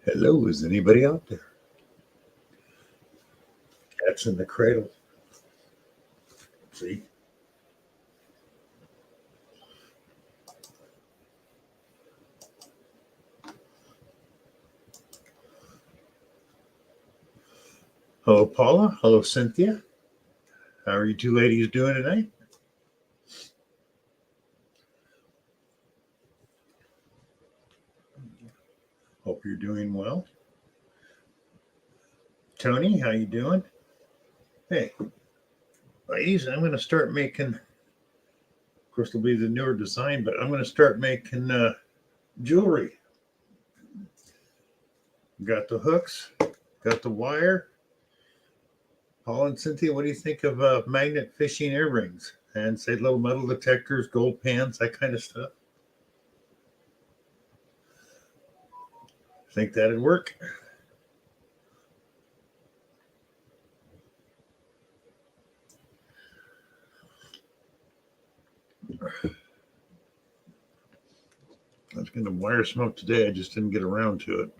Hello, is anybody out there? Cat's in the cradle. See? Hello, Paula. Hello, Cynthia. How are you two ladies doing tonight? Hope you're doing well. Tony, how you doing? Hey, ladies, I'm going to start making, of course, it'll be the newer design, but I'm going to start making jewelry. Got the hooks, got the wire. Paul and Cynthia, what do you think of magnet fishing earrings? And say little metal detectors, gold pans, that kind of stuff. Think that'd work? I was going to wire smoke today. I just didn't get around to it.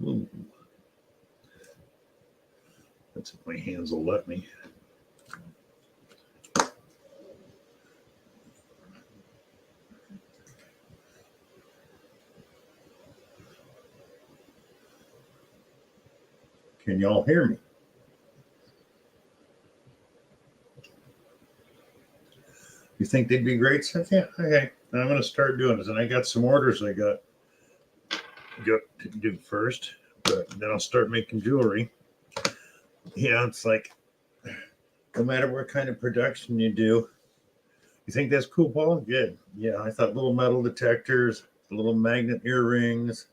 Ooh. That's if my hands will let me. Can y'all hear me? You think they'd be great, Cynthia? Okay, I'm going to start doing this. And I got some orders I got to do first, but then I'll start making jewelry. Yeah, it's like no matter what kind of production you do. You think that's cool, Paul? Good. Yeah, I thought little metal detectors, little magnet earrings,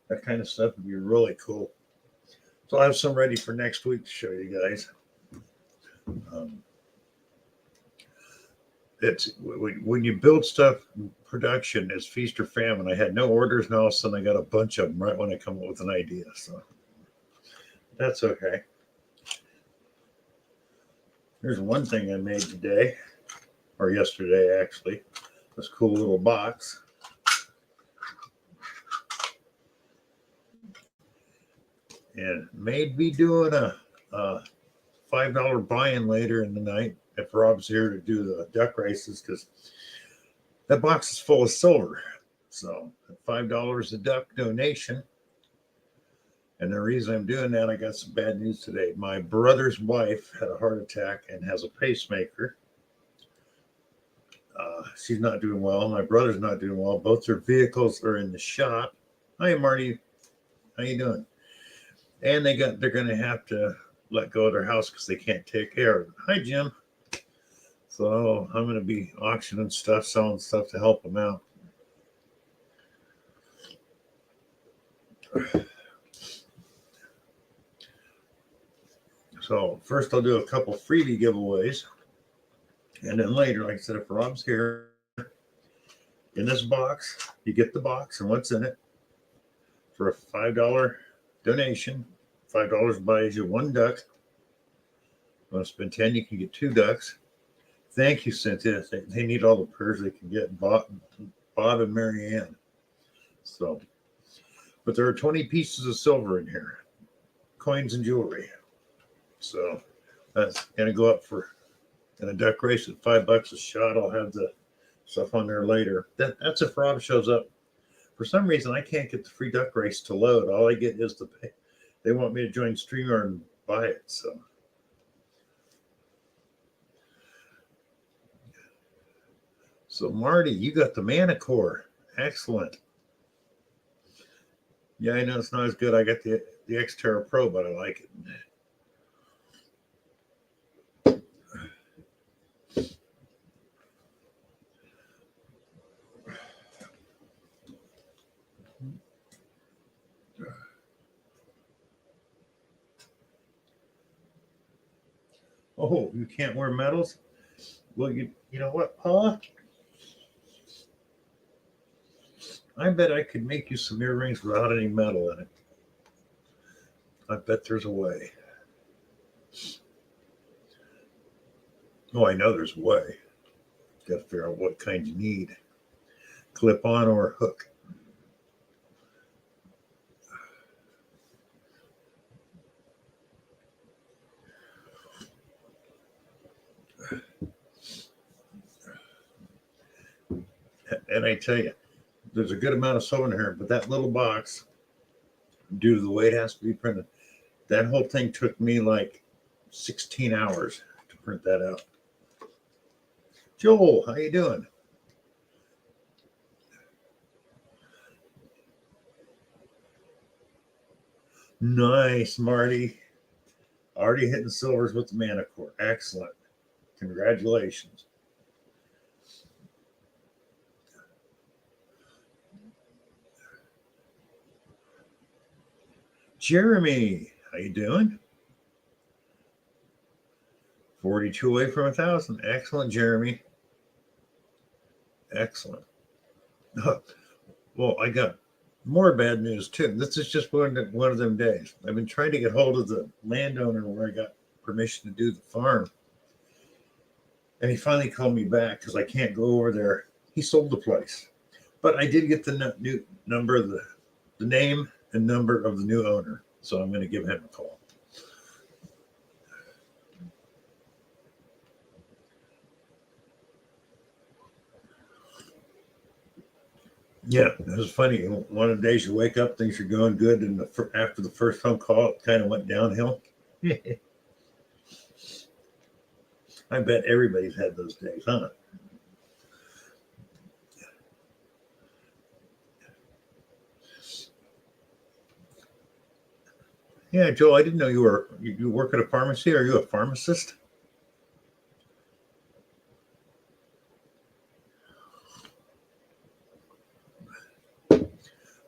that kind of stuff would be really cool. So I'll have some ready for next week to show you guys. It's when you build stuff in production, it's feast or famine. I had no orders, and all of a sudden I got a bunch of them right when I come up with an idea. So that's okay. Here's one thing I made today, or yesterday actually. This cool little box. And may be doing a $5 buy-in later in the night if Rob's here to do the duck races, because that box is full of silver. So $5 a duck donation. And the reason I'm doing that, I got some bad news today. My brother's wife had a heart attack and has a pacemaker. She's not doing well. My brother's not doing well. Both their vehicles are in the shop. Hi, Marty. How you doing? And they're going to have to let go of their house because they can't take care of it. Hi, Jim. So I'm going to be auctioning stuff, selling stuff to help them out. So first I'll do a couple freebie giveaways. And then later, like I said, if Rob's here, in this box, you get the box and what's in it for a $5 donation. $5 buys you one duck. You want to spend 10, you can get two ducks. Thank you, Cynthia. They need all the prayers they can get. Bob and Marianne. So, but there are 20 pieces of silver in here, coins and jewelry. So that's going to go up for in a duck race at $5 a shot. I'll have the stuff on there later. That's if Rob shows up. For some reason, I can't get the free duck race to load. All I get is the pay. They want me to join StreamYard and buy it. So Marty, you got the Manicore. Excellent. Yeah, I know it's not as good. I got the Xterra Pro, but I like it. Oh, you can't wear medals? Well, you know what, Paula? I bet I could make you some earrings without any metal in it. I bet there's a way. Oh, I know there's a way. Got to figure out what kind you need. Clip on or hook. And I tell you, there's a good amount of sewing here, but that little box, due to the way it has to be printed, that whole thing took me like 16 hours to print that out. Joel, how you doing? Nice, Marty. Already hitting silvers with the Manicore. Excellent. Congratulations. Jeremy, how you doing? 42 away from 1,000. Excellent, Jeremy. Excellent. Well, I got more bad news too. This is just one of them days. I've been trying to get hold of the landowner where I got permission to do the farm, and he finally called me back because I can't go over there. He sold the place, but I did get the new number, the name and number of the new owner. So I'm going to give him a call. Yeah, it was funny. One of the days you wake up, things are going good, and after the first phone call, it kind of went downhill. I bet everybody's had those days, huh? Yeah, Joe, I didn't know you work at a pharmacy. Are you a pharmacist?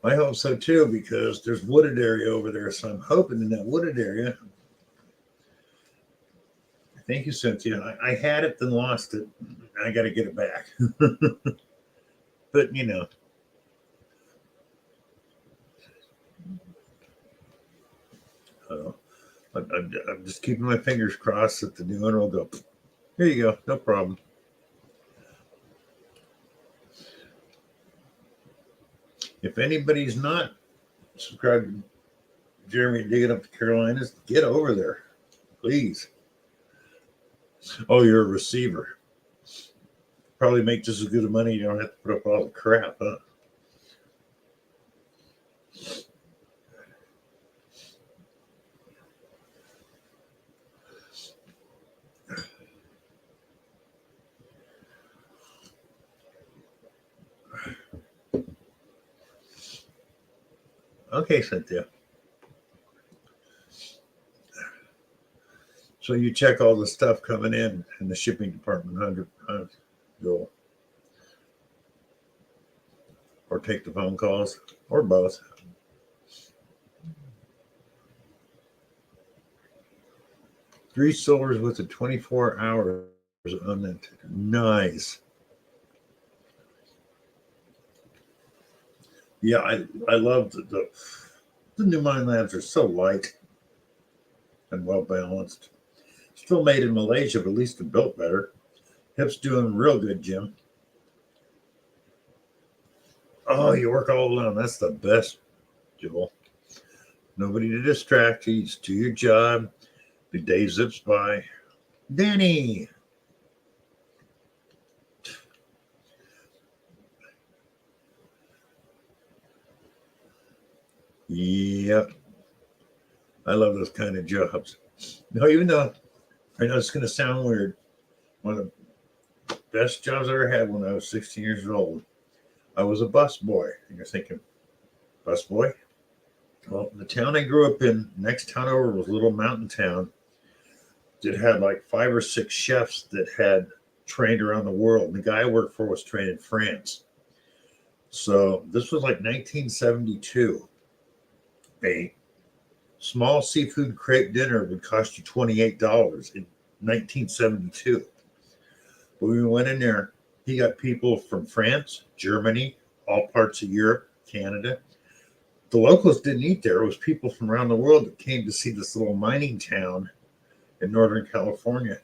I hope so too, because there's wooded area over there. So I'm hoping in that wooded area. Thank you, Cynthia. I had it, then lost it. I got to get it back. But uh, I'm just keeping my fingers crossed that the new owner will go. Here you go, no problem. If anybody's not subscribed to Jeremy Digging Up the Carolinas, get over there, please. Oh, you're a receiver. Probably make just as good of money. You don't have to put up all the crap, huh? Okay, Cynthia. So you check all the stuff coming in the shipping department, 100, Joel, or take the phone calls, or both. Three silvers with the 24 hours on it. Nice. Yeah, I love the new Mind Labs are so light and well balanced. Still made in Malaysia, but at least they're built better. Hip's doing real good, Jim. Oh, you work all alone. That's the best, Joel. Nobody to distract you. Just do your job. The day zips by. Danny. Yep. I love those kind of jobs. No, even though I know it's going to sound weird, one of the best jobs I ever had when I was 16 years old, I was a bus boy. And you're thinking, bus boy? Well, the town I grew up in, next town over was a little mountain town that had like 5 or 6 chefs that had trained around the world. The guy I worked for was trained in France. So this was like 1972. A small seafood crepe dinner would cost you $28. 1972. When we went in there, he got people from France, Germany, all parts of Europe, Canada. The locals didn't eat there. It was people from around the world that came to see this little mining town in Northern California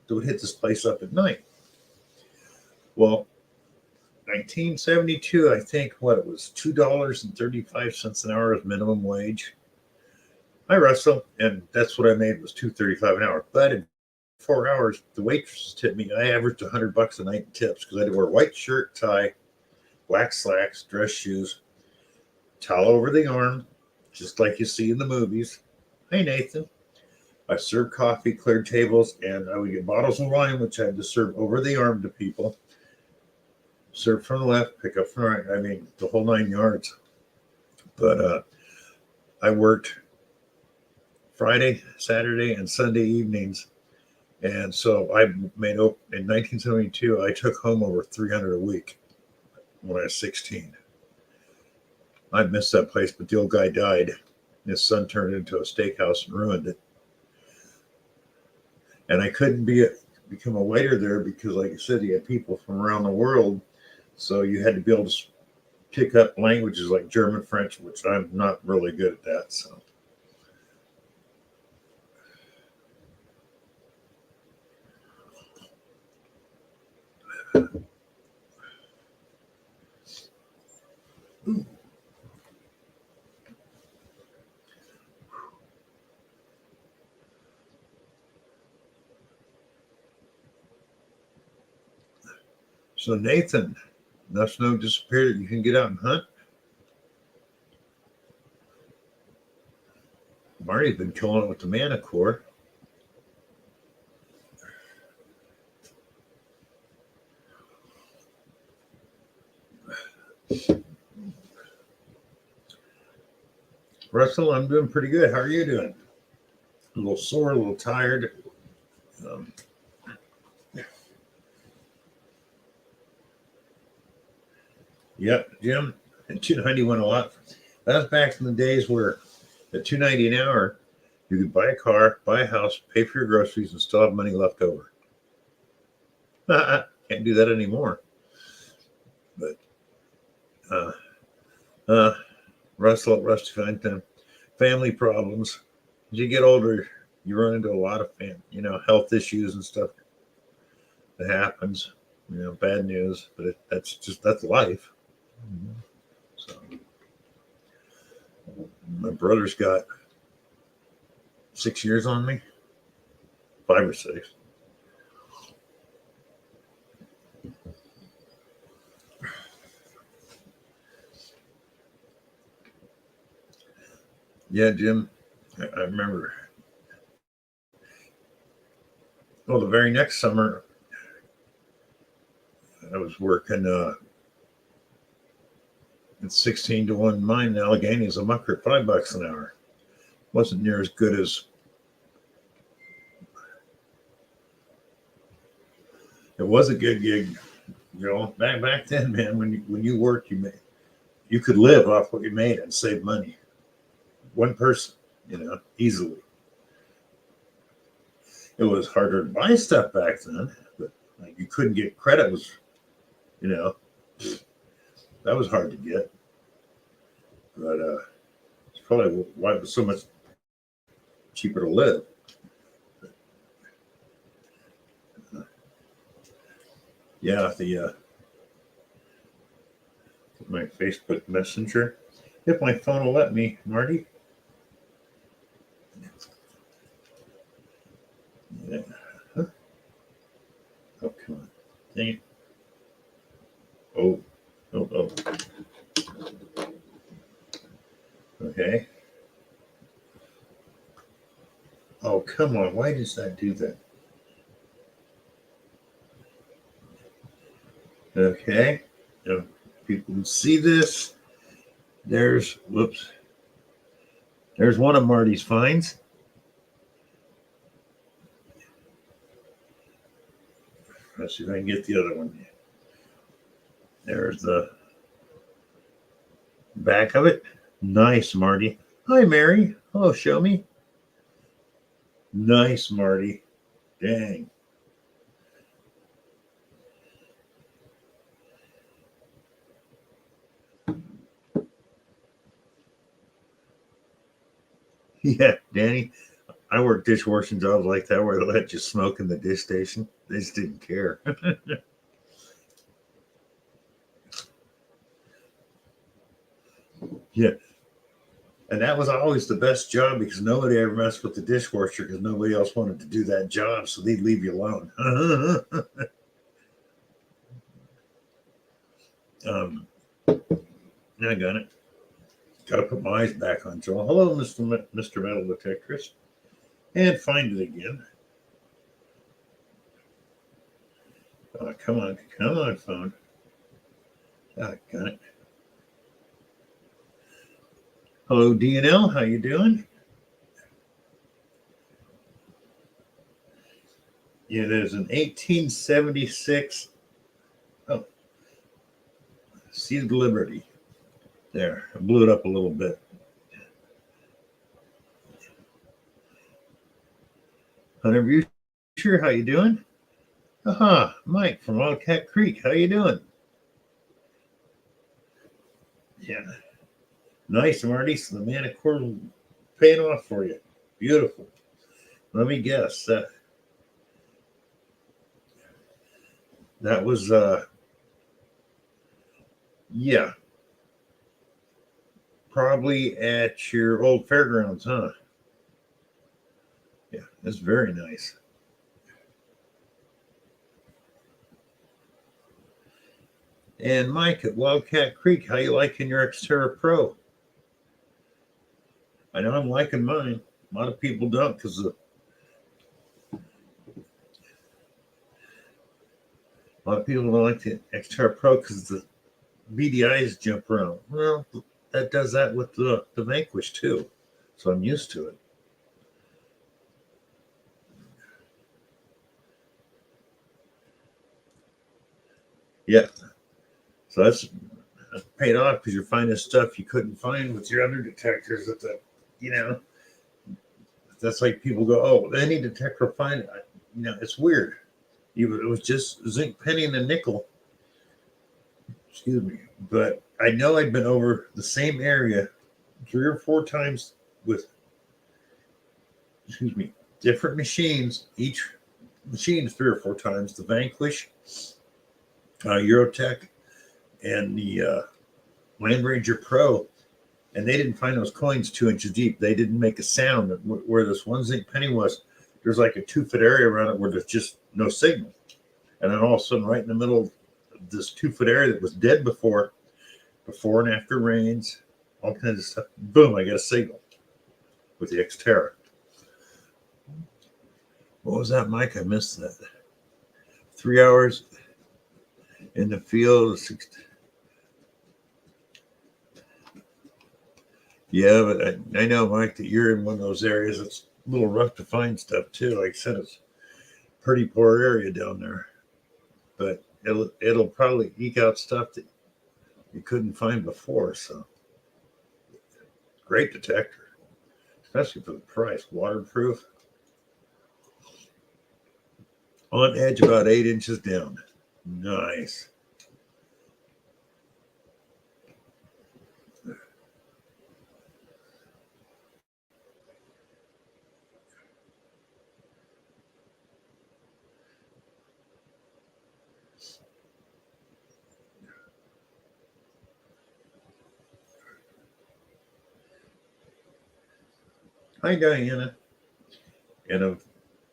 that would hit this place up at night. Well, 1972, I think what it was, $2.35 an hour as minimum wage. I wrestled, and that's what I made was $2.35 an hour. But in 4 hours, the waitress tipped me. I averaged $100 a night in tips because I had to wear a white shirt, tie, black slacks, dress shoes, towel over the arm, just like you see in the movies. Hey, Nathan. I served coffee, cleared tables, and I would get bottles of wine, which I had to serve over the arm to people. Serve from the left, pick up from the right. I mean, the whole 9 yards. But I worked Friday, Saturday, and Sunday evenings. And so I made in 1972, I took home over 300 a week when I was 16. I missed that place, but the old guy died. His son turned it into a steakhouse and ruined it. And I couldn't become a waiter there because, like I said, you had people from around the world. So you had to be able to pick up languages like German, French, which I'm not really good at that. So. Ooh. So Nathan, enough snow disappeared that you can get out and hunt. Marty's been killing it with the Manicore. Russell, I'm doing pretty good. How are you doing? A little sore, a little tired. Yep, Jim. And $2.90 went a lot. That was back in the days where at $2.90 an hour, you could buy a car, buy a house, pay for your groceries, and still have money left over. Can't do that anymore. But Russell at Rusty Fine, family problems. As you get older, you run into a lot of health issues and stuff that happens. Bad news, but that's life. So my brother's got 6 years on me, 5 or 6. Yeah, Jim, I remember. Well, the very next summer, I was working at 16 to 1 mine in Allegheny as a mucker at $5 an hour. Wasn't near as good as it was a good gig. Back then, man, when you worked, you could live off what you made and save money. One person, easily. It was harder to buy stuff back then, but you couldn't get credit. That was hard to get. But it's probably why it was so much cheaper to live. Yeah, my Facebook Messenger. If my phone will let me, Marty. Yeah. Huh? Oh, come on. Dang it. Oh. Okay. Oh, come on. Why does that do that? Okay. Now, people can see this. There's one of Marty's finds. Let's see if I can get the other one. There's the back of it. Nice, Marty. Hi, Mary. Hello, show me. Nice, Marty. Dang. Yeah, Danny, I worked dishwashing jobs like that where they let you smoke in the dish station. They just didn't care. Yeah. And that was always the best job because nobody ever messed with the dishwasher because nobody else wanted to do that job. So they'd leave you alone. I got it. Got to put my eyes back on Joel. Hello, Mr. Metal Detectorist. And find it again. Come on, phone. Got it. Hello, DNL. How you doing? Yeah, there's an 1876 Seed of Liberty. There, I blew it up a little bit. Hunter Sure, how you doing? Aha, Mike from Wildcat Creek. How you doing? Yeah, nice, Marty. So the Manicore paying off for you. Beautiful. Let me guess. That was yeah, probably at your old fairgrounds, huh? Yeah, that's very nice. And Mike at Wildcat Creek, how you liking your Xterra Pro? I know I'm liking mine. A lot of people don't because a lot of people don't like the Xterra Pro because the BDIs jump around. Well, that does that with the Vanquish too, so I'm used to it. Yeah, so that's paid off because you're finding stuff you couldn't find with your other detectors. At the, you know, that's like people go, oh, any detector find it. It's weird. It was just zinc, penny, and a nickel. Excuse me, but I know I'd been over the same area 3 or 4 times with, excuse me, different machines. Each machine 3 or 4 times. The Vanquish, Eurotech, and the Land Ranger Pro, and they didn't find those coins 2 inches deep. They didn't make a sound. Where this one zinc penny was, there's like a 2 foot area around it where there's just no signal. And then all of a sudden, right in the middle of this 2 foot area that was dead before and after rains, all kinds of stuff, boom, I got a signal with the Xterra. What was that, Mike? I missed that. 3 hours in the field. Yeah, but I know, Mike, that you're in one of those areas that's a little rough to find stuff too. Like I said, it's a pretty poor area down there, but it'll probably eke out stuff that you couldn't find before. So great detector, especially for the price. Waterproof, on edge about 8 inches down. Nice. Hi, Diana. And of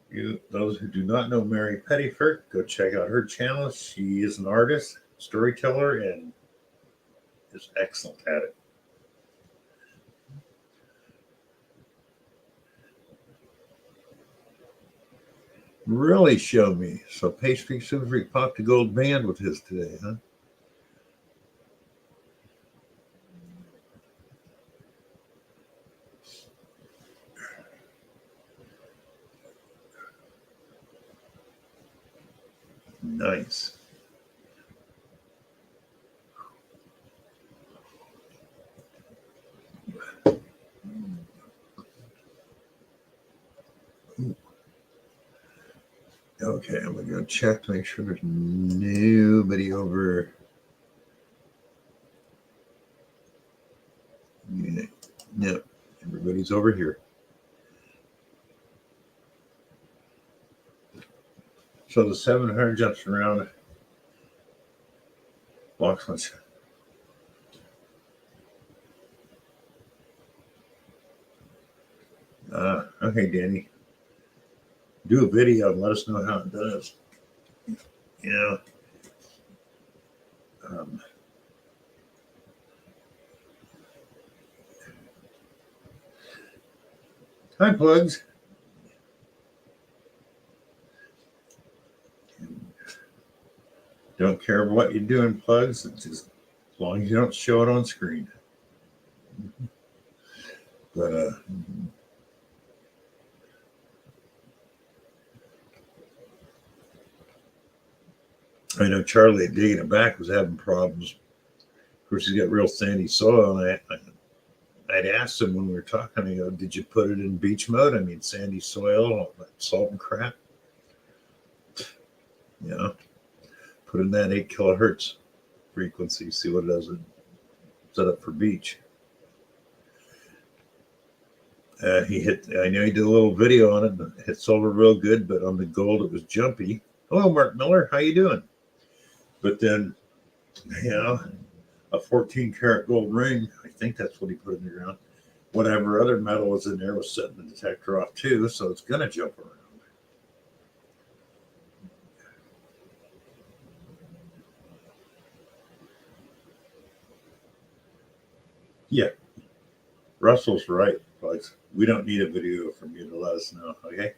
you, those who do not know Mary Pettiford, go check out her channel. She is an artist, storyteller, and is excellent at it. Really show me. So Pastry Super Freak popped a gold band with his today, huh? Nice. Okay, I'm going to go check to make sure there's nobody over. No, everybody's over here. So the 700 jumps around. Blocks lunch. Okay, Danny. Do a video and let us know how it does. You know. Hi, Plugs. Don't care what you're doing, Plugs. It's just as long as you don't show it on screen. But I know Charlie at Digging It Back was having problems. Of course, he's got real sandy soil, and I'd asked him when we were talking, I go, did you put it in beach mode? I mean, sandy soil, salt and crap. You know, put in that 8 kilohertz frequency, see what it does. Set up for beach. He hit. I know he did a little video on it. It hit silver real good, but on the gold it was jumpy. Hello, Mark Miller. How you doing? But then, you know, a 14 karat gold ring. I think that's what he put in the ground. Whatever other metal was in there was setting the detector off too, so it's gonna jump around. Yeah, Russell's right, folks. We don't need a video from you to let us know, okay?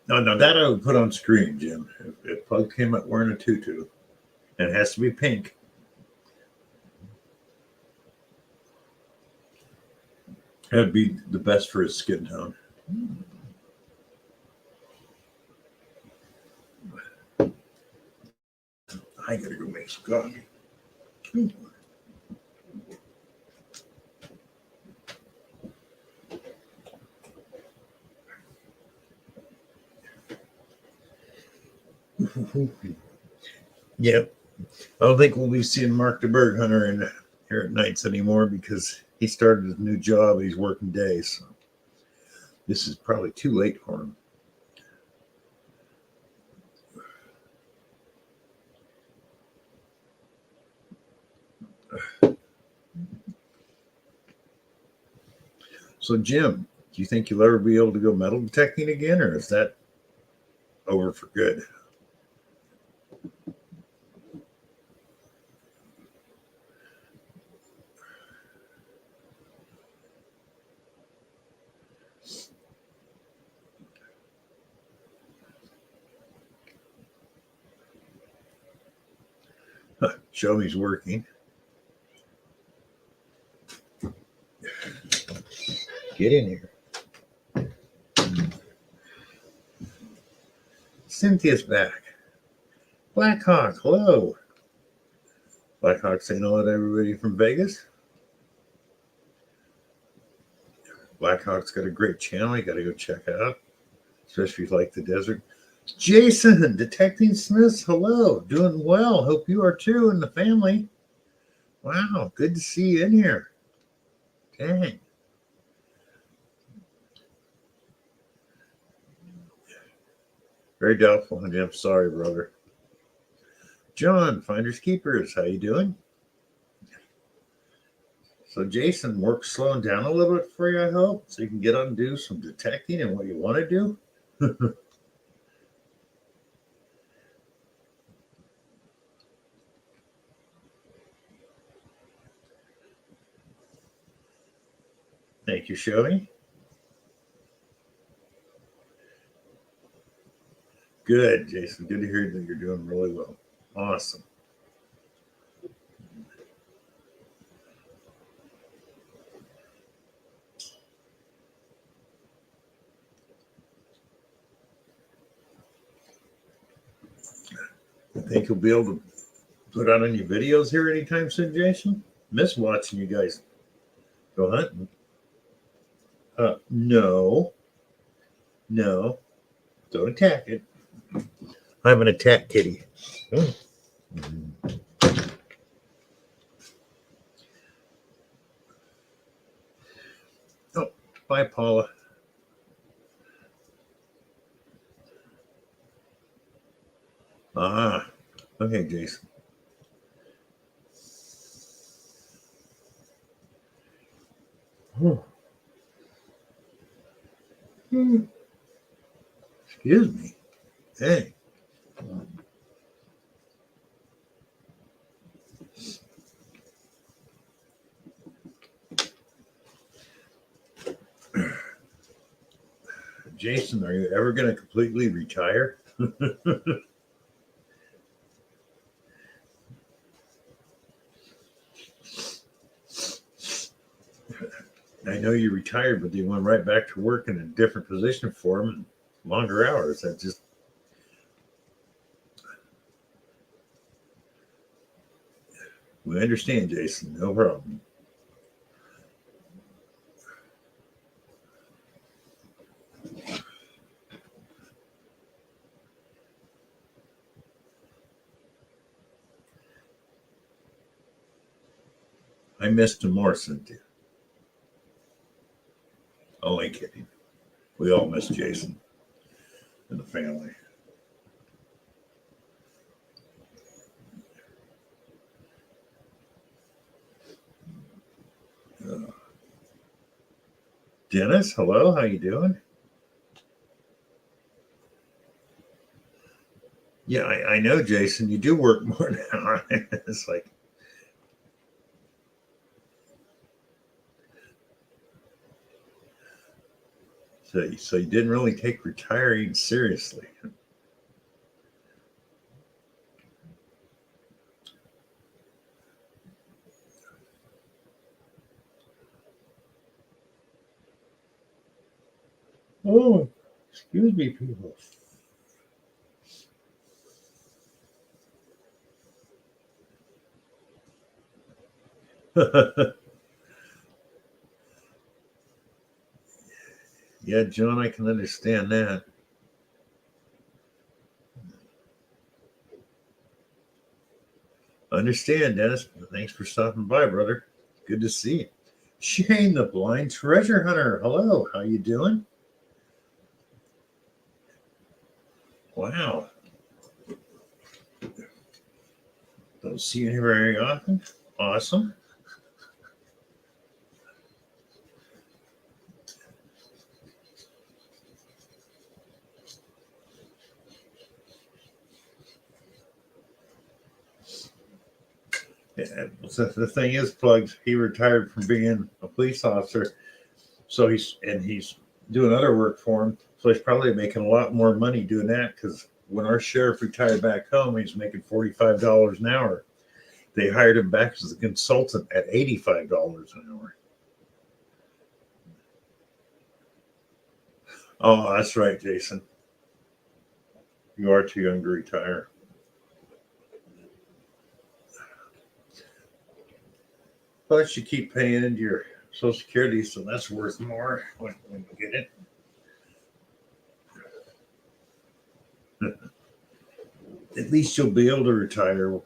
No, that I would put on screen, Jim. If Pug came up wearing a tutu, and it has to be pink. That'd be the best for his skin tone. I gotta go make some coffee. Yep. I don't think we'll be seeing Mark the Bird Hunter in here at nights anymore because he started his new job. He's working days. So this is probably too late for him. So, Jim, do you think you'll ever be able to go metal detecting again, or is that over for good? Show me's working. Get in here. Cynthia's back. Blackhawk, hello. Blackhawk saying hello to everybody from Vegas. Blackhawk's got a great channel. You got to go check out, especially if you like the desert. Jason, Detecting Smiths, hello. Doing well. Hope you are too, and the family. Wow, good to see you in here. Dang. Very doubtful, Jim. Sorry, brother. John, Finders Keepers, how you doing? So Jason, work's slowing down a little bit for you, I hope, so you can get on and do some detecting and what you want to do. Thank you, Shelly. Good, Jason. Good to hear that you're doing really well. Awesome. I think you'll be able to put out any videos here anytime soon, Jason. Miss watching you guys go hunting. No. No, don't attack it. I'm an attack kitty. Oh, bye, Paula. Ah, okay, Jason. Excuse me. Hey. Jason, are you ever going to completely retire? I know you retired, but you went right back to work in a different position for him and longer hours. That just. We understand, Jason. No problem. I missed him more, Cynthia. Only kidding. We all miss Jason and the family. Uh, Dennis, hello. How you doing? Yeah, I know, Jason. You do work more now. It's like, so you didn't really take retiring seriously. Oh, excuse me, people. Yeah, John, I can understand that. Understand, Dennis. Thanks for stopping by, brother. Good to see you. Shane, the blind treasure hunter. Hello, how you doing? Wow, don't see you very often. Awesome. Yeah, so the thing is, Plugs, he retired from being a police officer, so he's doing other work for him. So he's probably making a lot more money doing that because when our sheriff retired back home, he's making $45 an hour. They hired him back as a consultant at $85 an hour. Oh, that's right, Jason. You are too young to retire. Plus, you keep paying into your Social Security, so that's worth more when you get it. At least you'll be able to retire.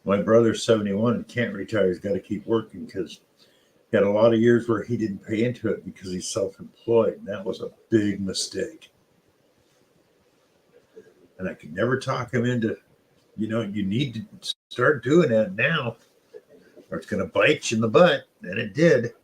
My brother's 71 and can't retire. He's got to keep working because he had a lot of years where he didn't pay into it because he's self-employed. And that was a big mistake. And I could never talk him into, you need to start doing that now or it's going to bite you in the butt. And it did.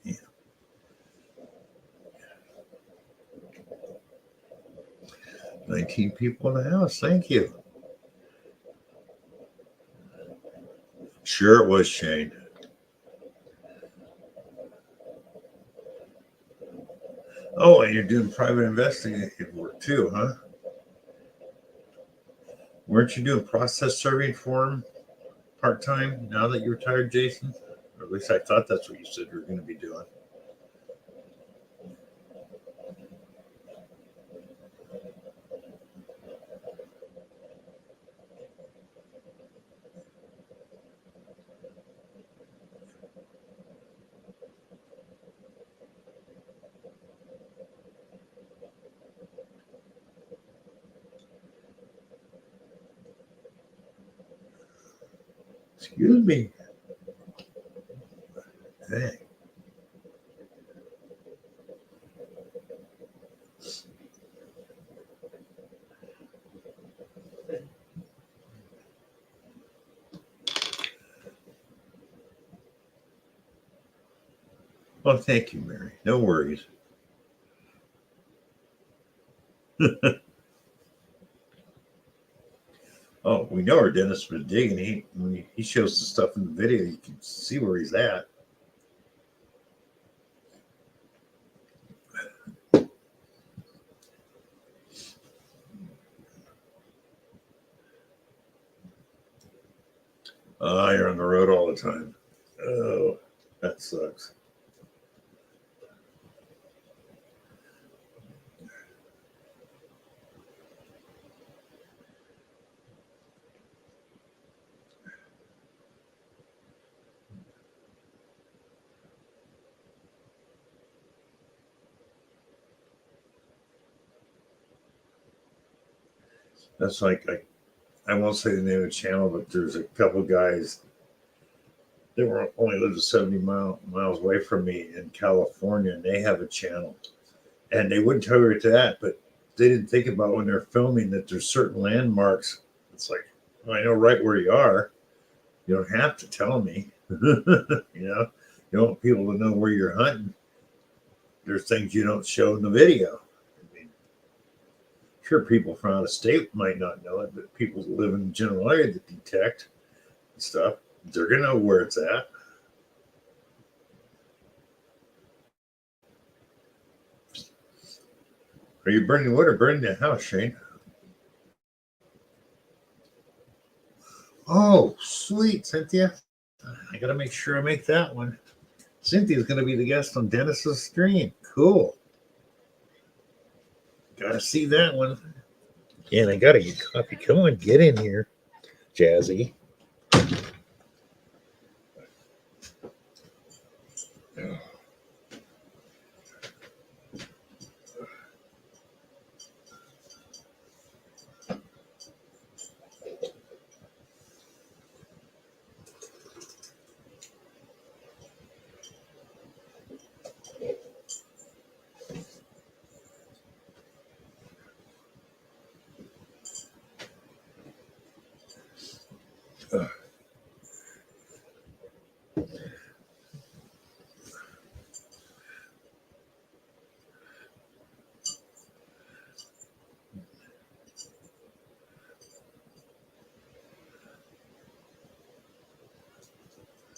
Yeah. 19 people in the house. Thank you. Sure, it was Shane. Oh, and you're doing private investigative work too, huh? Weren't you doing process serving for him part-time now that you're retired, Jason? Or at least I thought that's what you said you were going to be doing. Excuse me. Hey. Well, thank you, Mary. No worries. Oh, we know our dentist was digging. When he shows the stuff in the video, you can see where he's at. You're on the road all the time. Oh, that sucks. That's like I won't say the name of the channel, but there's a couple guys that were only lived 70 miles away from me in California, and they have a channel, and they wouldn't tell you that, but they didn't think about when they're filming that there's certain landmarks. It's like, well, I know right where you are. You don't have to tell me. You want people to know where you're hunting. There's things you don't show in the video. I mean, sure, people from out of state might not know it, but people that live in the general area that detect stuff, they're gonna know where it's at. Are you burning wood or burning the house, Shane? Oh, sweet, Cynthia. I gotta make sure I make that one. Cynthia's gonna be the guest on Dennis's stream. Cool. Gotta see that one. And I gotta get coffee. Come on, get in here, Jazzy.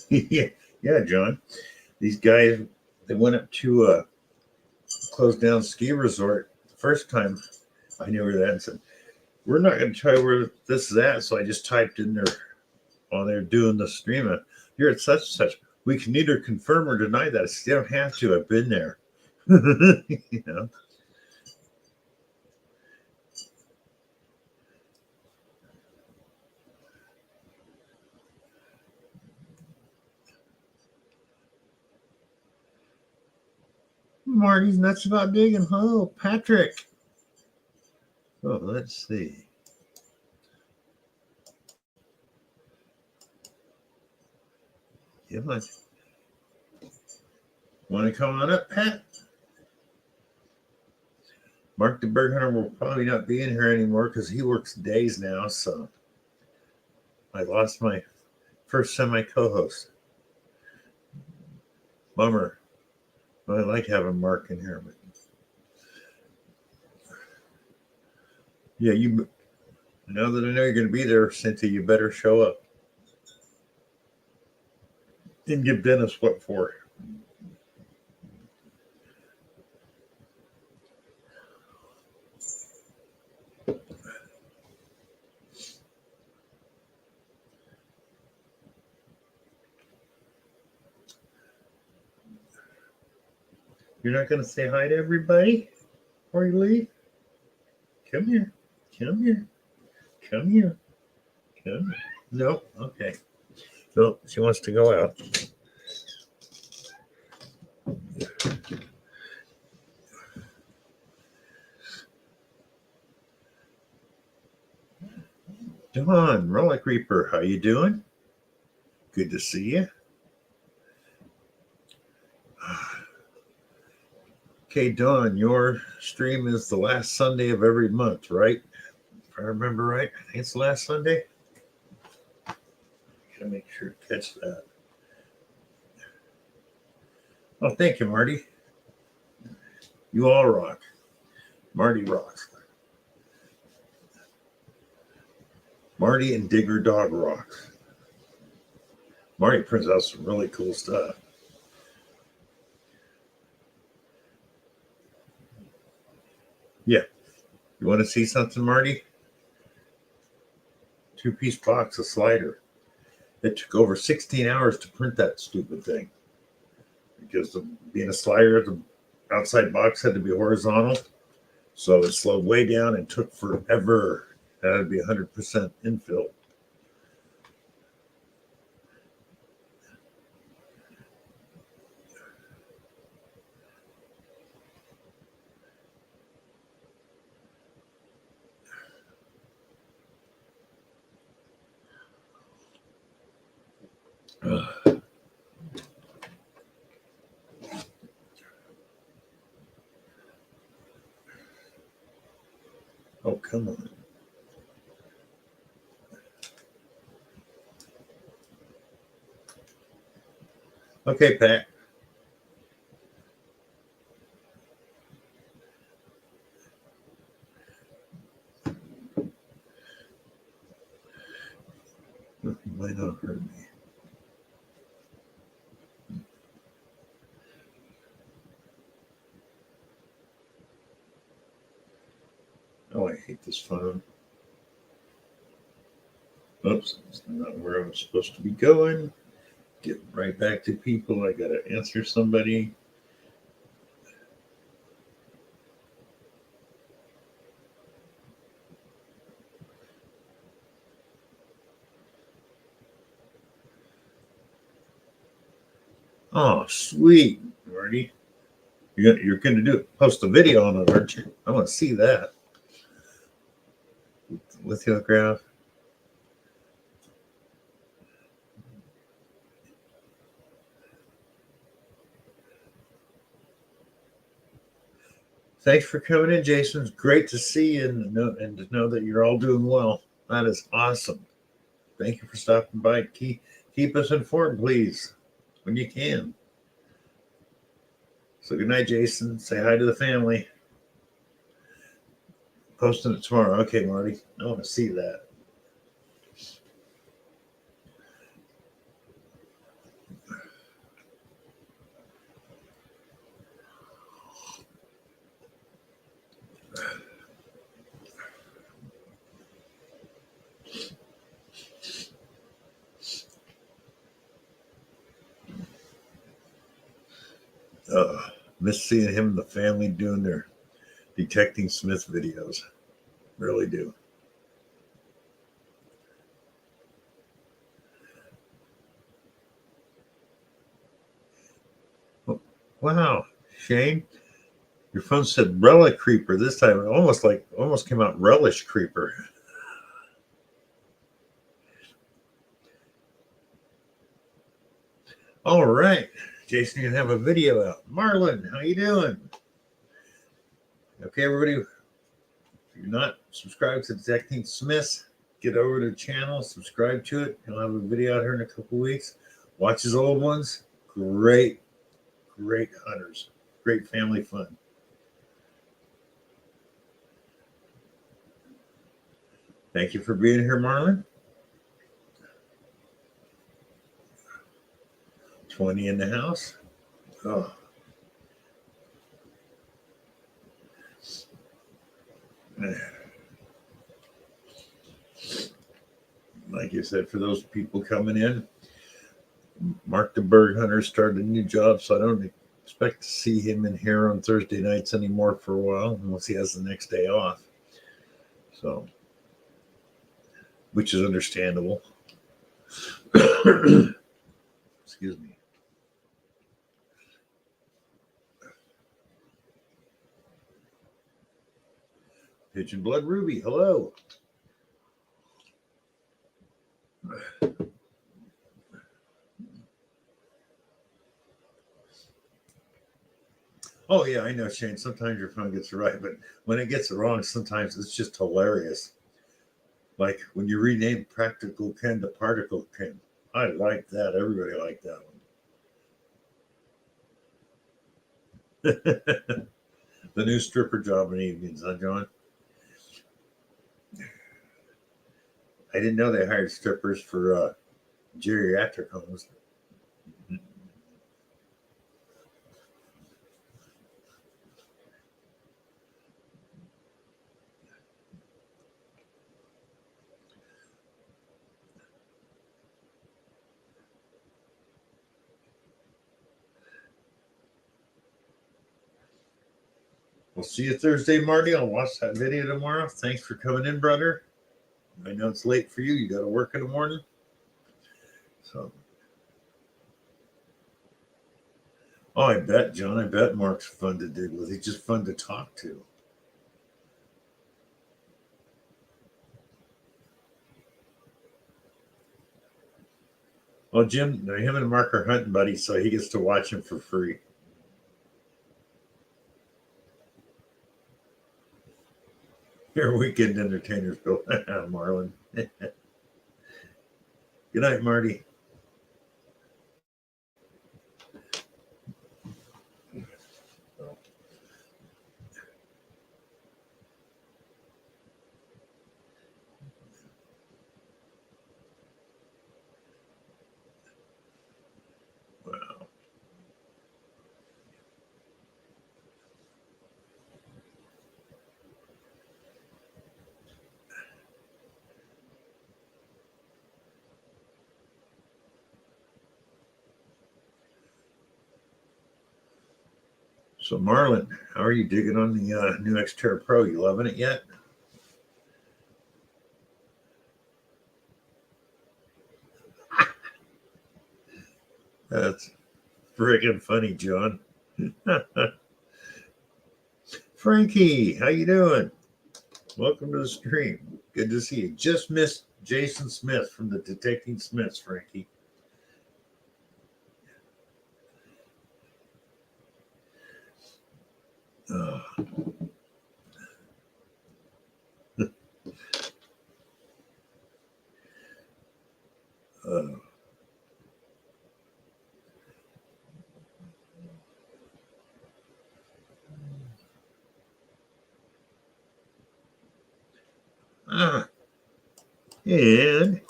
Yeah, yeah, John. These guys, they went up to a closed down ski resort the first time I knew where that and said, we're not going to tell you where this is at. So I just typed in there while they're doing the stream. You're at such and such. We can neither confirm or deny that. I said, you don't have to. I've been there. You know. Marty's nuts about digging. Oh, Patrick. Oh, let's see. Yeah, want to come on up, Pat? Mark the Bird Hunter will probably not be in here anymore because he works days now. So I lost my first semi co-host. Bummer. Well, I like having Mark in here, but yeah, you. Now that I know you're going to be there, Cynthia, you better show up and give Dennis what for. You're not going to say hi to everybody before you leave? Come here. Come here. Come here. Come here. No. Okay. No, she wants to go out. Dawn, Relic Reaper, how you doing? Good to see you. Okay, Dawn, your stream is the last Sunday of every month, right? If I remember right, I think it's the last Sunday. Gotta make sure to catch that. Oh, thank you, Marty. You all rock. Marty rocks. Marty and Digger Dog rocks. Marty prints out some really cool stuff. Yeah. You want to see something, Marty? 2-piece box of slider. It took over 16 hours to print that stupid thing. Because being a slider, the outside box had to be horizontal. So it slowed way down and took forever. That had to be 100% infill. Oh, come on. Okay, Pat. You might not hurt me. Oh, I hate this phone. Oops, it's not where I'm supposed to be going. Get right back to people. I got to answer somebody. Oh, sweet, Marty. You're going to post a video on it, aren't you? I want to see that. Lithograph. Thanks for coming in, Jason. It's great to see you and to know that you're all doing well. That is awesome. Thank you for stopping by. Keep us informed, please, when you can. So good night, Jason. Say hi to the family. Posting it tomorrow. Okay, Marty. I want to see that. Miss seeing him and the family doing their Detecting Smith videos. Really do. Oh, wow, Shane, your phone said Relic Creeper this time. It almost came out Relish Creeper. All right, Jason, you have a video out. Marlon, how you doing? Okay, everybody, if you're not subscribed to Detecting Smith, get over to the channel, subscribe to it. He'll have a video out here in a couple weeks. Watch his old ones. Great hunters. Great family fun. Thank you for being here, Marlon. 20 in the house. Oh. Like you said, for those people coming in, Mark the Bird Hunter started a new job, so I don't expect to see him in here on Thursday nights anymore for a while, unless he has the next day off. So, which is understandable. Excuse me. Pigeon Blood Ruby, hello. Oh yeah, I know, Shane. Sometimes your phone gets it right, but when it gets it wrong, sometimes it's just hilarious. Like when you rename Practical Ken to Particle Ken. I like that. Everybody liked that one. The new stripper job in evenings, huh, John? I didn't know they hired strippers for geriatric homes. We'll see you Thursday, Marty. I'll watch that video tomorrow. Thanks for coming in, brother. I know it's late for you. You got to work in the morning. So, oh, I bet, John. I bet Mark's fun to dig with. He's just fun to talk to. Well, Jim, him and Mark are hunting buddies, so he gets to watch him for free. You're weekend entertainers, Bill. Marlon. Good night, Marty. Wow. So, Marlon, how are you digging on the new Xterra Pro? You loving it yet? That's freaking funny, John. Frankie, how you doing? Welcome to the stream. Good to see you. Just missed Jason Smith from the Detecting Smiths, Frankie. Oh. And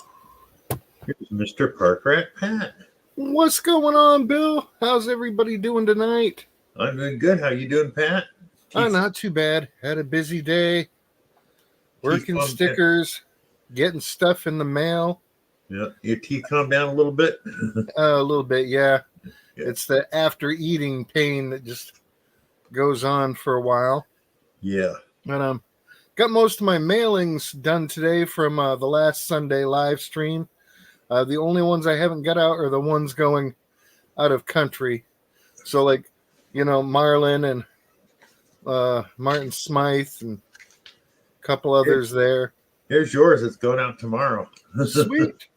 here's Mr. Parkrat Pat. What's going on, Bill? How's everybody doing tonight? I'm doing good. How you doing, Pat? Not too bad. Had a busy day. Working stickers, getting stuff in the mail. Yeah, your teeth calmed down a little bit? A little bit, yeah. It's the after eating pain that just goes on for a while. Yeah. And got most of my mailings done today from the last Sunday live stream. The only ones I haven't got out are the ones going out of country. So, like, you know, Marlin and Martin Smythe and a couple others there. Here's yours. It's going out tomorrow. Sweet.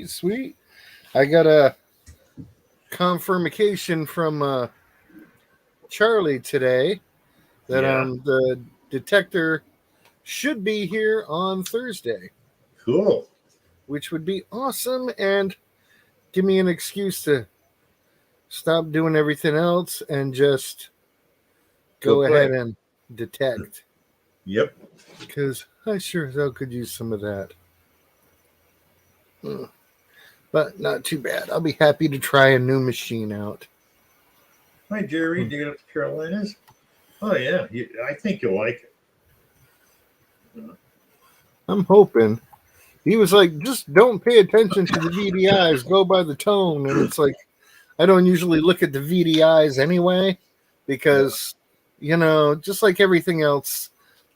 Sweet. I got a confirmation from Charlie today that the detector should be here on Thursday. Cool. Which would be awesome and give me an excuse to stop doing everything else and just go ahead and detect. Yep. Because I sure as hell could use some of that. But not too bad. I'll be happy to try a new machine out. Hi, Jerry. Digging up the Carolinas? Oh, yeah. I think you'll like it. I'm hoping. He was like, just don't pay attention to the VDIs. Go by the tone. And it's like, I don't usually look at the VDIs anyway, because just like everything else,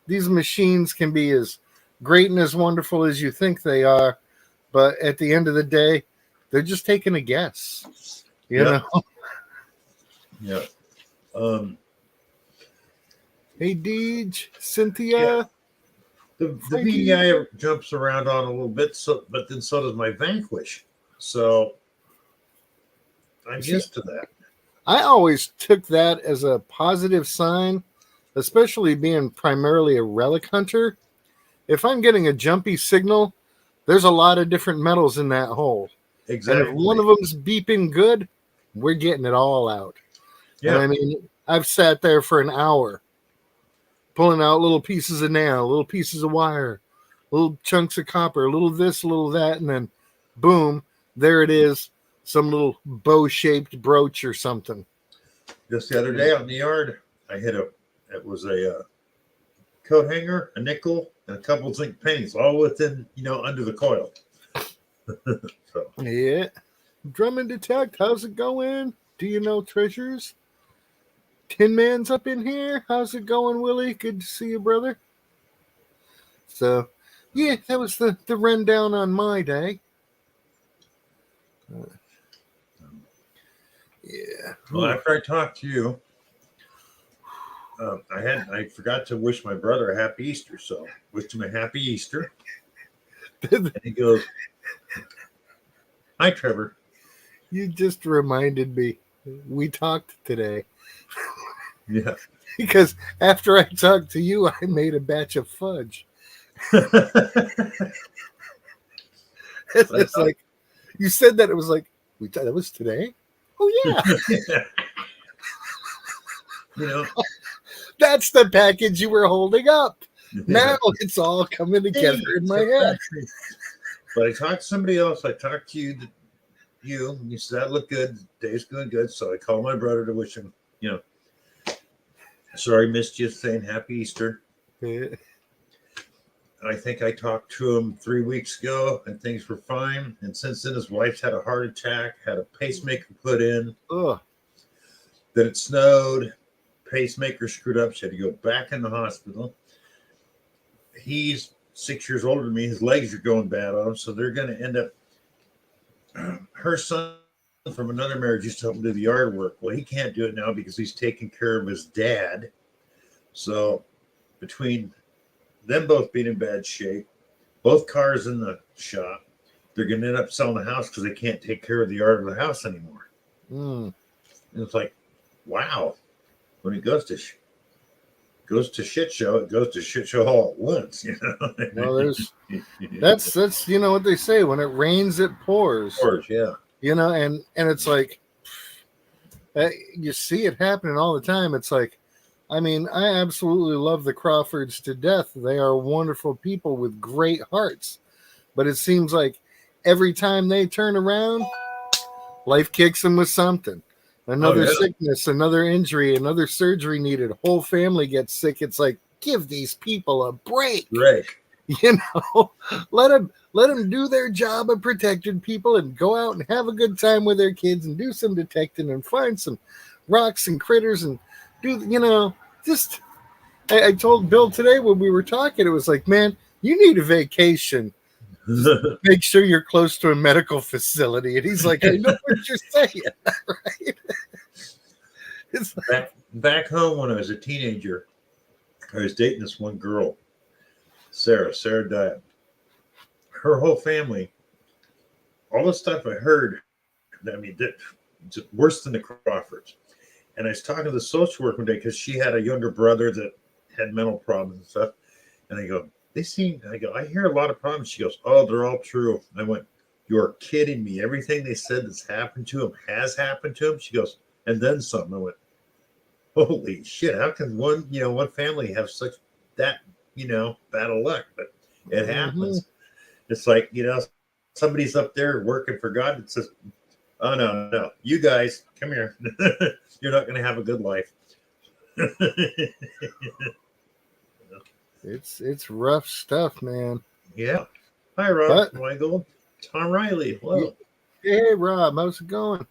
these machines can be as great and as wonderful as you think they are, but at the end of the day, they're just taking a guess. You Yeah. know. Yeah. Hey, Deej, Cynthia. Yeah. The Frankie. VDI jumps around on a little bit, but then so does my Vanquish. So I'm used to that. I always took that as a positive sign, especially being primarily a relic hunter. If I'm getting a jumpy signal, there's a lot of different metals in that hole. Exactly. And if one of them's beeping good, we're getting it all out. Yeah. And I mean, I've sat there for an hour pulling out little pieces of nail, little pieces of wire, little chunks of copper, a little this, a little that, and then boom, there it is, some little bow-shaped brooch or something. Just the other day out in the yard, I hit it was a coat hanger, a nickel, and a couple zinc pennies, all within, under the coil. So. Yeah. Drum and Detect, how's it going? Do you know treasures? Tin Man's up in here. How's it going, Willie? Good to see you, brother. So, yeah, that was the rundown on my day. Yeah. Well, after I talked to you, I forgot to wish my brother a happy Easter, so wished him a happy Easter. And he goes, "Hi, Trevor." You just reminded me. We talked today. Yeah. Because after I talked to you, I made a batch of fudge. It's like, you said that, it was like, that was today? Oh, yeah. That's the package you were holding up. Now it's all coming together in my head. But I talked to somebody else. I talked to you, and you said that looked good. Day's going good. So I called my brother to wish him, sorry, missed you, saying happy Easter. Yeah. I think I talked to him 3 weeks ago and things were fine. And since then, his wife's had a heart attack, had a pacemaker put in. Ugh. Then it snowed, pacemaker screwed up. She had to go back in the hospital. He's 6 years older than me. His legs are going bad on him. So they're going to end up, her son from another marriage used to help him do the yard work. Well, he can't do it now because he's taking care of his dad. So between them both being in bad shape, both cars in the shop, they're going to end up selling the house because they can't take care of the yard of the house anymore. And it's like, wow. When it goes to shit show, it goes to shit show all at once. Well, that's what they say. When it rains, it pours. Pours, yeah. And it's like, you see it happening all the time. It's like, I mean, I absolutely love the Crawfords to death. They are wonderful people with great hearts. But it seems like every time they turn around, life kicks them with something. Another sickness, another injury, another surgery needed. Whole family gets sick. It's like, give these people a break. Right. Let them do their job of protecting people and go out and have a good time with their kids and do some detecting and find some rocks and critters and do, just, I told Bill today when we were talking, it was like, man, you need a vacation. Make sure you're close to a medical facility. And he's like, I know what you're saying. Right? It's like, back home when I was a teenager, I was dating this one girl, Sarah died. Her whole family, all the stuff I heard, it's worse than the Crawfords. And I was talking to the social worker one day because she had a younger brother that had mental problems and stuff. And I go, I hear a lot of problems. She goes, oh, they're all true. I went, you're kidding me. Everything they said that's happened to him has happened to him. She goes, and then some. I went, holy shit. How can one family have such that, bad of luck? But it happens. It's like, somebody's up there working for God that says, oh, no, you guys, come here. You're not going to have a good life. It's rough stuff, man. Yeah. Hi, Rob Weigel. Tom Riley. Hello. Hey, Rob. How's it going?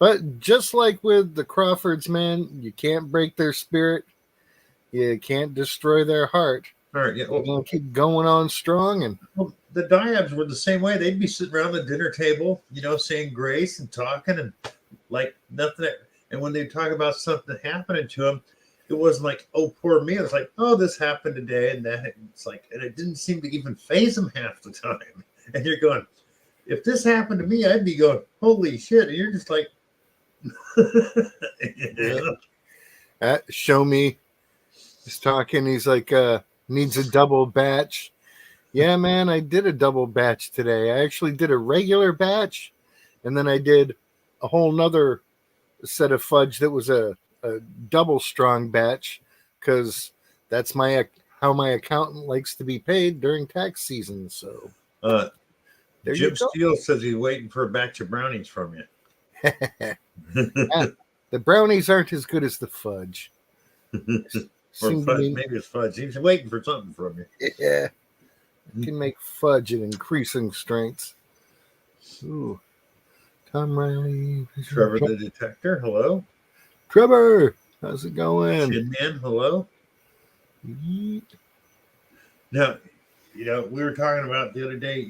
But just like with the Crawfords, man, you can't break their spirit. You can't destroy their heart. All right, yeah. We're gonna keep going on strong, and Well, the Diabs were the same way. They'd be sitting around the dinner table, saying grace and talking and like nothing. And when they talk about something happening to them, it wasn't like, oh, poor me. It was like, oh, this happened today. And that it's like, and it didn't seem to even phase them half the time. And you're going, if this happened to me, I'd be going, holy shit. And you're just like, Show me. He's talking. He's like, needs a double batch. Yeah, man, I did a double batch today. I actually did a regular batch, and then I did a whole nother set of fudge that was a double strong batch, because that's how my accountant likes to be paid during tax season. So there Jim you go. Steele says he's waiting for a batch of brownies from you. The brownies aren't as good as the fudge. Or fudge, maybe it's fudge. He's waiting for something from you. Yeah. Can make fudge at increasing strengths. Ooh. Tom Riley. Trevor the Detector, hello. Trevor, how's it going? Chin Man, hello. Yeet. Now, we were talking about the other day,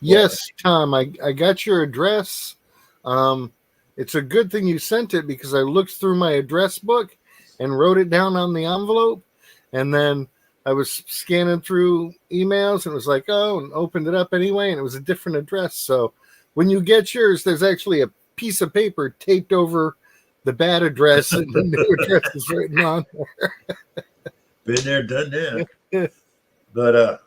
Yes, Tom, I got your address. It's a good thing you sent it, because I looked through my address book and wrote it down on the envelope, and then I was scanning through emails and it was like, oh, and opened it up anyway, and it was a different address. So when you get yours, there's actually a piece of paper taped over the bad address and the new address is written on there. Been there, done that. But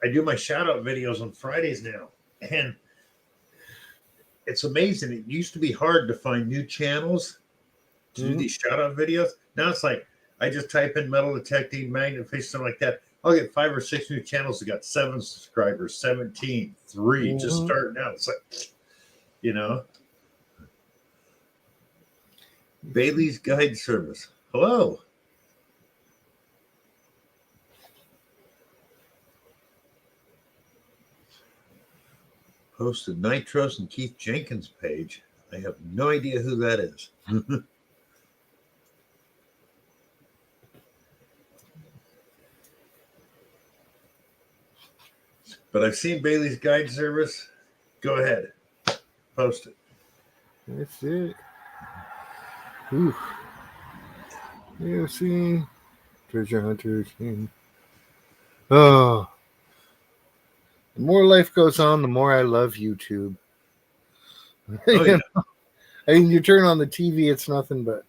I do my shout out videos on Fridays now, and it's amazing. It used to be hard to find new channels to do these shout out videos. Now it's like I just type in metal detecting, magnification, something like that. I'll get 5 or 6 new channels that got 7 subscribers, 17, 3, just starting out. It's like, Bailey's Guide Service. Hello. Posted Nitros and Keith Jenkins page. I have no idea who that is. But I've seen Bailey's Guide Service. Go ahead. Post it. That's it. Ooh. Yeah, see. Treasure Hunters. Oh. The more life goes on, the more I love YouTube. Oh, yeah. I mean, you turn on the TV, it's nothing but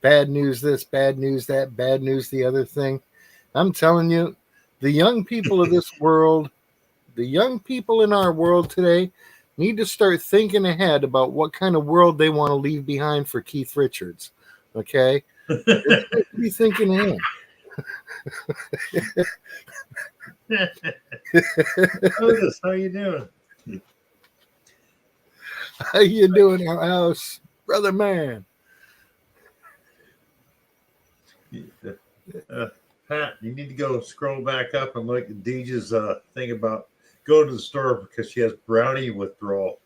bad news this, bad news that, bad news the other thing. I'm telling you, the young people of this world, the young people in our world today need to start thinking ahead about what kind of world they want to leave behind for Keith Richards. Okay? Be thinking ahead. Otis, how you doing? How you doing, our house, brother man? Pat, you need to go scroll back up and look at Deeja's thing about go to the store because she has brownie withdrawal.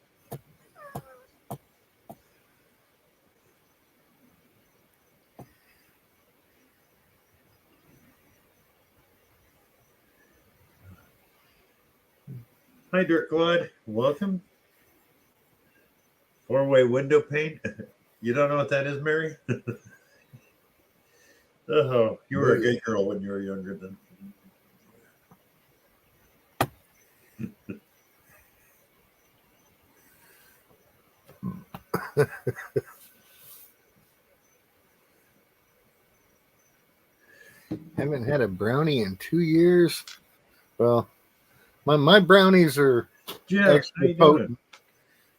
Hi, Dirk Glad. Welcome. 4-way window pane. You don't know what that is, Mary? Oh, you were a gay girl when you were younger then. Haven't had a brownie in 2 years. Well, my brownies are extra potent.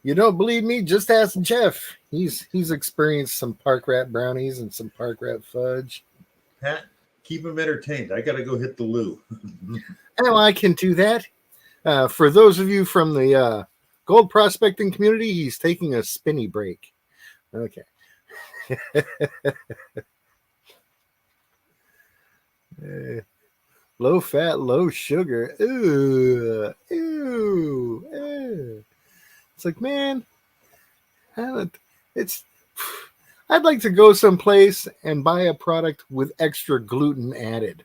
You don't believe me? Just ask Jeff. He's experienced some park rat brownies and some park rat fudge. Pat, keep him entertained. I got to go hit the loo. Oh, I can do that. For those of you from the gold prospecting community, he's taking a spinny break. Okay. Low fat, low sugar. Ooh, ew, ew. It's like, man, It's. I'd like to go someplace and buy a product with extra gluten added.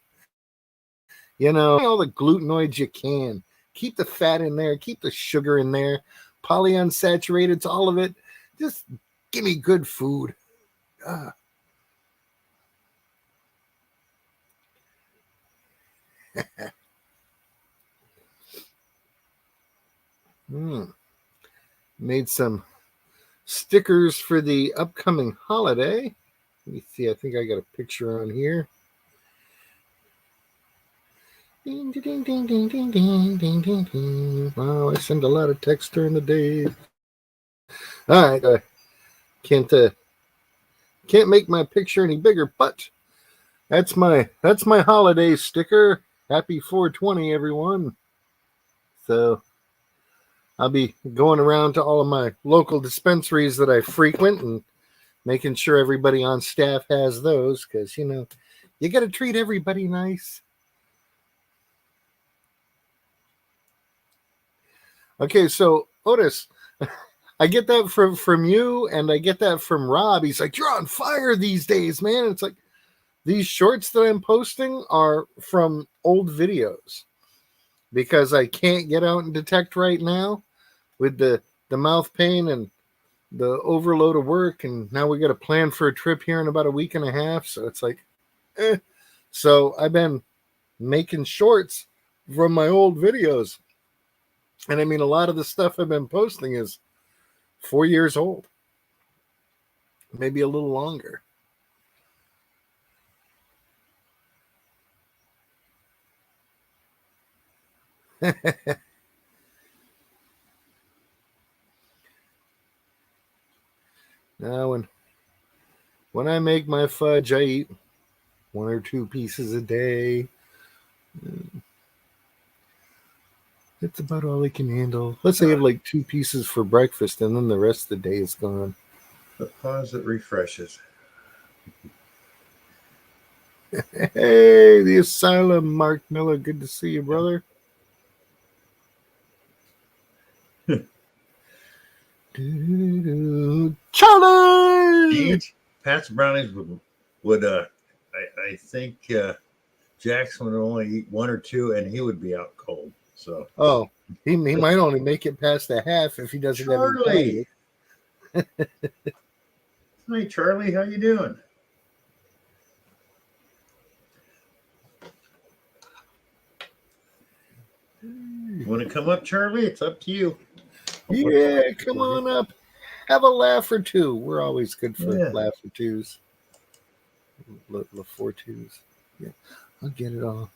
All the glutenoids you can. Keep the fat in there. Keep the sugar in there. Polyunsaturated, all of it. Just give me good food. Made some stickers for the upcoming holiday. Let me see. I think I got a picture on here. Ding, ding, ding, ding, ding, ding, ding, ding, ding. Wow, I send a lot of text during the day. All right, can't make my picture any bigger, but that's my holiday sticker. Happy 420, everyone. So I'll be going around to all of my local dispensaries that I frequent and making sure everybody on staff has those, because you got to treat everybody nice. Okay, so Otis, I get that from you, and I get that from Rob. He's like, "You're on fire these days, man." It's like these shorts that I'm posting are from old videos because I can't get out and detect right now with the mouth pain and the overload of work, and now we got a plan for a trip here in about a week and a half. So it's like, So I've been making shorts from my old videos. And I mean, a lot of the stuff I've been posting is 4 years old, maybe a little longer. Now, when I make my fudge, I eat 1 or 2 pieces a day. That's about all I can handle. Let's say I have like 2 pieces for breakfast, and then the rest of the day is gone. The pause that refreshes. Hey, the asylum, Mark Miller. Good to see you, brother. Charlie! Pat's Brownies would I think Jackson would only eat 1 or 2, and he would be out cold. So he might only make it past the half if he doesn't Charlie. Have any. Hi, Charlie. How you doing? You want to come up, Charlie? It's up to you. Yeah, come on up. Have a laugh or two. We're always good for laugh or twos. Four twos. Yeah, I'll get it all.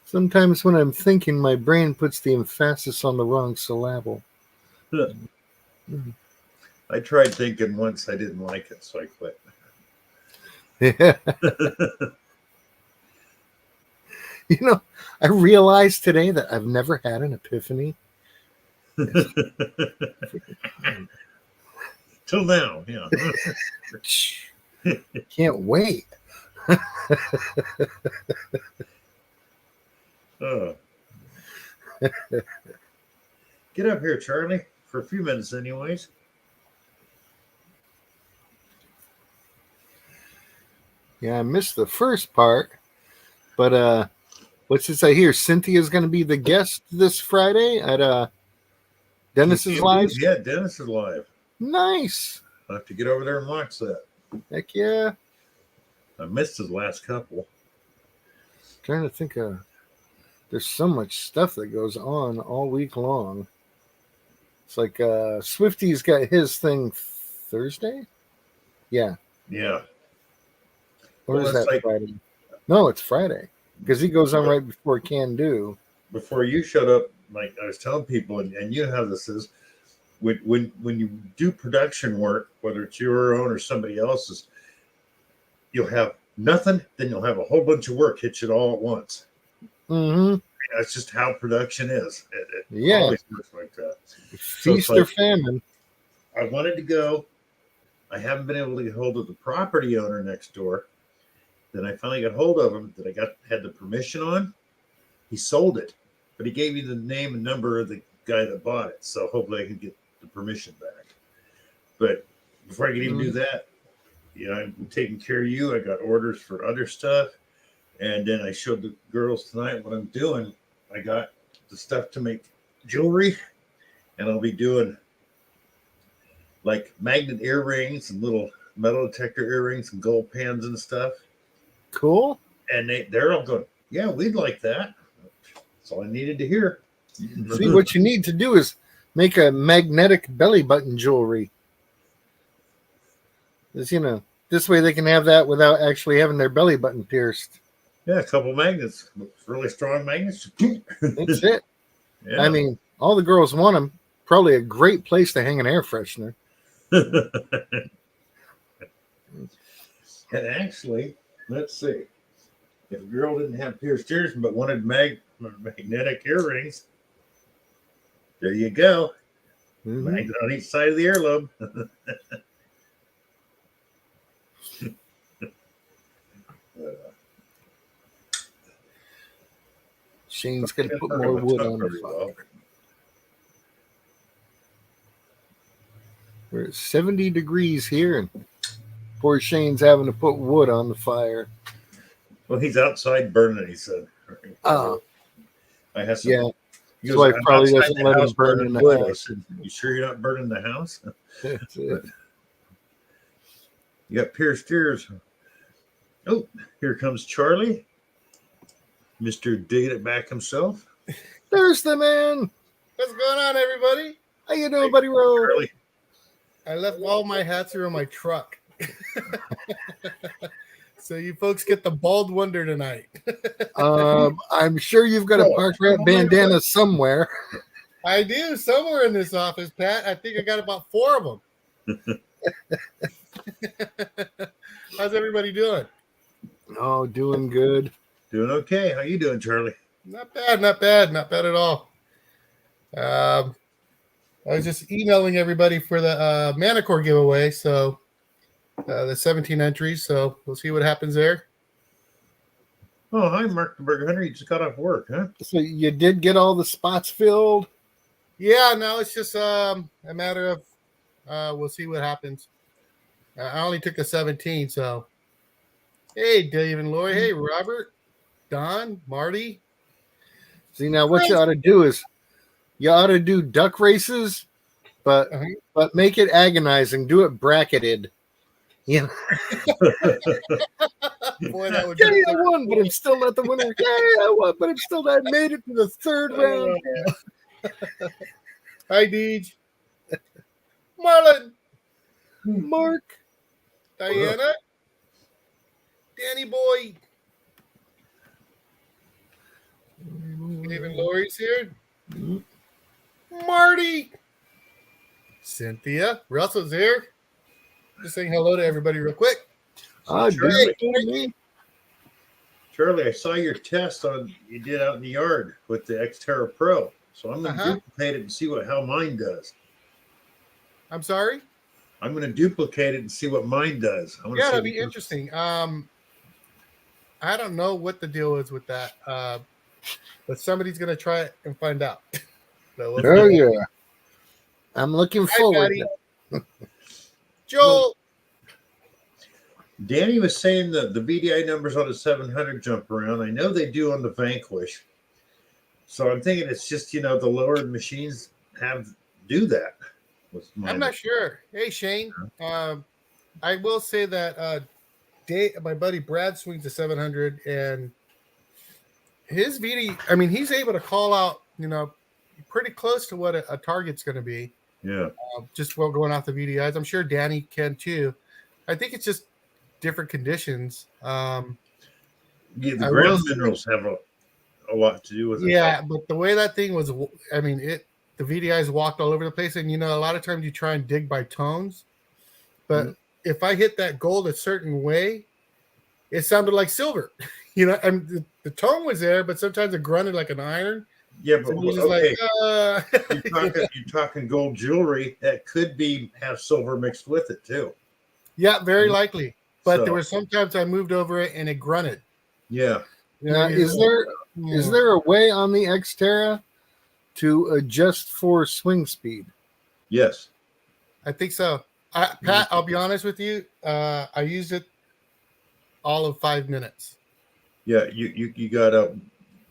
Sometimes when I'm thinking, my brain puts the emphasis on the wrong syllable. I tried thinking once. I didn't like it, so I quit. Yeah. I realized today that I've never had an epiphany. Till now, yeah. Can't wait. Get up here, Charlie, for a few minutes anyways. Yeah, I missed the first part, but what's this I hear? Cynthia's going to be the guest this Friday at Dennis's live. Yeah, Dennis is live. Nice. I'll have to get over there and watch that. Heck yeah. I missed his last couple. Trying to think there's so much stuff that goes on all week long. It's like Swifty's got his thing Thursday? Yeah. Yeah. Or is that Friday? No, it's Friday. Because he goes on right before Can Do. Before you showed up, like I was telling people, and you know how this is, when you do production work, whether it's your own or somebody else's, you'll have nothing, then you'll have a whole bunch of work hit you all at once. Mm-hmm. That's just how production is. It always works like that. Feast or famine. I wanted to go. I haven't been able to get hold of the property owner next door. Then I finally got hold of him that I had the permission on. He sold it, but he gave me the name and number of the guy that bought it. So hopefully I can get the permission back. But before I can even do that, I'm taking care of you. I got orders for other stuff. And then I showed the girls tonight what I'm doing. I got the stuff to make jewelry, and I'll be doing like magnet earrings and little metal detector earrings and gold pans and stuff. Cool. And they're all going, yeah, we'd like that. That's all I needed to hear. See, what you need to do is make a magnetic belly button jewelry. This way they can have that without actually having their belly button pierced. Yeah, a couple magnets, really strong magnets. That's it. Yeah. I mean, all the girls want them. Probably a great place to hang an air freshener. And actually, let's see. If a girl didn't have pierced ears but wanted magnetic earrings, there you go. Mm-hmm. Magnet on each side of the earlobe. Shane's going to put more wood on the fire. We're at 70 degrees here, and poor Shane's having to put wood on the fire. Well, he's outside burning, he said. Oh. I have some. Yeah. He So I "I'm probably outside doesn't the let him house burn burning in the wood." I house. said, you sure you're not burning the house? That's it. You got pierced ears. Oh, here comes Charlie. Mr. Digging It Back himself. There's the man. What's going on, everybody? How you doing, buddy Rowe? Charlie. I left all my hats here in my truck. So you folks get the bald wonder tonight. I'm sure you've got a park rat bandana somewhere. I do, somewhere in this office, Pat. I think I got about 4 of them. How's everybody doing? Oh, doing good. Doing okay. How you doing, Charlie? Not bad at all. I was just emailing everybody for the Manicore giveaway, so the 17 entries, so we'll see what happens there. Oh, hi, Mark the Burger Hunter. You just got off work, huh? So you did get all the spots filled? Yeah, no, it's just a matter of we'll see what happens. I only took the 17, so hey, Dave and Lori, hey, Robert, Don, Marty. See, now what you ought to do is you ought to do duck races, but make it agonizing. Do it bracketed. Yeah. Boy, that would Yay, I won, but I'm still not the winner. Yay, I won, but I'm still not made it to the third round. Hi, Deej. Marlon. Mark. Diana. Danny Boy. Dave and Lori's here. Marty. Cynthia. Russell's here. Just saying hello to everybody real quick. Charlie, I saw your test you did out in the yard with the Xterra Pro. So I'm going to duplicate it and see how mine does. I'm sorry? I'm going to duplicate it and see what mine does. Yeah, that'd be interesting. I don't know what the deal is with that, but somebody's going to try it and find out. So yeah. I'm looking forward to it. Joel. Danny was saying the VDI numbers on the 700 jump around. I know they do on the Vanquish. So I'm thinking it's just, the lower machines do that. I'm not sure. Hey, Shane. I will say that my buddy Brad swings the 700, and his VD, he's able to call out, pretty close to what a target's going to be. Yeah. Just going off the VDIs. I'm sure Danny can too. I think it's just different conditions. The ground minerals have a lot to do with it. Yeah, but the way that thing was, the VDIs walked all over the place, and a lot of times you try and dig by tones, but if I hit that gold a certain way, it sounded like silver. And the tone was there, but sometimes it grunted like an iron. Yeah, but okay. You're talking gold jewelry that could have silver mixed with it too. Yeah, very likely. But there were sometimes I moved over it and it grunted. Yeah. Now, is there a way on the Xterra to adjust for swing speed? Yes. I think so. Pat, I'll be honest with you. I used it all of 5 minutes. Yeah, you got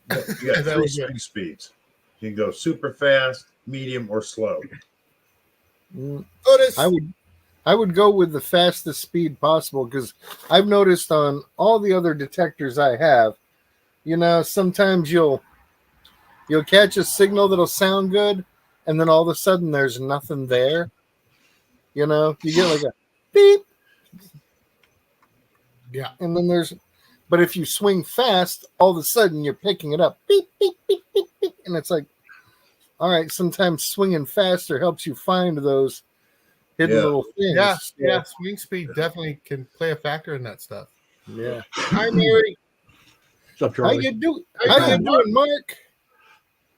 That three was it. swing speeds. You can go super fast, medium, or slow. Mm, Notice, I would go with the fastest speed possible because I've noticed on all the other detectors I have, sometimes you'll catch a signal that'll sound good, and then all of a sudden there's nothing there. You get like a beep, yeah, and then but if you swing fast, all of a sudden you're picking it up, beep, beep, beep, beep, beep, and it's like, all right, sometimes swinging faster helps you find those hidden Yeah. little things. yeah, So, yeah. Swing speed definitely can play a factor in that stuff. yeah. Hi, Mary. What's up, How Charlie? you do? Hey, How you Mark. doing, Mark?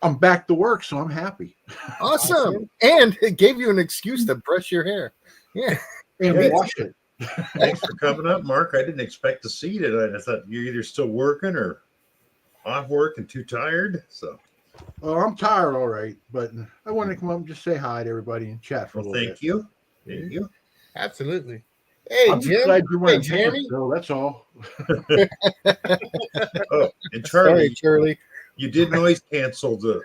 I'm back to work, so I'm happy. Awesome. And it gave you an excuse to brush your hair. Yeah. And Yeah. wash it. Thanks for coming up, Mark. I didn't expect to see you tonight. I thought you're either still working or off work and too tired. So, Oh, I'm tired, all right, but I wanted to come up and just say hi to everybody and chat for well, a little thank bit. you. Thank you. Absolutely. Hey, I'm just Jim. glad you're wearing Hey, pants, Jeremy. Bill. That's all. Oh, and Sorry, Charlie, Charlie. you did noise cancel the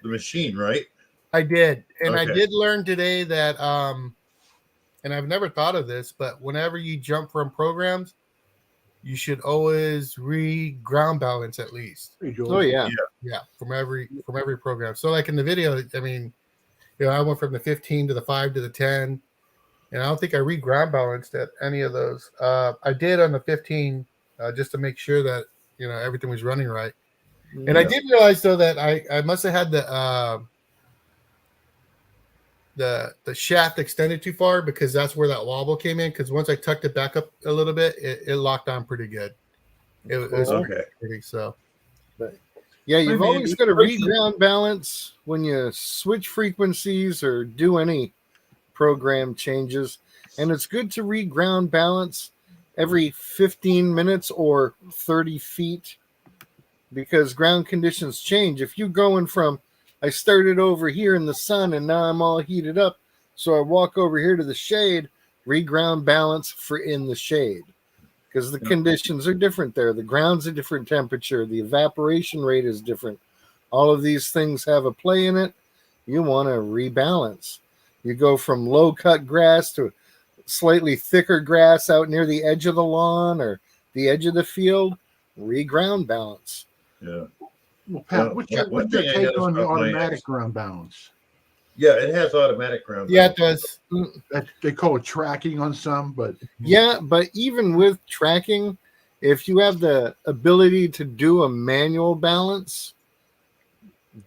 machine, right? I did, and I Okay. did learn today that and I've never thought of this, but whenever you jump from programs, you should always ground balance at least. Hey, Joel. Oh yeah. Yeah, from every program. So like in the video, I mean, I went from the 15 to the 5 to the 10, and I don't think I ground balanced at any of those. I did on the 15 just to make sure that everything was running right. And I Yeah. did realize though that I must have had the shaft extended too far because that's where that wobble came in. Because once I tucked it back up a little bit, it locked on pretty good. It was Okay. pretty so. Yeah, you've Hi, always Mandy. got to reground balance when you switch frequencies or do any program changes. And it's good to reground balance every 15 minutes or 30 feet because ground conditions change. If you're going from, I started over here in the sun and now I'm all heated up, so I walk over here to the shade, reground balance for in the shade. Because the conditions are different there. The ground's a different temperature. The evaporation rate is different. All of these things have a play in it. You want to rebalance. You go from low cut grass to slightly thicker grass out near the edge of the lawn or the edge of the field. Reground balance. Yeah. Well, Pat, Well, what's your one thing I take noticed on the about my automatic ground balance? Yeah, it has automatic ground. Yeah, it balance. does. They call it tracking on some, but Yeah, but even with tracking, if you have the ability to do a manual balance,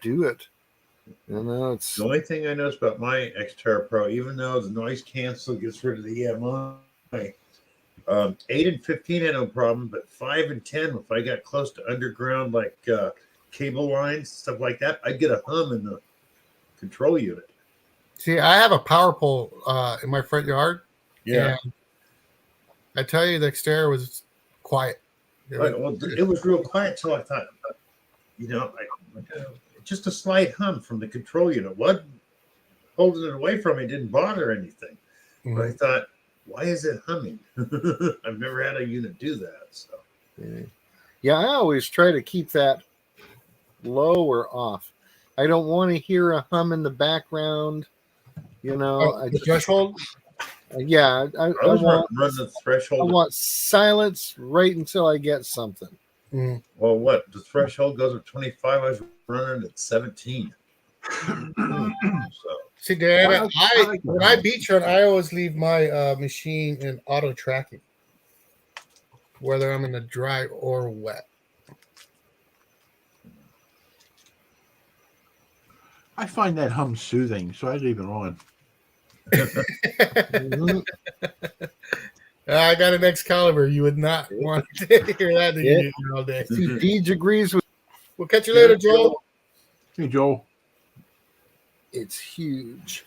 do it. It's The only thing I noticed about my Xterra Pro, even though the noise cancel gets rid of the EMI, 8 and 15 had no problem, but 5 and 10, if I got close to underground like cable lines, stuff like that, I'd get a hum in the control unit. See, I have a power pole in my front yard. Yeah. And I tell you, the exterior was quiet. It was real quiet till I thought, just a slight hum from the control unit. What holding it away from me didn't bother anything. But I thought, why is it humming? I've never had a unit do that. So yeah, I always try to keep that low or off. I don't want to hear a hum in the background. The threshold. Yeah, I I was want running the I threshold. want silence right until I get something. Well, what the threshold goes at 25. I was running at 17. So See, Diana, I like when that. I beach run, I always leave my machine in auto tracking, whether I'm in the dry or wet. I find that hum soothing, so I leave it on. Mhm. I got an Excalibur. You would not want to hear that thing all day. See, Deej agrees with We'll catch you later, Joel. Hey, Joel. it's huge.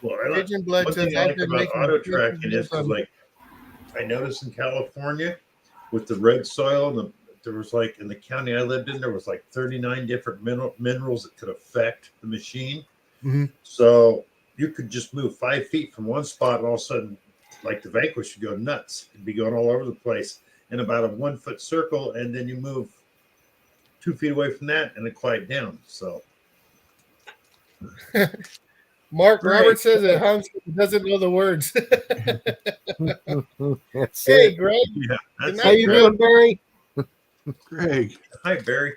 well, I like, Pigeon Blood one says thing I I've like been about making auto tracking is because, like, I noticed in California with the red soil, and there was like in the county I lived in, there was like 39 different minerals that could affect the machine. Mhm. So you could just move 5 feet from one spot, and all of a sudden, like the Vanquish would go nuts. It'd be going all over the place in about a 1 foot circle, and then you move 2 feet away from that, and it quiet down. So Mark Right. Robert says it hunts, but doesn't know the words. That's Hey, it. Greg. yeah, that's How you Greg. doing, Barry? Greg. Hi, Barry.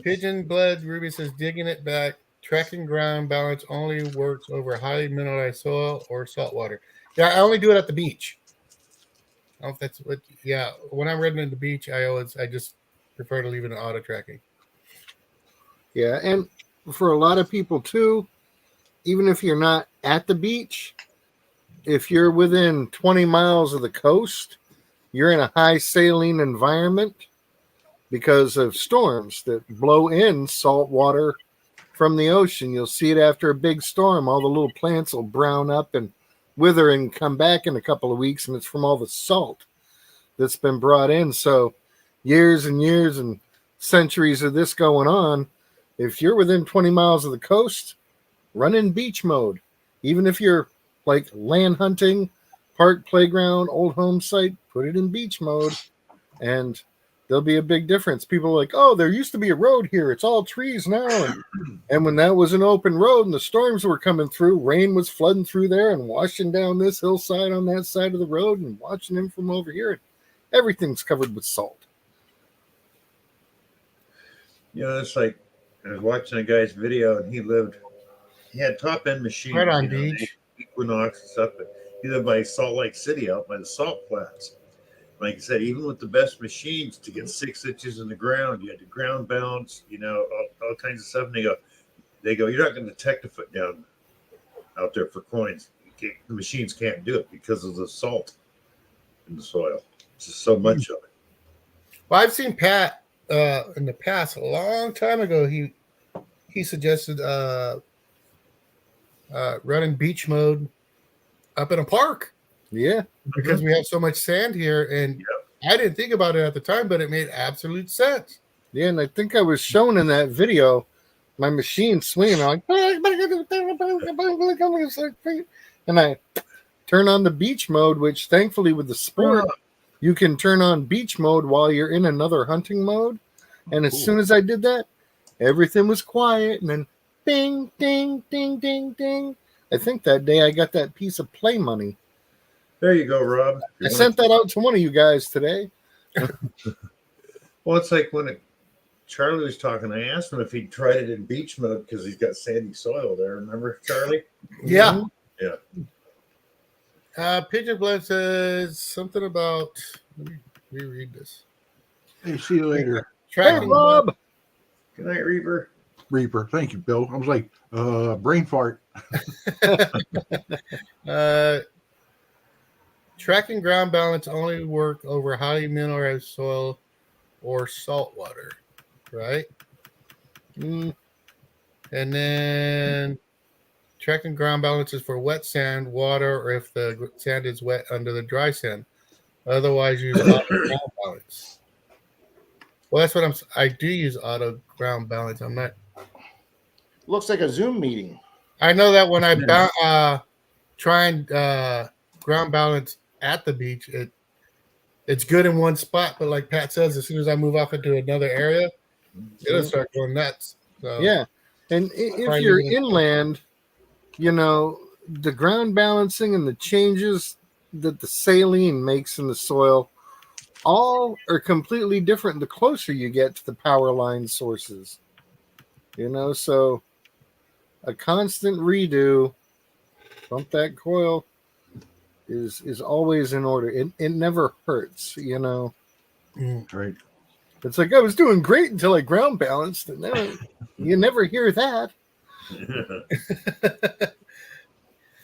Pigeon Blood Ruby says digging it back. Tracking ground balance only works over highly mineralized soil or salt water. Yeah, I only do it at the beach. I don't know if that's what. Yeah, when I'm riding at the beach, I just prefer to leave it in auto tracking. Yeah, and for a lot of people too, even if you're not at the beach, if you're within 20 miles of the coast, you're in a high saline environment because of storms that blow in salt water from the ocean. You'll see it after a big storm. All the little plants will brown up and wither and come back in a couple of weeks, and it's from all the salt that's been brought in. So years and years and centuries of this going on. If you're within 20 miles of the coast, run in beach mode. Even if you're like land hunting, park, playground, old home site, put it in beach mode, and there'll be a big difference. People are like, oh, there used to be a road here. It's all trees now. And when that was an open road and the storms were coming through, rain was flooding through there and washing down this hillside on that side of the road and watching them from over here. Everything's covered with salt. You know, it's like I was watching a guy's video, and he had top end machines, Right on you know, beach. Equinox and stuff. But he lived by Salt Lake City, out by the salt flats. Like I said, even with the best machines, to get 6 inches in the ground, you had to ground balance, you know, all kinds of stuff. And they go, you're not going to detect a foot down out there for coins. The machines can't do it because of the salt in the soil. It's just so much of it. Well, I've seen Pat in the past, a long time ago. He suggested running beach mode up in a park Yeah. because we have so much sand here, and I didn't think about it at the time, but it made absolute sense. Yeah, and I think I was shown in that video my machine swinging. I'm like, and I turn on the beach mode, which thankfully with the sport, you can turn on beach mode while you're in another hunting mode. And as soon as I did that, everything was quiet. And then ding, ding, ding, ding, ding. I think that day I got that piece of play money. There you go, Rob. I sent that out to one of you guys today. Well, it's like when Charlie was talking, I asked him if he tried it in beach mode because he's got sandy soil there. Remember, Charlie? Yeah. Yeah. Pigeon Blood says something about. Let me reread this. Hey, see you later, Hey, Tracking Rob. Good night, Reaper. Reaper. Thank you, Bill. I was like, brain fart. Tracking ground balance only work over highly mineralized soil or salt water, right? And then tracking ground balance is for wet sand, water, or if the sand is wet under the dry sand. Otherwise, use auto ground balance. Well, that's what I do use auto ground balance. I'm not. Looks like a Zoom meeting. I know that when I try and ground balance at the beach, it's good in one spot, but like Pat says, as soon as I move off into another area, it'll start going nuts. So, Yeah. And if Try you're using it. inland, you know, the ground balancing and the changes that the saline makes in the soil all are completely different the closer you get to the power line sources. You know, so a constant redo, bump that coil is always in order. It never hurts, you know. Right. It's like I was doing great until I ground balanced, and then you never hear that.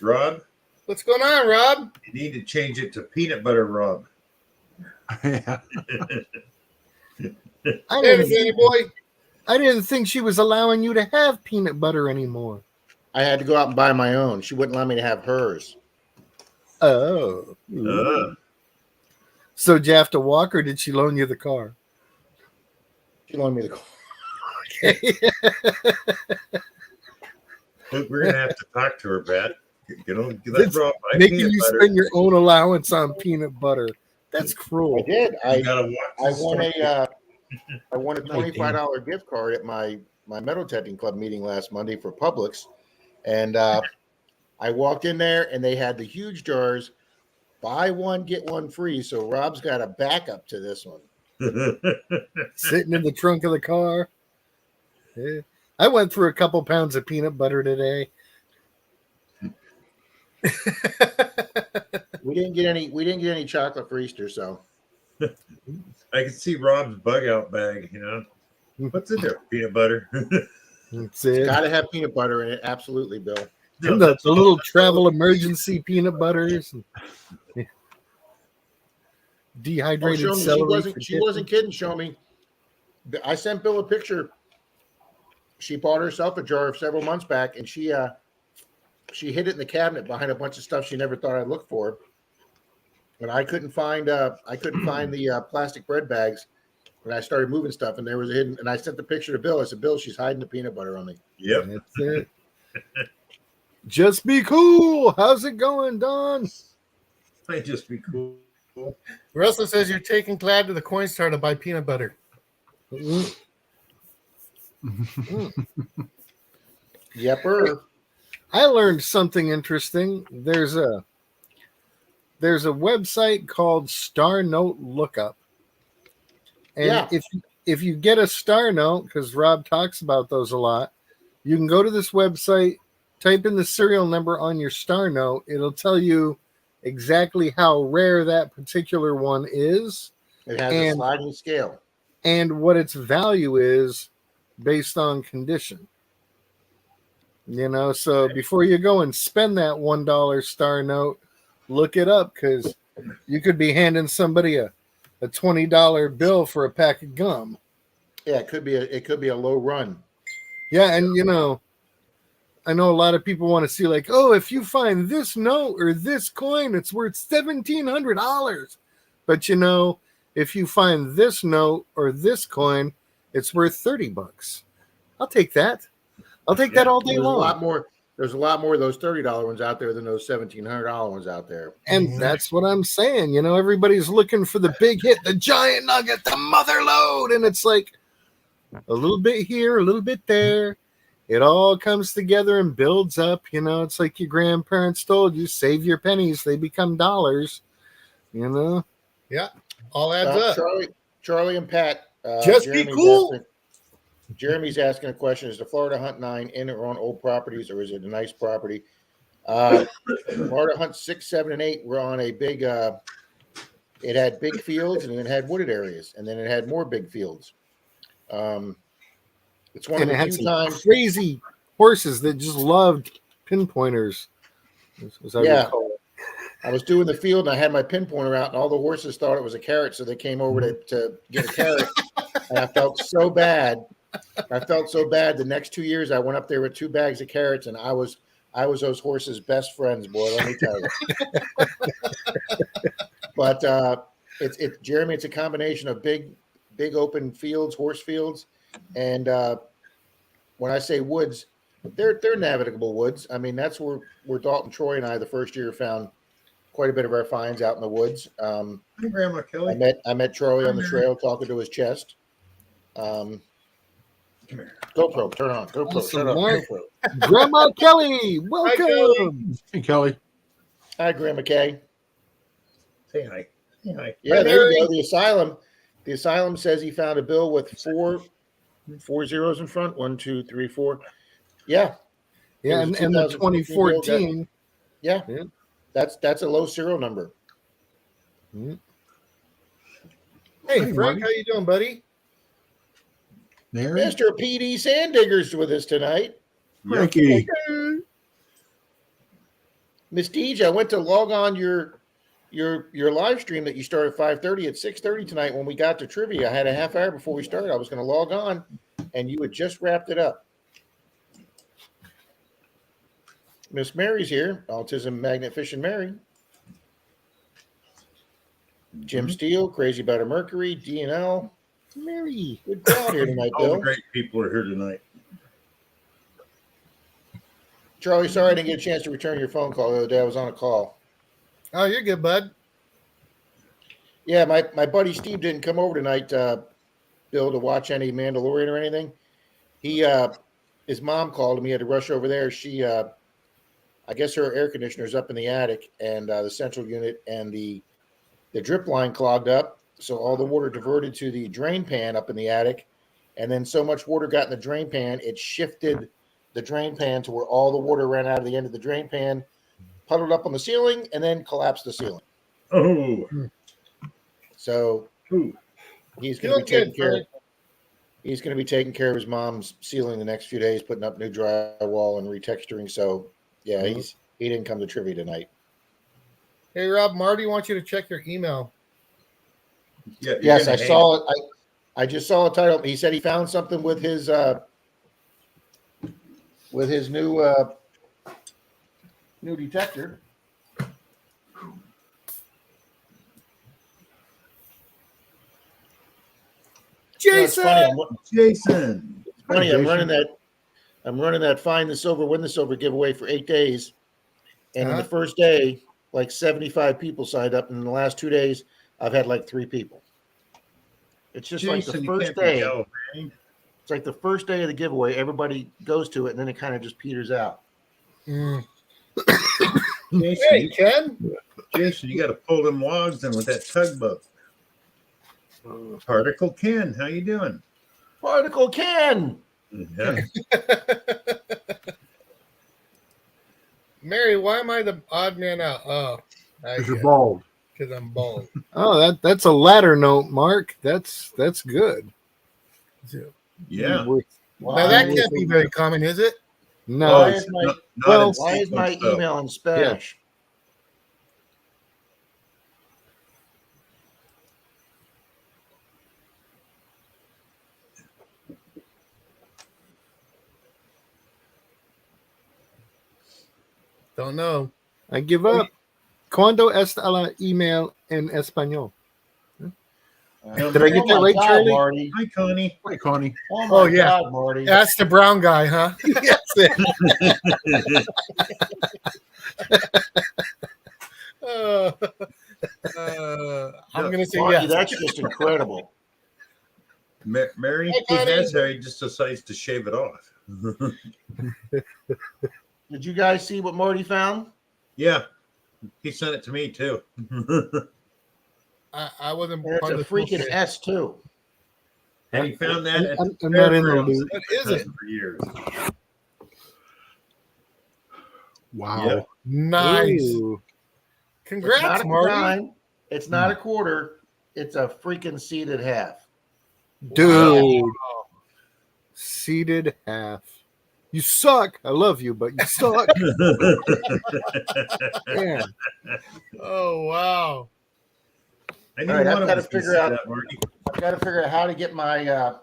Rob, What's going on, Rob? you need to change it to peanut butter, Rob. Yeah. I Hey, didn't, Danny boy. I didn't think she was allowing you to have peanut butter anymore. I had to go out and buy my own. She wouldn't let me to have hers. Oh. So did you have to walk, or did she loan you the car? She loaned me the car. Look, we're gonna have to talk to her, Pat. Get that It's raw Making peanut you butter. spend your own allowance on peanut butter. That's I cruel. did. You gotta watch I this won stuff. I won a $25 gift card at my metal detecting club meeting last Monday for Publix, and I walked in there and they had the huge jars, buy one get one free. So Rob's got a backup to this one. Sitting in the trunk of the car. Yeah. I went through a couple pounds of peanut butter today. We didn't get any chocolate for Easter, so I can see Rob's bug out bag. What's in there? Peanut butter. That's it. gotta have peanut butter in it. Absolutely, Bill. And the little travel emergency peanut butters. And dehydrated Oh, show me. celery. She wasn't kidding. Show me. I sent Bill a picture. She bought herself a jar several months back, and she hid it in the cabinet behind a bunch of stuff she never thought I'd look for. And I couldn't find the plastic bread bags when I started moving stuff, and there was a hidden. And I sent the picture to Bill. I said, "Bill, she's hiding the peanut butter on me." Yep. That's it. Just be cool. How's it going, Don? Might just be cool. Russell says you're taking Glad to the coin store to buy peanut butter. Mm. Yepper. I learned something interesting. There's a website called Star Note Lookup, and Yeah. if you get a Star Note, because Rob talks about those a lot, you can go to this website, type in the serial number on your Star Note. It'll tell you exactly how rare that particular one is It has a And- sliding scale. and what its value is based on condition. So before you go and spend that $1 Star Note, look it up, because you could be handing somebody a $20 bill for a pack of gum. Yeah, it could be a low run. Yeah, and I know a lot of people want to see, like, oh, if you find this note or this coin, it's worth $1,700. But if you find this note or this coin, it's worth $30. I'll take that. I'll take that all day There's long. There's a lot more of those $30 ones out there than those $1,700 ones out there. And that's what I'm saying. Everybody's looking for the big hit, the giant nugget, the mother load. And it's like a little bit here, a little bit there. It all comes together and builds up. It's like your grandparents told you, save your pennies, they become dollars. Yeah, all adds up. Charlie and Pat. Just be cool. Jeremy's asking a question: is the Florida Hunt 9 in or on old properties, or is it a nice property? Florida Hunt 6, 7, and 8 were on a big. It had big fields and it had wooded areas, and then it had more big fields. It's one And of it the had few some times. crazy horses that just loved pinpointers. As I Yeah. recall. I was doing the field and I had my pinpointer out, and all the horses thought it was a carrot, so they came over to get a carrot. And I felt so bad. The next 2 years, I went up there with 2 bags of carrots, and I was those horses' best friends, boy. Let me tell you. But Jeremy. It's a combination of big open fields, horse fields, and when I say woods, they're navigable woods. I mean, that's where Dalton, Troy, and I the first year found quite a bit of our finds out in the woods. Hi, Grandma Kelly. I met Charlie on the trail talking to his chest. GoPro, turn on. GoPro, Awesome, turn on. Mark. GoPro. Grandma Kelly, welcome. Hey, Kelly. Hi, Grandma Kay. Say hi. Say hi. Yeah, Hi, there you Mary. go. The asylum says he found a bill with four zeros in front. 1, 2, 3, 4. Yeah, Yeah, It was and the 2014 2014. yeah. Yeah. That's a low serial number. Hey, Hey, Frank, Marty. how you doing, buddy? Mary. Mr. PD Sandigger's with us tonight. Frankie. Miss Deej, I went to log on your live stream that you started at 5:30 at 6:30 tonight. When we got to trivia, I had a half hour before we started. I was going to log on, and you had just wrapped it up. Miss Mary's here, Autism Magnet Fishing Mary. Jim Steele, Crazy About a Mercury, DNL. Mary. Good crowd here tonight, All the Bill. great people are here tonight. Charlie, sorry I didn't get a chance to return your phone call the other day. I was on a call. Oh, you're good, bud. Yeah, my buddy Steve didn't come over tonight, Bill, to watch any Mandalorian or anything. He his mom called him. He had to rush over there. She I guess her air conditioner's up in the attic and the central unit, and the drip line clogged up. So all the water diverted to the drain pan up in the attic. And then so much water got in the drain pan, it shifted the drain pan to where all the water ran out of the end of the drain pan, puddled up on the ceiling, and then collapsed the ceiling. Oh, So ooh. he's going to be taking care. Frank. He's going to be taking care of his mom's ceiling the next few days, putting up new drywall and retexturing. So yeah, he didn't come to trivia tonight. Hey, Rob, Marty wants you to check your email. Yeah, you're Yes, gonna I hate saw it. I just saw a title. He said he found something with his new detector. You know, it's Jason. funny. it. Jason. It's funny. Hi, I'm Jason. running that Find the Silver, Win the Silver giveaway for 8 days, and in the Uh-huh. first day, like 75 people signed up, and in the last 2 days, I've had like 3 people. It's just like the Jason, you first can't be day. gallivanting. It's like the first day of the giveaway. Everybody goes to it, and then it kind of just peters out. Mm. Jason, Hey, Ken. Jason, you got to pull them logs in with that tugboat. Particle Ken, how you doing? Particle Ken. Yeah. Mary, why am I the odd man out? Oh, Because you're bald. because I'm bald. Oh, that's a ladder note, Mark. That's good. Yeah. We're- Now that can't be very common, is it? No, Why it's is my- not well, in Why is my sequence, though. email in Spanish? Don't know. I give up. ¿Cuándo está la email en español? Did I get that right, God, Charlie? Marty. Hi, Connie. Hi, Connie. Oh my Oh, yeah. God, Marty. That's the brown guy, huh? Uh, I'm gonna say Marty, yes. that's just incredible. Mary, Hey, he Connie. has hair. He just decides to shave it off. Did you guys see what Marty found? Yeah, he sent it to me too. I wasn't And it's part a of the freaking pool. S too. And he found that at I'm the not in the fairgrounds loop. that What he's is been it? hunting for years. Wow. Yeah. Nice. Ooh. It's Congrats, not a Marty. dime. It's not a quarter. It's a freaking seeded half. Dude, seated half. You suck. I love you, but you suck. Man. Oh wow. I knew All right, I've one of gotta us would figure see out- that, Marty. I've got to figure out how to get my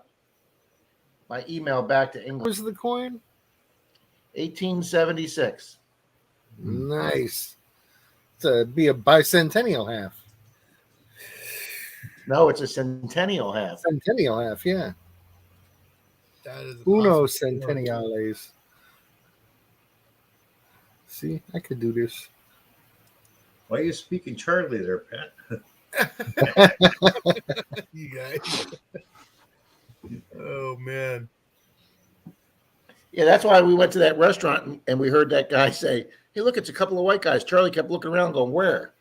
my email back to What English. was the coin? 1876. Nice. To be a bicentennial half. No, it's a centennial half. Centennial half, yeah. That is Uno awesome. centenniales. See, I could do this. Why are you speaking Charlie there, Pat? You guys. Oh man. Yeah, that's why we went to that restaurant and we heard that guy say, "Hey, look, it's a couple of white guys." Charlie kept looking around, going, "Where?"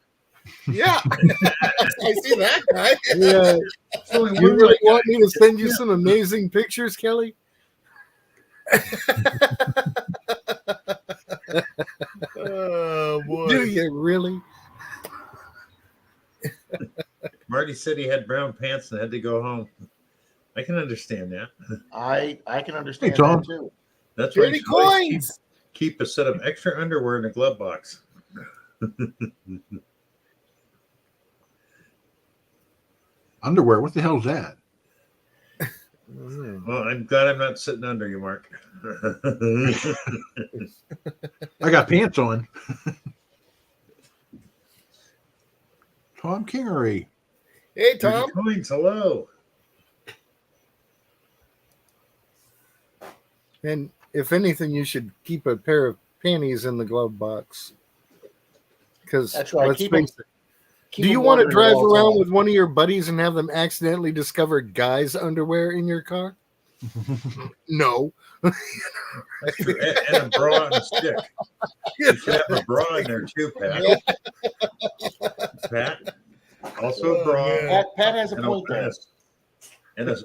Yeah. I see that guy. Yeah. It's only You one really white guy. want me to send you some amazing pictures, Kelly? Oh boy. Do you really? Marty said he had brown pants and had to go home. I can understand that. I can understand Tom. that too. That's why you Dirty should always coins. keep a set of extra underwear in a glove box. Underwear. What the hell is that? Well, I'm glad I'm not sitting under you, Mark. I got pants on. Tom Kingery. Hey Dirty Tom. coins, hello. And if anything, you should keep a pair of panties in the glove box. Because That's right. let's Keep 'em- face it, keep do you 'em want to watering at drive all around times. with one of your buddies and have them accidentally discover guys' underwear in your car? No. That's true. And a bra and a stick. You should have a bra in there too, Pat. Pat. Also a bra Pat has a and point there.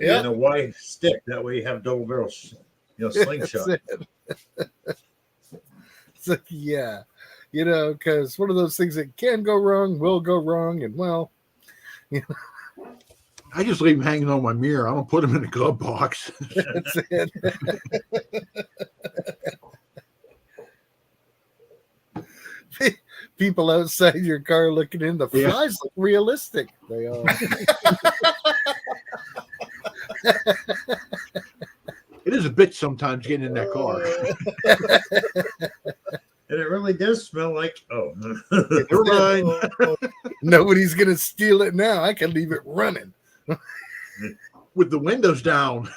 Yeah. and a wide stick. That way you have double barrel, slingshot. That's it. So, yeah. Because one of those things that can go wrong will go wrong. And, well, I just leave them hanging on my mirror. I don't put them in the glove box. that's it. People outside your car looking in, the Yeah. flies look realistic. They are. It is a bitch sometimes getting in that car. And it really does smell like, Never mind. Nobody's going to steal it now. I can leave it running. With the windows down.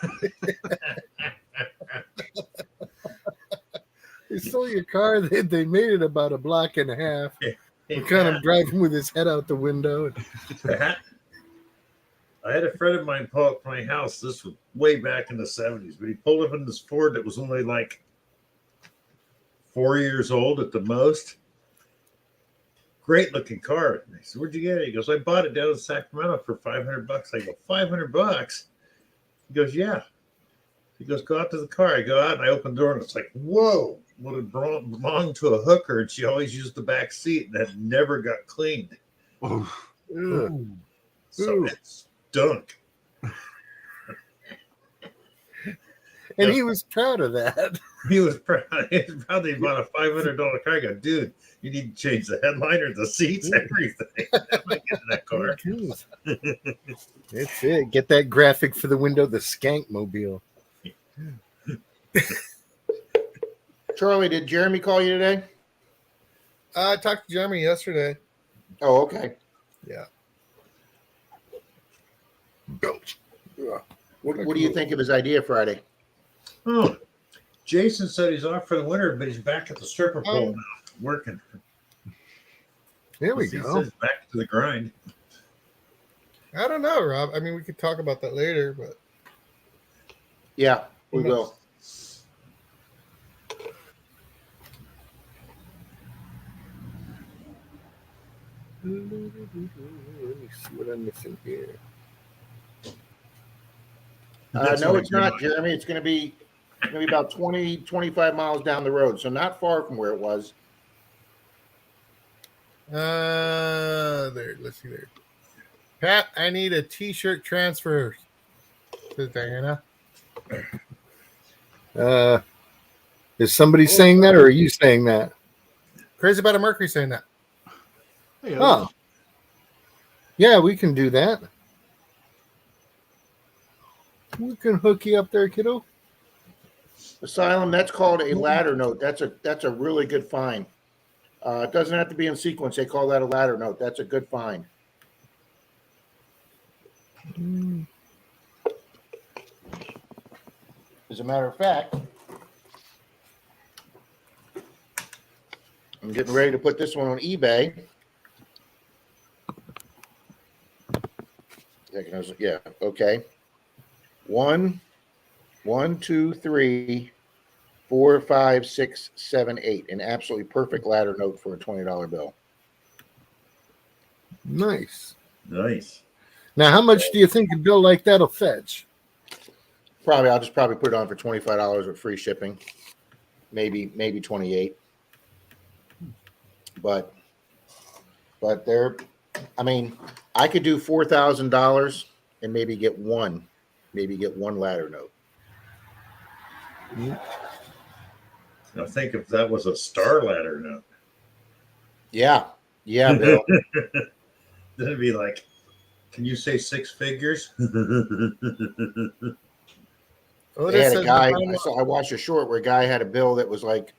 They stole your car. They made it about a block and a half. Hey, We kind of driving with his head out the window. Pat, I had a friend of mine pull up to my house. This was way back in the 70s, but he pulled up in this Ford that was only like 4 years old at the most. Great looking car. And I said, "Where'd you get it?" He goes, "I bought it down in Sacramento for $500. I go, $500? He goes, "Yeah." He goes, "Go out to the car." I go out and I open the door and it's like, whoa, what it belonged to a hooker. And she always used the back seat and that never got cleaned. Oh, Ugh. So Ooh. it stunk. And he was proud of that. He was proud. He was proud that he bought a $500 car. I go, "Dude, you need to change the headliner, the seats, everything." I'm not getting that car. That's it. Get that graphic for the window, the Skank Mobile. Charlie, did Jeremy call you today? I talked to Jeremy yesterday. Oh, okay. Yeah. What do you think of his idea Friday? Oh, Jason said he's off for the winter, but he's back at the stripper pole now, working. There we He go. says back to the grind. I don't know, Rob. I mean, we could talk about that later, but Yeah, we will. Let me see what I'm missing here. That's No, what it's you're not, Jeremy. It's going to be about 20, 25 miles down the road, so not far from where it was. there. Let's see there. Pat, I need a T-shirt transfer. Says Diana. Is somebody saying that or are you saying that? Crazy about a Mercury saying that. hey, Oh. Yeah, we can do that. We can hook you up there, kiddo. Asylum, that's called a ladder note. That's a really good find. It doesn't have to be in sequence. They call that a ladder note. That's a good find. As a matter of fact, I'm getting ready to put this one on eBay. Yeah, okay. 1, 2, 3, 4, 5, 6, 7, 8. An absolutely perfect ladder note for a $20 bill. Nice. Nice. Now, how much do you think a bill like that'll fetch? I'll just put it on for $25 with free shipping. Maybe 28. But there, I mean, I could do $4,000 and maybe get one ladder note. Now think if that was a star ladder note. Yeah, Bill. Then it'd be like, can you say six figures? Oh, They this had a says guy. the I watched a short where a guy had a bill that was like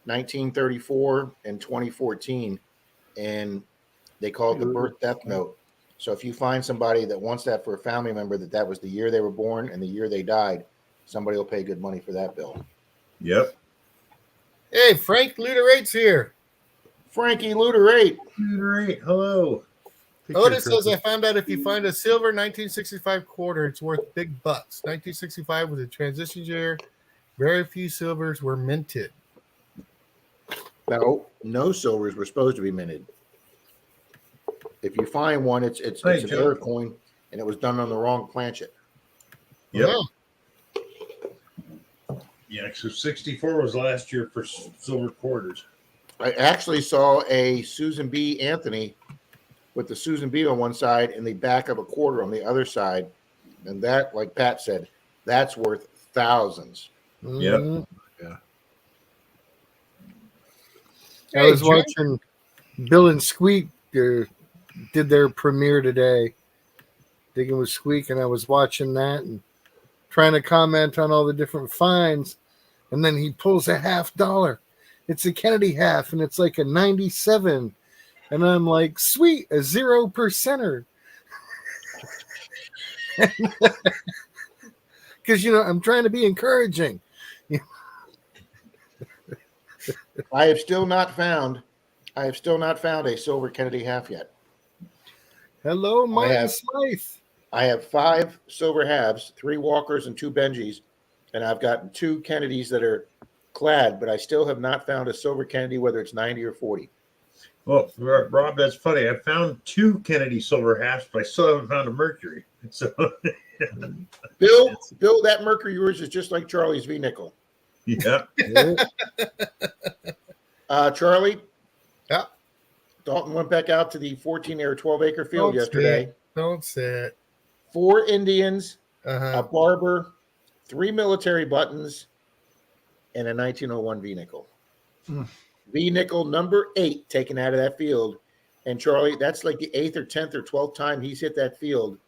1934 and 2014, and they call it the birth death note. So if you find somebody that wants that for a family member, that was the year they were born and the year they died, somebody will pay good money for that bill. Yep. Hey, Frank Luderate's here. Frankie Luderate. Great. Hello. Take Otis care, says, I found out if you find a silver 1965 quarter, it's worth big bucks. 1965 was a transition year. Very few silvers were minted. No silvers were supposed to be minted. If you find one, it's Hey, an Joe. error coin, and it was done on the wrong planchet. Yep. Oh, Yeah. So 64 was last year for silver quarters. I actually saw a Susan B. Anthony with the Susan B. on one side and the back of a quarter on the other side. And that, like Pat said, that's worth thousands. Yep. Mhm. Yeah. I Hey, was Jim. watching Bill and Squeak did their premiere today. Digging with Squeak, and I was watching that and trying to comment on all the different finds. And then he pulls a $50. It's a Kennedy half, and it's like a 97. And I'm like, sweet, a 0%er. Because, I'm trying to be encouraging. I have still not found a silver Kennedy half yet. Hello, Martin have- Smythe. I have 5 silver halves, 3 Walkers and 2 Benjis, and I've gotten 2 Kennedys that are clad, but I still have not found a silver Kennedy, whether it's 90 or 40. Well, Rob, that's funny. I found 2 Kennedy silver halves, but I still haven't found a Mercury. So, Bill, that Mercury yours is just like Charlie's V nickel. yeah. Charlie? Yeah. Dalton went back out to the 14 or 12 acre field Don't yesterday. Don't say it. 4 Indians, a Uh-huh. barber, 3 military buttons, and a 1901 V nickel. Hmm. V nickel number 8 taken out of that field. And Charlie, that's like the 8th or 10th or 12th time he's hit that field.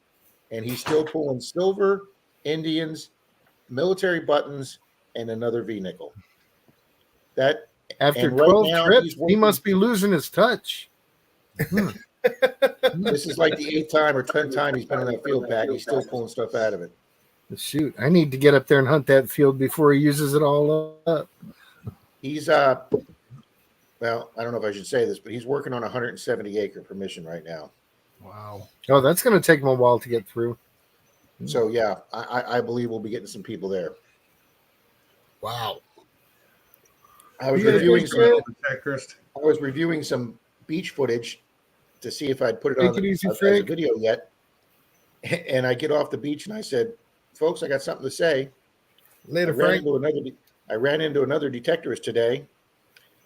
And he's still pulling silver, Indians, military buttons, and another V nickel. That After And right 12 now, trips, he's he working- must be losing his touch. this is like the 8th time or 10th time he's been in that field, Pat. He's still pulling stuff out of it. Shoot, I need to get up there and hunt that field before he uses it all up. He's well, I don't know if I should say this, but he's working on a 170 acre permission right now. Wow. Oh, that's going to take him a while to get through. So yeah, I believe we'll be getting some people there. Wow. I was Yeah, reviewing thanks, some, man. I was reviewing some beach footage to see if I'd put it Take on it easy, as a Frank. video yet. And I get off the beach and I said, "Folks, I got something to say." Later, I ran Frank. into another detectorist today.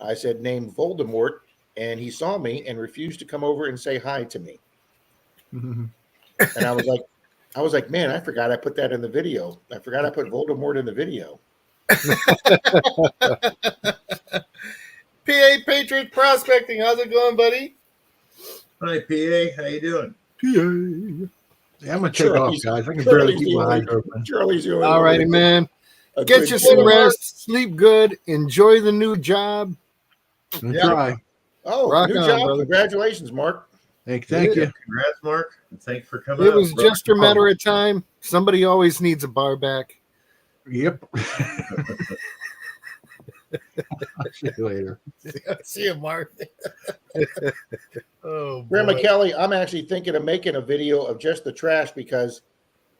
I said, named Voldemort, and he saw me and refused to come over and say hi to me. And I was like, man, I forgot I put that in the video. I forgot I put Voldemort in the video. PA Patriot Prospecting. How's it going, buddy? Hi, PA. How you doing? Yeah, I'm gonna take Sure, off, he's- guys. I can barely Charlie's keep the my only- eyes open. Charlie's the only All one righty, with man. a Get good you some Voldemort. rest, sleep good, enjoy the new job. I'm Yeah. gonna try. Oh, Rock new on, job! brother. Congratulations, Mark. Thank Yeah. you. Congrats, Mark. And thanks for coming It out. was just a matter of time. Somebody always needs a bar back. Yep. See you later. See you, Mark. Oh, Grandma boy. Kelly, I'm actually thinking of making a video of just the trash because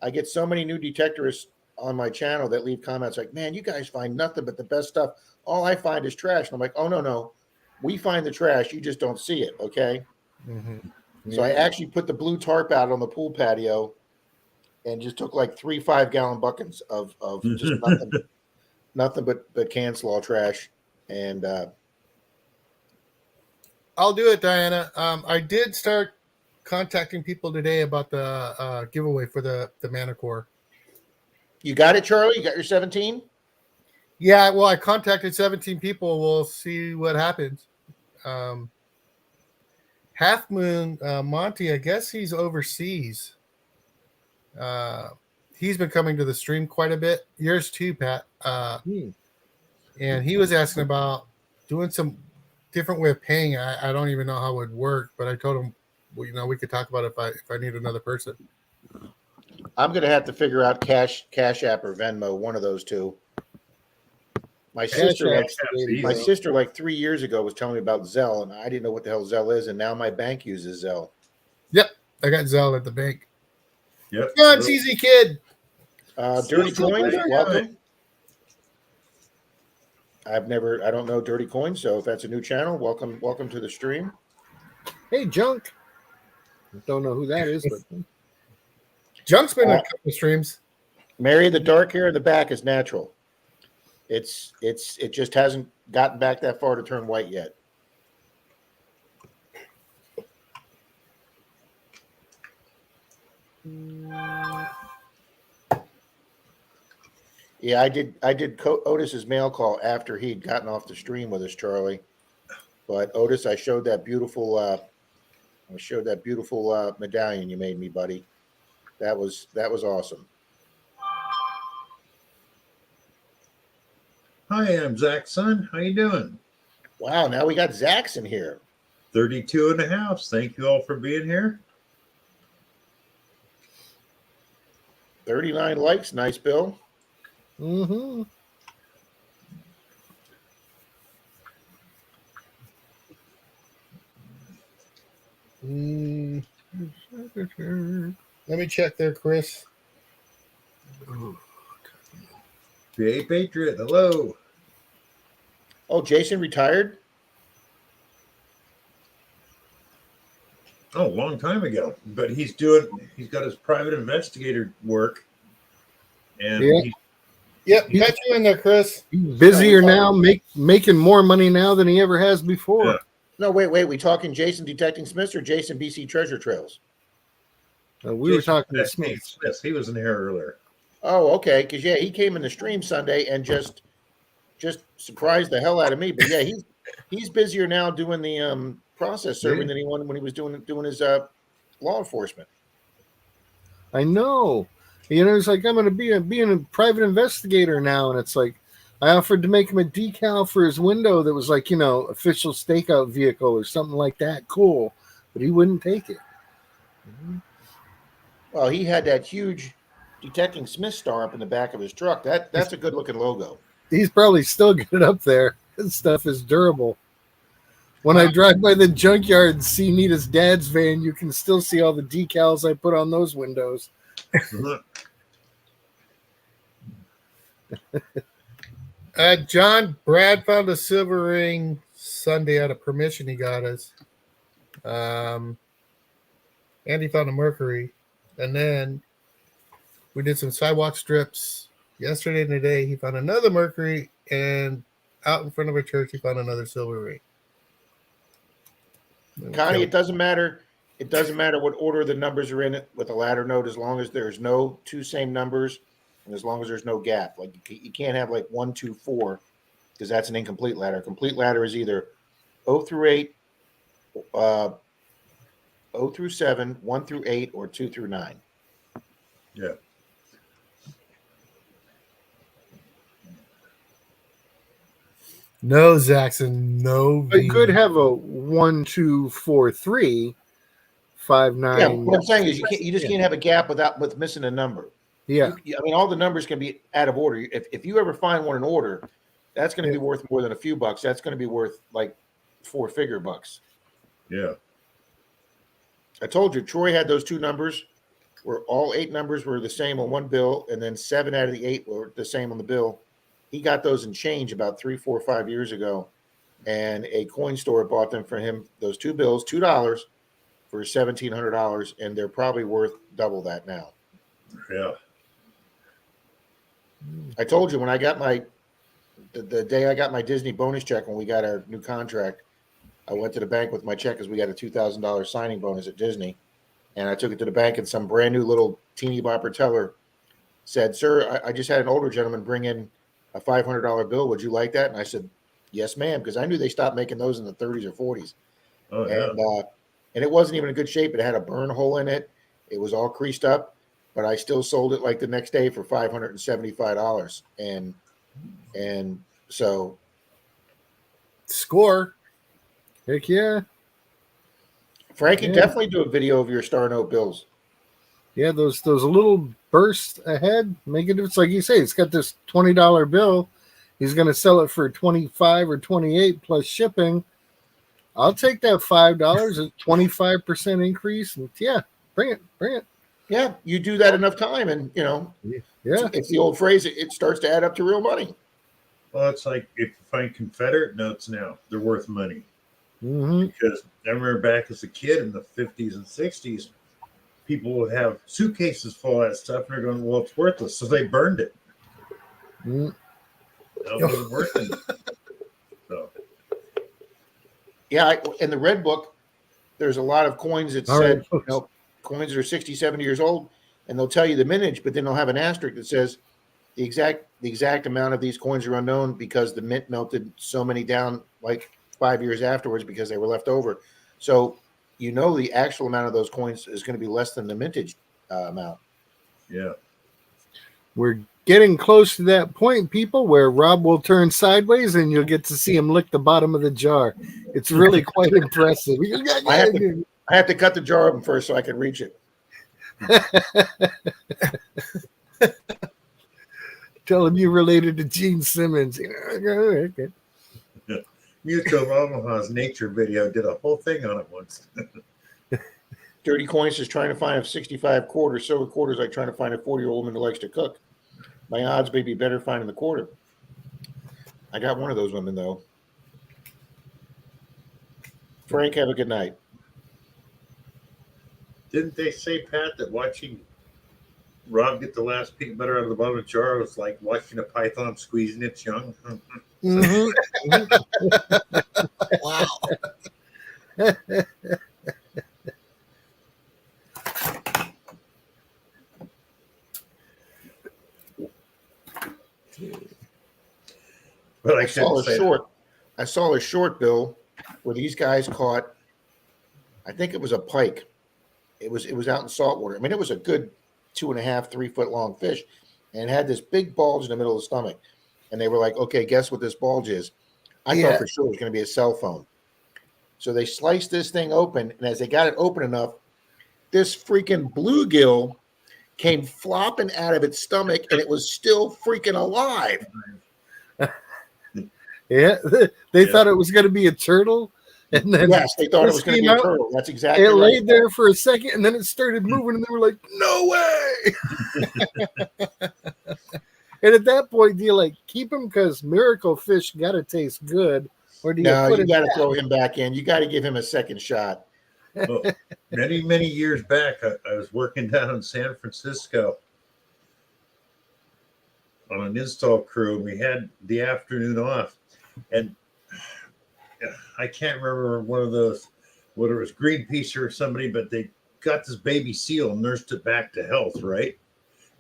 I get so many new detectorists on my channel that leave comments like, man, you guys find nothing but the best stuff. All I find is trash. And I'm like, oh, no. We find the trash. You just don't see it. Okay. Mhm. So I actually put the blue tarp out on the pool patio and just took like 3 5-gallon buckets of just nothing but can slaw trash. And I'll do it, Diana. I did start contacting people today about the giveaway for the Manicore. you got it, Charlie? You got your 17? Yeah, well, I contacted 17 people. We'll see what happens. Half Moon Monty, I guess he's overseas. He's been coming to the stream quite a bit. Yours too, Pat. And he was asking about doing some different way of paying. I don't even know how it would work, but I told him, well, we could talk about it if I need another person. I'm gonna have to figure out Cash App or Venmo, one of those two. My sister, like, App's the way to my go. sister, like 3 years ago, was telling me about Zelle, and I didn't know what the hell Zelle is, and now my bank uses Zelle. Yep, I got Zelle at the bank. Yep. Come on, CZ Kid. Dirty Still Coins, better. welcome. I don't know Dirty Coins, so if that's a new channel, welcome to the stream. Hey, Junk. Don't know who that is, but Junk's been on a couple of streams. Mary, the dark hair in the back is natural. It just hasn't gotten back that far to turn white yet. Yeah, I did Otis's mail call after he'd gotten off the stream with us, Charlie. But Otis, I showed that beautiful medallion you made me, buddy. That was awesome. Hi, I'm Zach's son. How you doing? Wow, now we got Zach's in here. 32 in the house. Thank you all for being here. 39 likes, nice, Bill. mm-hmm. Let me check there, Chris. PA Patriot, hello. Oh, Jason retired? Oh, a long time ago. But he's got his private investigator work. And Yeah. Yep, got you in there, Chris. Busier now, making more money now than he ever has before. Yeah. No, wait. We talking Jason Detecting Smiths or Jason BC Treasure Trails? We were talking to Smith. Smith. He was in here earlier. Oh, okay. Because he came in the stream Sunday and just surprised the hell out of me. But yeah, he's busier now doing the process serving than he was when he was doing his law enforcement. I know. You know, it's like I'm going to be being a private investigator now, and it's like I offered to make him a decal for his window that was like, you know, official stakeout vehicle or something like that. Cool, but he wouldn't take it. Well, he had that huge Detecting Smith star up in the back of his truck. That's a good looking logo. He's probably still got it up there. This stuff is durable. When I drive by the junkyard and see Nita's dad's van, you can still see all the decals I put on those windows. John Brad found a silver ring Sunday out of permission he got us. And he found a Mercury. And then we did some sidewalk strips yesterday and today. He found another Mercury, and out in front of a church, he found another silver ring. Connie, it doesn't matter. It doesn't matter what order the numbers are in it with a ladder note, as long as there's no two same numbers, and as long as there's no gap. Like you can't have like 1, 2, 4, because that's an incomplete ladder. A complete ladder is either 0 through 8, 0 through 7, 1 through 8, or 2 through 9. Yeah. No, Zaxxon, no. I could have a 1, 2, 4, 3, 5, 9. Yeah, what I'm saying is you just can't have a gap with missing a number. Yeah. I mean, all the numbers can be out of order. If you ever find one in order, that's going to be worth more than a few bucks. That's going to be worth like 4-figure bucks. Yeah. I told you, Troy had those two numbers where all 8 numbers were the same on one bill, and then 7 out of the 8 were the same on the bill. He got those in change about 3, 4, 5 years ago, and a coin store bought them for him, those 2 bills, $2 for $1,700, and they're probably worth double that now. Yeah. I told you when I got the day I got my Disney bonus check when we got our new contract, I went to the bank with my check because we got a $2,000 signing bonus at Disney. And I took it to the bank, and some brand new little teeny bopper teller said, "Sir, I just had an older gentleman bring in a $500 bill. Would you like that?" And I said, "Yes, ma'am," because I knew they stopped making those in the 30s or 40s. Oh, yeah. And it wasn't even in good shape. It had a burn hole in it. It was all creased up, but I still sold it like the next day for $575. And so Score. Heck yeah. Frankie, Yeah. definitely do a video of your Star Note bills. Yeah, those little bursts ahead make a difference. Like you say, it's got this $20 bill. He's going to sell it for 25 or 28 plus shipping. I'll take that $5, a 25% increase, and yeah, bring it. Yeah, you do that enough time, and Yeah, it's the old phrase. It starts to add up to real money. Well, it's like if you find Confederate notes now, they're worth money. hmm Because I remember back as a kid in the 50s and 60s, people would have suitcases full of that stuff, and they're going, well, it's worthless. So they burned it. mm It wasn't worth it. So, Yeah, in the red book, there's a lot of coins that All said, right, folks. coins that are 60, 70 years old, and they'll tell you the mintage, but then they'll have an asterisk that says the exact amount of these coins are unknown because the mint melted so many down like 5 years afterwards because they were left over. So the actual amount of those coins is going to be less than the mintage amount. yeah. We're getting close to that point, people, where Rob will turn sideways and you'll get to see him lick the bottom of the jar. It's really quite impressive. I have to cut the jar open first so I can reach it. Tell him you related to Gene Simmons. Mutual of Omaha's nature video did a whole thing on it once. Dirty Coins is trying to find a 65 quarter. Silver quarters like trying to find a 40-year-old woman who likes to cook. My odds may be better finding the quarter. I got one of those women, though. Frank, have a good night. Didn't they say, Pat, that watching Rob get the last peanut butter out of the bottom of the jar was like watching a python squeezing its young? Wow. But I I saw couldn't a say short. I saw a short, Bill, where these guys caught. I think it was a pike. It was out in saltwater. I mean, it was a good 2.5, 3 foot long fish, and it had this big bulge in the middle of the stomach. And they were like, "Okay, guess what this bulge is?" I Yeah. thought for sure it was going to be a cell phone. So they sliced this thing open, and as they got it open enough, this freaking bluegill came flopping out of its stomach, and it was still freaking alive. Yeah, they Yeah. thought it was going to be a turtle, and then Yes, they thought it this was going to came be a out, turtle. That's exactly it right. laid there for a second, and then it started moving, and they were like, "No way!" And at that point, do you like keep him because miracle fish got to taste good, or do you No, put you it got to back? throw him back in. You got to give him a second shot. Well, many years back, I was working down in San Francisco on an install crew, and we had the afternoon off. And I can't remember one of those, whether it was Greenpeace or somebody, but they got this baby seal and nursed it back to health, right?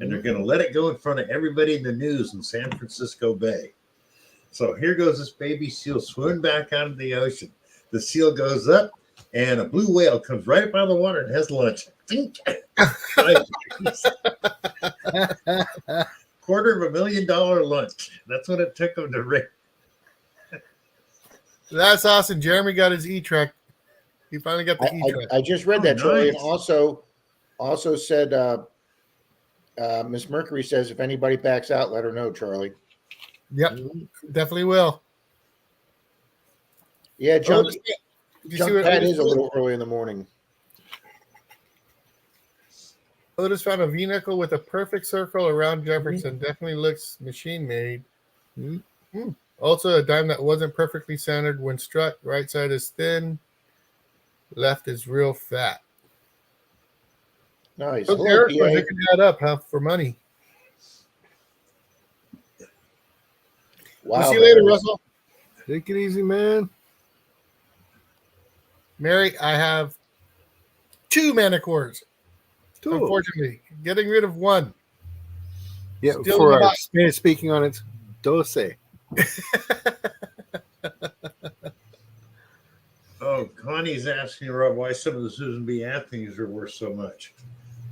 And they're going to let it go in front of everybody in the news in San Francisco Bay. So here goes this baby seal swimming back out of the ocean. The seal goes up, and a blue whale comes right up out of the water and has lunch. $250,000 lunch. That's what it took them to rig. That's awesome. Jeremy got his E-Trek. He finally got the E-Trek. I just read Oh, that, Charlie, and nice. also said Miss Mercury says if anybody backs out, let her know, Charlie. Yep, definitely will. Yeah, junk, Did you see junk what pad Otis is a little early in the morning. Otis found a vehicle with a perfect circle around Jefferson. Definitely looks machine made. Also, a dime that wasn't perfectly centered when struck. Right side is thin. Left is real fat. Nice. Look, Hello, Eric, PA. we're picking that up for money. Wow. We'll see you later, man. Russell. Take it easy, man. Mary, I have 2 Manicores. Cool. Unfortunately, getting rid of one. Yeah, Still for in the our box. Spanish speaking on it, dose. Oh, Connie's asking Rob why some of the Susan B. Anthony's are worth so much.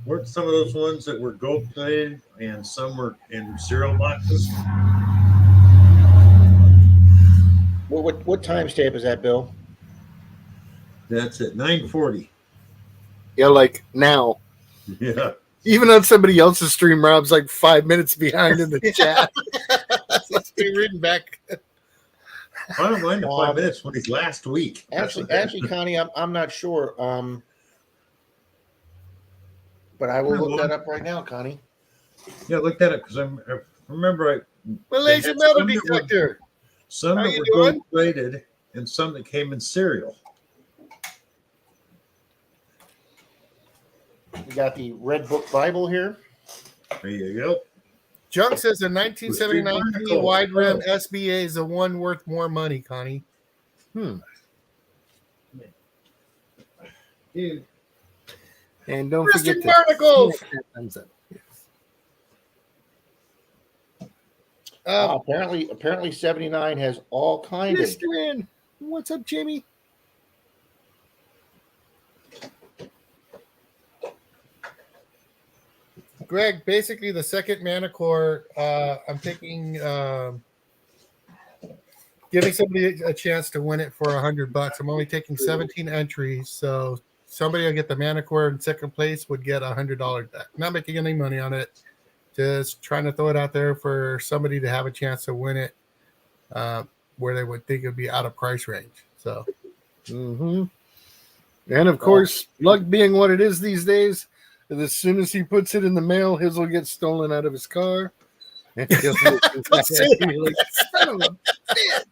Weren't some of those ones that were gold plated and some were in cereal boxes? What time stamp is that, Bill? That's it, 940. Yeah, like now. Yeah. Even on somebody else's stream, Rob's like 5 minutes behind in the chat. It's been written back. I don't mind the 5 minutes when he's last week. That's Actually, Connie, I'm not sure. But I will look that up right now, Connie. yeah, look that up because I remember Malaysia had metal some that were- detector. some How that you were doing? gold plated and some that came in cereal. We got the Red Book Bible here. There you go. Junk says the 1979 P Barnacle. wide rim SBA is the one worth more money, Connie. And don't forget Christian to Barnacles. smash that thumbs up. Apparently 79 has all kind of. Mr. Ann, what's up, Jamie? Greg, basically the second Manicore, I'm taking, giving somebody a chance to win it for $100. I'm only taking 17 entries, so somebody will get the Manicore in second place would get $100 back. Not making any money on it, just trying to throw it out there for somebody to have a chance to win it, where they would think it'd be out of price range. So, And of course, luck being what it is these days, as soon as he puts it in the mail, his will get stolen out of his car. And he'll Don't say that. be like, "Son of a bitch."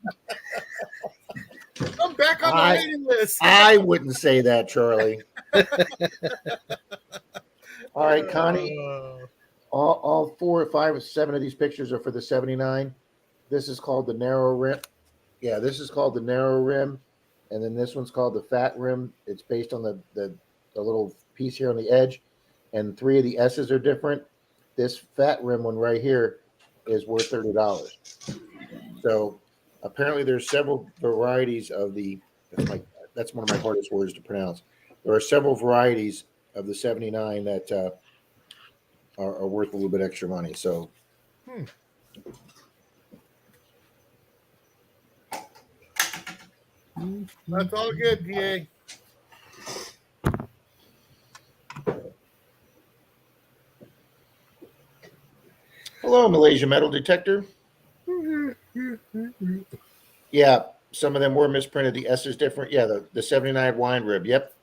I'm back on the waiting list. I wouldn't say that, Charlie. All right, Connie. All 4 or 5 or 7 of these pictures are for the 79. This is called the narrow rim. Yeah, this is called the narrow rim. And then this one's called the fat rim. It's based on the little piece here on the edge. And 3 of the S's are different. This fat rim one right here is worth $30. So apparently there's several varieties of the, that's one of my hardest words to pronounce. There are several varieties of the 79 that are worth a little bit extra money. So That's all good, PA. hello, Malaysia Metal Detector. Yeah, some of them were misprinted. The S is different. Yeah, the 79 wine rib. Yep.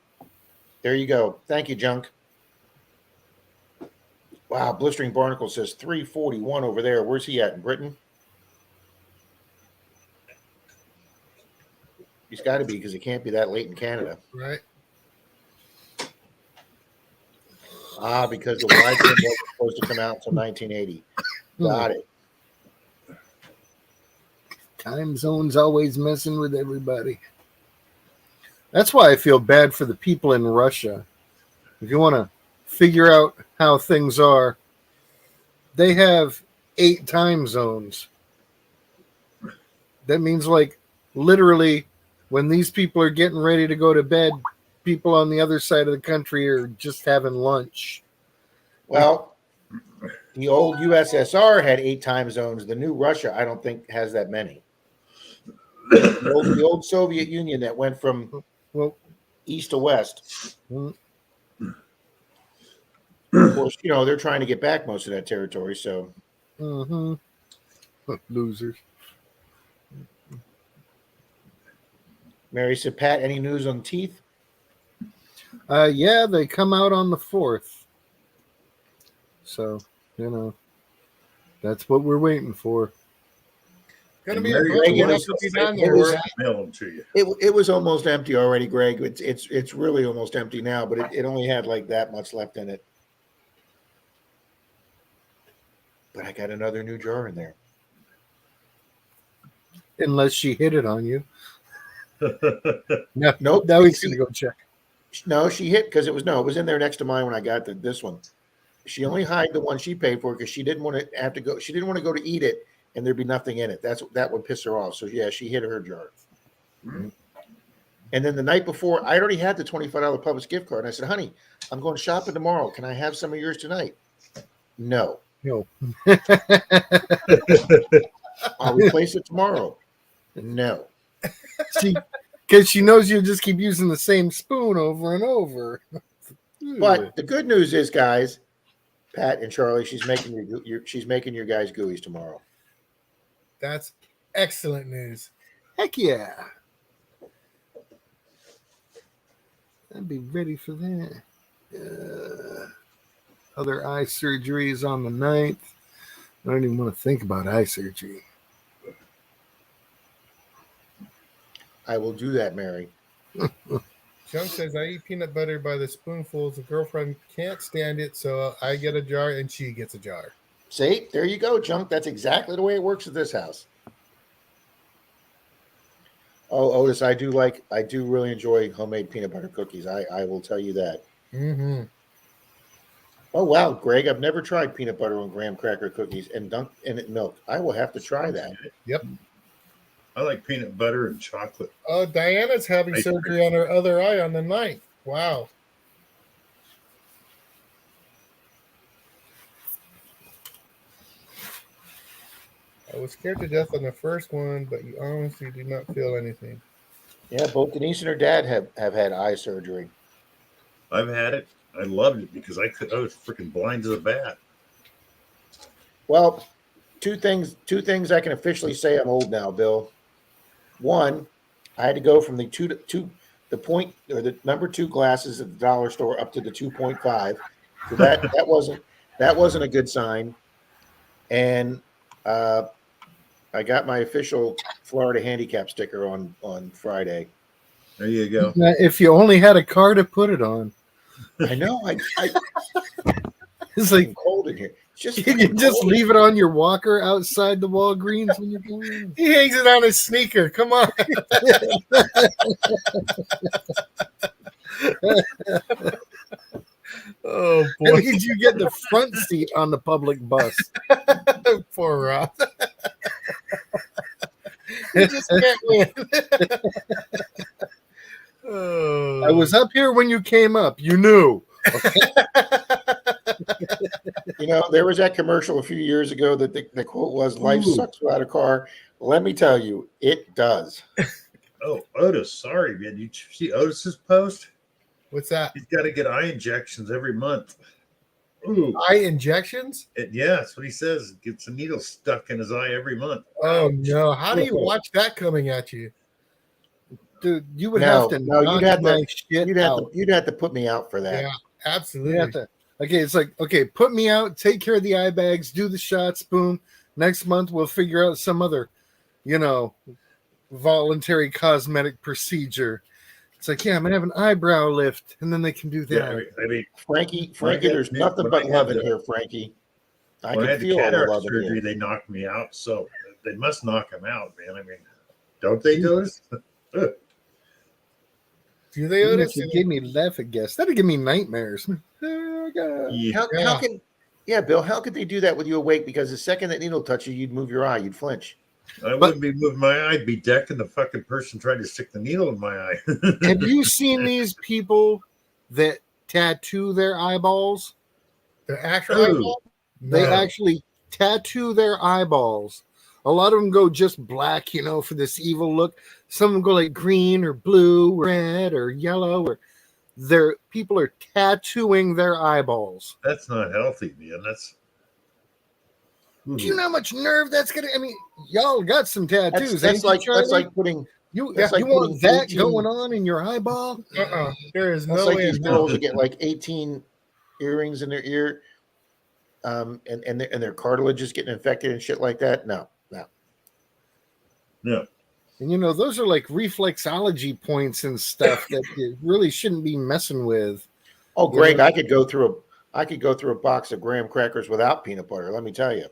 There you go. Thank you, Junk. Wow, Blistering Barnacle says 341 over there. Where's he at, in Britain? He's got to be, because it can't be that late in Canada. Right. Because the wide rib wasn't supposed to come out until 1980. Got it. Time zone's always messing with everybody. That's why I feel bad for the people in Russia. If you want to figure out how things are, they have 8 time zones. That means, like, literally, when these people are getting ready to go to bed, people on the other side of the country are just having lunch. Well, the old USSR had 8 time zones. The new Russia, I don't think, has that many. The old Soviet Union that went from east to west. Of course, they're trying to get back most of that territory. So, Losers. Mary said, Pat, any news on teeth? Yeah, they come out on the 4th. So, that's what we're waiting for. Gonna be Mary, a you know, to be done it there. was- Right? mail them to you. It was almost empty already, Greg. It's really almost empty now, but it only had like that much left in it. But I got another new jar in there. Unless she hit it on you. No, Nope. now he's going to go check. No, she hit because it was in there next to mine when I got this one. She only hid the one she paid for because she didn't want to have to go. She didn't want to go to eat it and there'd be nothing in it. That would piss her off. So yeah, she hit her jar. Mm-hmm. And then the night before, I already had the $25 Publix gift card. And I said, honey, I'm going shopping tomorrow. Can I have some of yours tonight? No. No. I'll replace it tomorrow. No. Because she knows you'll just keep using the same spoon over and over. But the good news is, guys, Pat and Charlie, she's making she's making your guys gooeyes tomorrow. That's excellent news. Heck yeah. I'd be ready for that. Other eye surgeries on the 9th. I don't even want to think about eye surgery. I will do that, Mary. Junk says, I eat peanut butter by the spoonfuls. The girlfriend can't stand it, so I get a jar and she gets a jar. See, there you go, Junk. That's exactly the way it works at this house. Oh, Otis, I do really enjoy homemade peanut butter cookies. I will tell you that. Mm-hmm. Oh wow, Greg, I've never tried peanut butter on graham cracker cookies and dunked in it milk. I will have to try that. Yep. I like peanut butter and chocolate. Oh, Diana's having I- surgery on her other eye on the 9th. Wow. I was scared to death on the first one, but you honestly do not feel anything. Yeah, both Denise and her dad have had eye surgery. I've had it. I loved it because I was freaking blind as a bat. Well, two things I can officially say I'm old now, Bill. One, I had to go from the number 2 glasses at the dollar store up to the 2.5. So that wasn't a good sign. And I got my official Florida handicap sticker on Friday. There you go. If you only had a car to put it on. I know. It's like cold in here. It's just you can just leave it on your walker outside the Walgreens when you're going. He hangs it on his sneaker. Come on. Oh, At boy. least you get the front seat on the public bus. Poor Rob. You just can't win. Oh. I was up here when you came up. You knew. You know, there was that commercial a few years ago that the quote was, "Life Ooh. sucks without a car." Let me tell you, it does. Oh, Otis, sorry, man. You see Otis's post? What's that? He's got to get eye injections every month. Ooh. Eye injections? Yeah, that's what he says. Gets a needle stuck in his eye every month. Oh, no. How do you watch that coming at you? Dude, you would No, have to no, knock you'd have my to- shit You'd have out. to, you'd have to put me out for that. Yeah, You absolutely. have to. Okay, it's like, okay, put me out, take care of the eye bags, do the shots, boom. Next month we'll figure out some other, voluntary cosmetic procedure. It's like, yeah, I'm gonna have an eyebrow lift, and then they can do that. Yeah, I mean, Frankie, When I there's had- nothing when but I had love in the- here, Frankie. I when I can had the feel all the cataract love in surgery, here. they knocked me out. So they must knock him out, man. I mean, don't they do this? Do they, Even Otis? if you gave me Lefagest, that'd give me nightmares. Oh, God. Yeah. How Bill, how could they do that with you awake? Because the second that needle touched you, you'd move your eye, you'd flinch. I wouldn't be moving my eye. I'd be decking the fucking person trying to stick the needle in my eye. Have you seen these people that tattoo their eyeballs? The actual Ooh. eyeball? They No. actually tattoo their eyeballs. A lot of them go just black, for this evil look. Some of them go like green or blue or red or yellow. Or people are tattooing their eyeballs. That's not healthy, man. That's. Do you know how much nerve that's gonna? I mean, y'all got some tattoos. That's ain't you, like Charlie? putting you that's like you want putting that 18 going on in your eyeball? There is that's no like way. these in girls hell. that get like 18 earrings in their ear, and their cartilage is getting infected and shit like that. No. No. And those are like reflexology points and stuff that you really shouldn't be messing with. Oh, You Greg, know- I could go through a box of graham crackers without peanut butter. Let me tell you.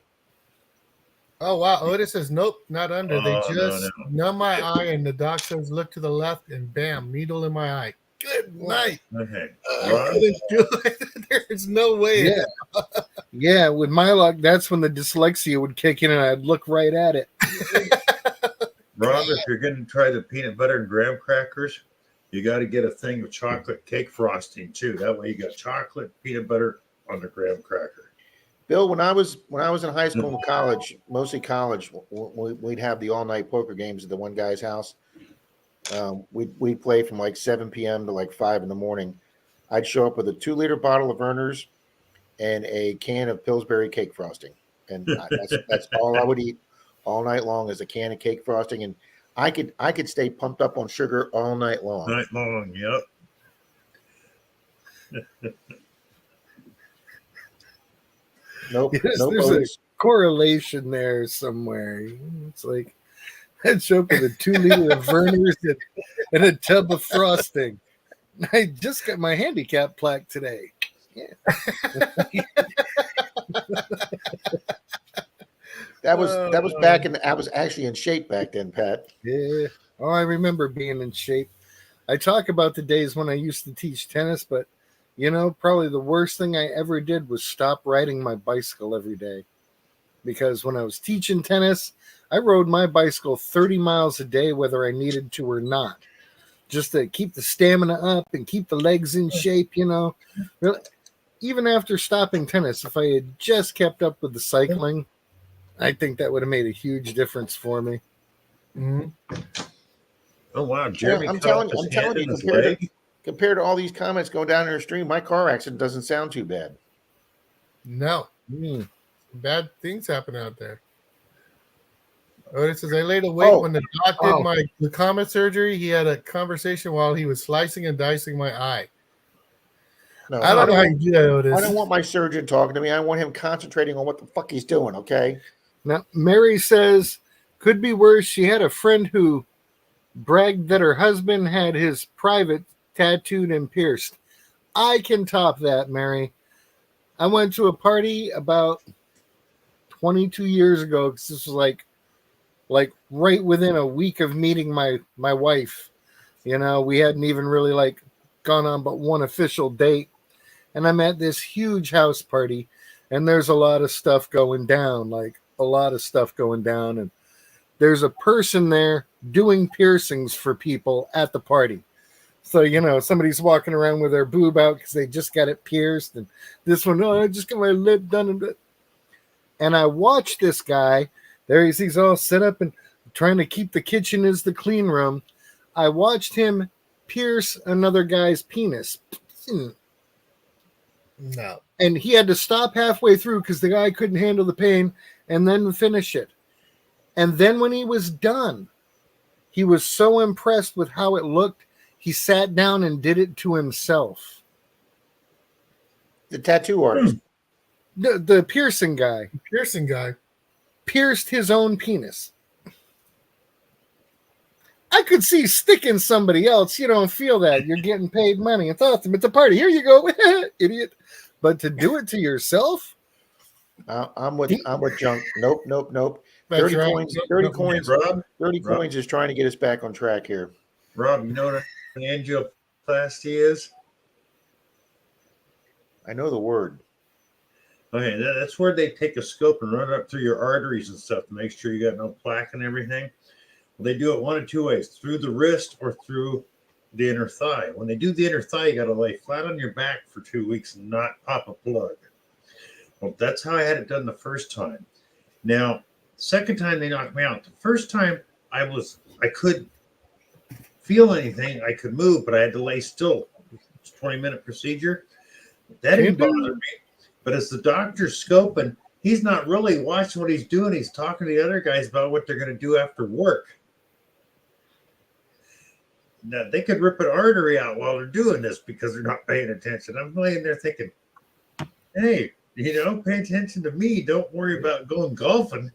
Oh, wow. Otis says, nope, not under. They Oh, no, just numb my eye, and the doc says, look to the left, and bam, needle in my eye. Good night. Okay. I Rob, couldn't do it. There's no way. Yeah. Yeah, with my luck, that's when the dyslexia would kick in and I'd look right at it. Rob, if you're going to try the peanut butter and graham crackers, you got to get a thing of chocolate cake frosting too. That way, you got chocolate, peanut butter on the graham cracker. Bill, when I was in high school and college, mostly college, we'd have the all night poker games at the one guy's house. We'd play from like 7 p.m. to like 5 in the morning. I'd show up with a 2-liter bottle of Vernors and a can of Pillsbury cake frosting, and that's all I would eat all night long is a can of cake frosting, and I could stay pumped up on sugar all night long. Night long. Yep. Nope. Yes, Nope. there's a Otis. correlation there somewhere. It's like I'd show up with a 2-liter of Verner's and a tub of frosting. I just got my handicap plaque today. Yeah. That was back in. I was actually in shape back then, Pat. Yeah. Oh, I remember being in shape. I talk about the days when I used to teach tennis, but probably the worst thing I ever did was stop riding my bicycle every day. Because when I was teaching tennis, I rode my bicycle 30 miles a day, whether I needed to or not, just to keep the stamina up and keep the legs in shape, Really, even after stopping tennis, if I had just kept up with the cycling, I think that would have made a huge difference for me. Mhm. Oh wow, Jeremy! I'm cut off telling his you, hand and his leg. compared to all these comments going down in your stream, my car accident doesn't sound too bad. No, Mm. bad things happen out there. Otis says I laid awake when the doc did my glaucoma surgery. He had a conversation while he was slicing and dicing my eye. No, I don't know how you do that, Otis. I don't want my surgeon talking to me. I want him concentrating on what the fuck he's doing. Okay. Now, Mary says, could be worse. She had a friend who bragged that her husband had his private tattooed and pierced. I can top that, Mary. I went to a party about 22 years ago because this was like right within a week of meeting my wife. We hadn't even really gone on but one official date. And I'm at this huge house party, and there's a lot of stuff going down, and there's a person there doing piercings for people at the party. So, somebody's walking around with their boob out because they just got it pierced, and this one, I just got my lip done. And I watched this guy. There he's all set up and trying to keep the kitchen as the clean room. I watched him pierce another guy's penis. No. And he had to stop halfway through because the guy couldn't handle the pain and then finish it. And then when he was done, he was so impressed with how it looked, he sat down and did it to himself. The tattoo artist. The piercing guy Piercing guy. pierced his own penis. I could see sticking somebody else. You don't feel that. You're getting paid money. It's awesome. It's a party. Here you go, idiot. But to do it to yourself? I'm with junk. Nope. That's 30 right. coins. Nope, 30 nope. coins. Rob, 30 Rob. coins is trying to get us back on track here. Rob, you know what an angioplasty is? I know the word. Okay, that's where they take a scope and run it up through your arteries and stuff to make sure you got no plaque and everything. Well, they do it one of two ways: through the wrist or through the inner thigh. When they do the inner thigh, you got to lay flat on your back for 2 weeks and not pop a plug. Well, that's how I had it done the first time. Now, second time they knocked me out. The first time I could feel anything, I could move, but I had to lay still. It's a 20-minute procedure. That didn't bother me. But as the doctor's scoping, he's not really watching what he's doing. He's talking to the other guys about what they're going to do after work. Now, they could rip an artery out while they're doing this because they're not paying attention. I'm laying there thinking, hey, pay attention to me. Don't worry about going golfing.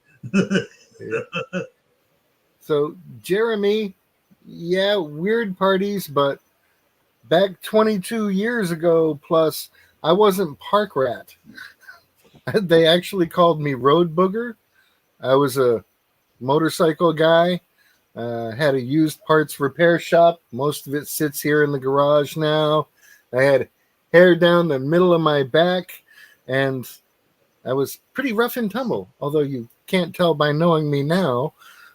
So, Jeremy, yeah, weird parties, but back 22 years ago plus, I wasn't park rat. They actually called me road booger. I was a motorcycle guy. Had a used parts repair shop. Most of it sits here in the garage now. I had hair down the middle of my back, and I was pretty rough and tumble, although you can't tell by knowing me now.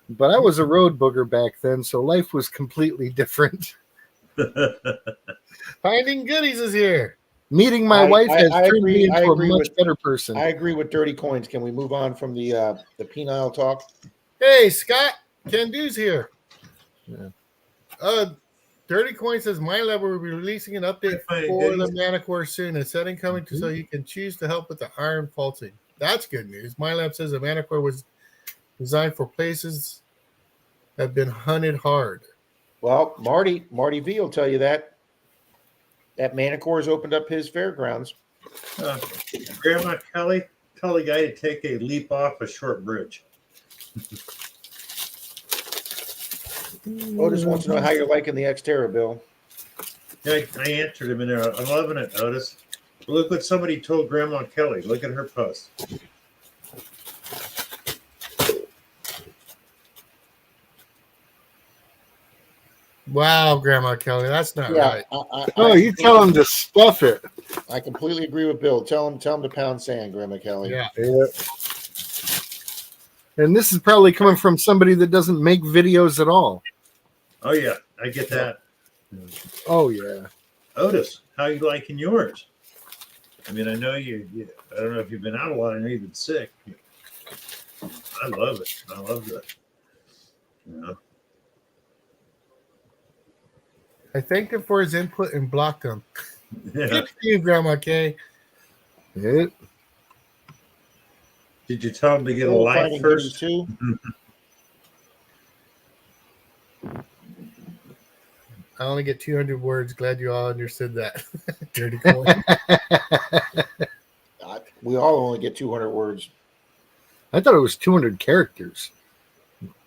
But I was a road booger back then, so life was completely different. Finding Goodies is here. Meeting my wife has turned me into a much better person. I agree with 30 coins. Can we move on from the penile talk? Hey, Scott. Can Do's here. Yeah. Dirty Coin says MyLab will be releasing an update Fine, for the goodies. Manicore soon. A setting coming to so you can choose to help with the iron faulting. That's good news. MyLab says the Manicore was designed for places that have been hunted hard. Well, Marty V will tell you that Manicore's opened up his fairgrounds. Grandma Kelly, tell the guy to take a leap off a short bridge. Otis wants to know how you're liking the Xterra, Bill. I answered him in there. I'm loving it, Otis. Look what somebody told Grandma Kelly. Look at her post. Wow, Grandma Kelly, that's not right. Oh, you tell him to stuff it. I completely agree with Bill. Tell him to pound sand, Grandma Kelly. Yeah. And this is probably coming from somebody that doesn't make videos at all. Oh yeah, I get that. Oh yeah. Otis, how you liking yours? I mean, I know you. I don't know if you've been out a lot. I know you've been sick. I love it. I love that. You know. I thanked him for his input and blocked him. Yeah. Good for you, Grandma Kay. It, Did you tell him to get a Bill life fighting first? Too. I only get 200 words. Glad you all understood that. Dirty Coin. We all only get 200 words. I thought it was 200 characters.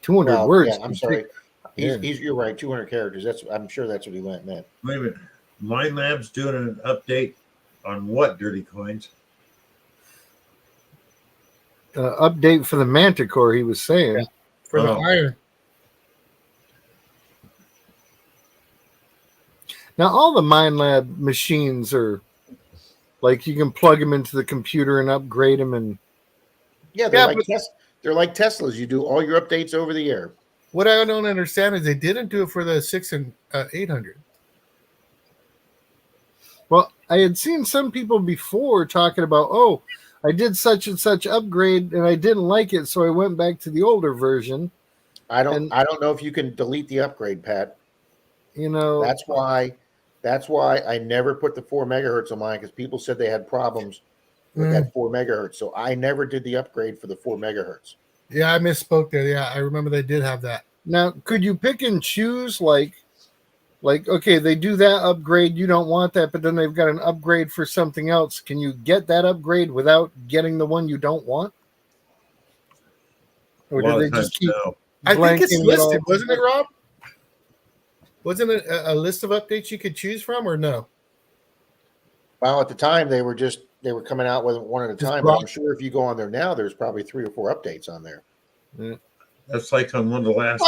200 Well, words. Yeah, I'm sorry. Yeah. You're right. 200 characters. I'm sure that's what he meant. Wait a minute. Mind Lab's doing an update on what, Dirty Coins? Update for the Manticore, he was saying. Yeah. For the Oh. iron. Now, all the Mind Lab machines are like you can plug them into the computer and upgrade them. And Yeah, they're like Teslas. You do all your updates over the air. What I don't understand is they didn't do it for the 6 and 800. well, I had seen some people before talking about, oh, I did such and such upgrade and I didn't like it, so I went back to the older version. I don't know if you can delete the upgrade, Pat. You know, That's why I never put the 4 megahertz on mine, because people said they had problems with that 4 megahertz. So I never did the upgrade for the 4 megahertz. Yeah, I misspoke there. Yeah, I remember they did have that. now could you pick and choose like okay, they do that upgrade, you don't want that, but then they've got an upgrade for something else. Can you get that upgrade without getting the one you don't want? Or A lot do they of times, just keep no. I think it's blanking it listed, all? wasn't it, Rob? Wasn't it a list of updates you could choose from, or no? Well, at the time they were coming out with one at a Just time. But I'm sure if you go on there now, there's probably 3 or 4 updates on there. That's like on one of the last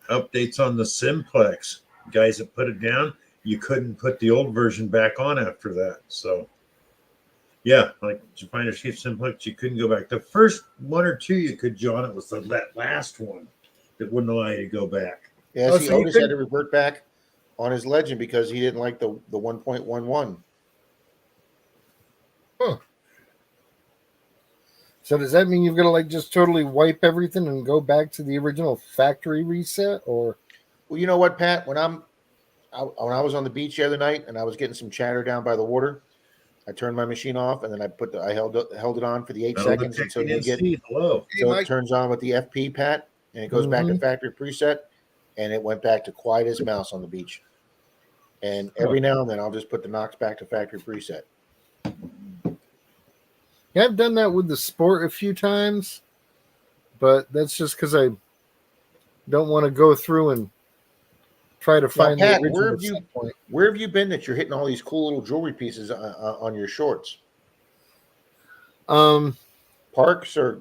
updates on the Simplex. Guys that put it down, you couldn't put the old version back on after that. So, yeah, like Finder Chief Simplex, you couldn't go back. The first 1 or 2 you could, John, it was that last one that wouldn't allow you to go back. Yeah, Oh, see, so you Otis had to revert back on his Legend because he didn't like the 1.11. So does that mean you've got to like just totally wipe everything and go back to the original factory reset? Or Well, you know what, Pat? When I was on the beach the other night and I was getting some chatter down by the water, I turned my machine off and then I held it on for the 8 seconds until you get hello. so it turns on with the FP, Pat, and it goes back to factory preset, and it went back to quiet as mouse on the beach. And every now and then I'll just put the Knox back to factory preset. yeah, I've done that with the Sport a few times, but that's just because I don't want to go through and try to find Pat, the original where have you- set point. Where have you been that you're hitting all these cool little jewelry pieces on your shorts? Parks or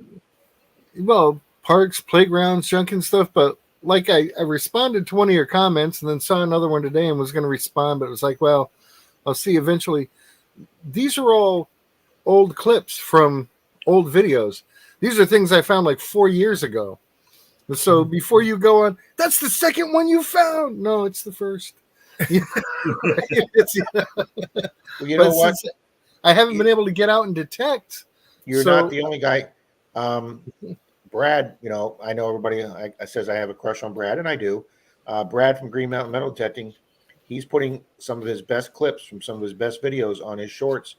Well, parks, playgrounds, junk and stuff, but like I responded to one of your comments and then saw another one today and was going to respond, but it was like, well, I'll see eventually. These are all old clips from old videos. These are things I found like 4 years ago. And so before you go on, that's the second one you found. No, it's the first. It's, well, you know but what? since I haven't been able to get out and detect. You're so- not the only guy. Brad, I know everybody says I have a crush on Brad, and I do. Brad from Green Mountain Metal Detecting, he's putting some of his best clips from some of his best videos on his shorts,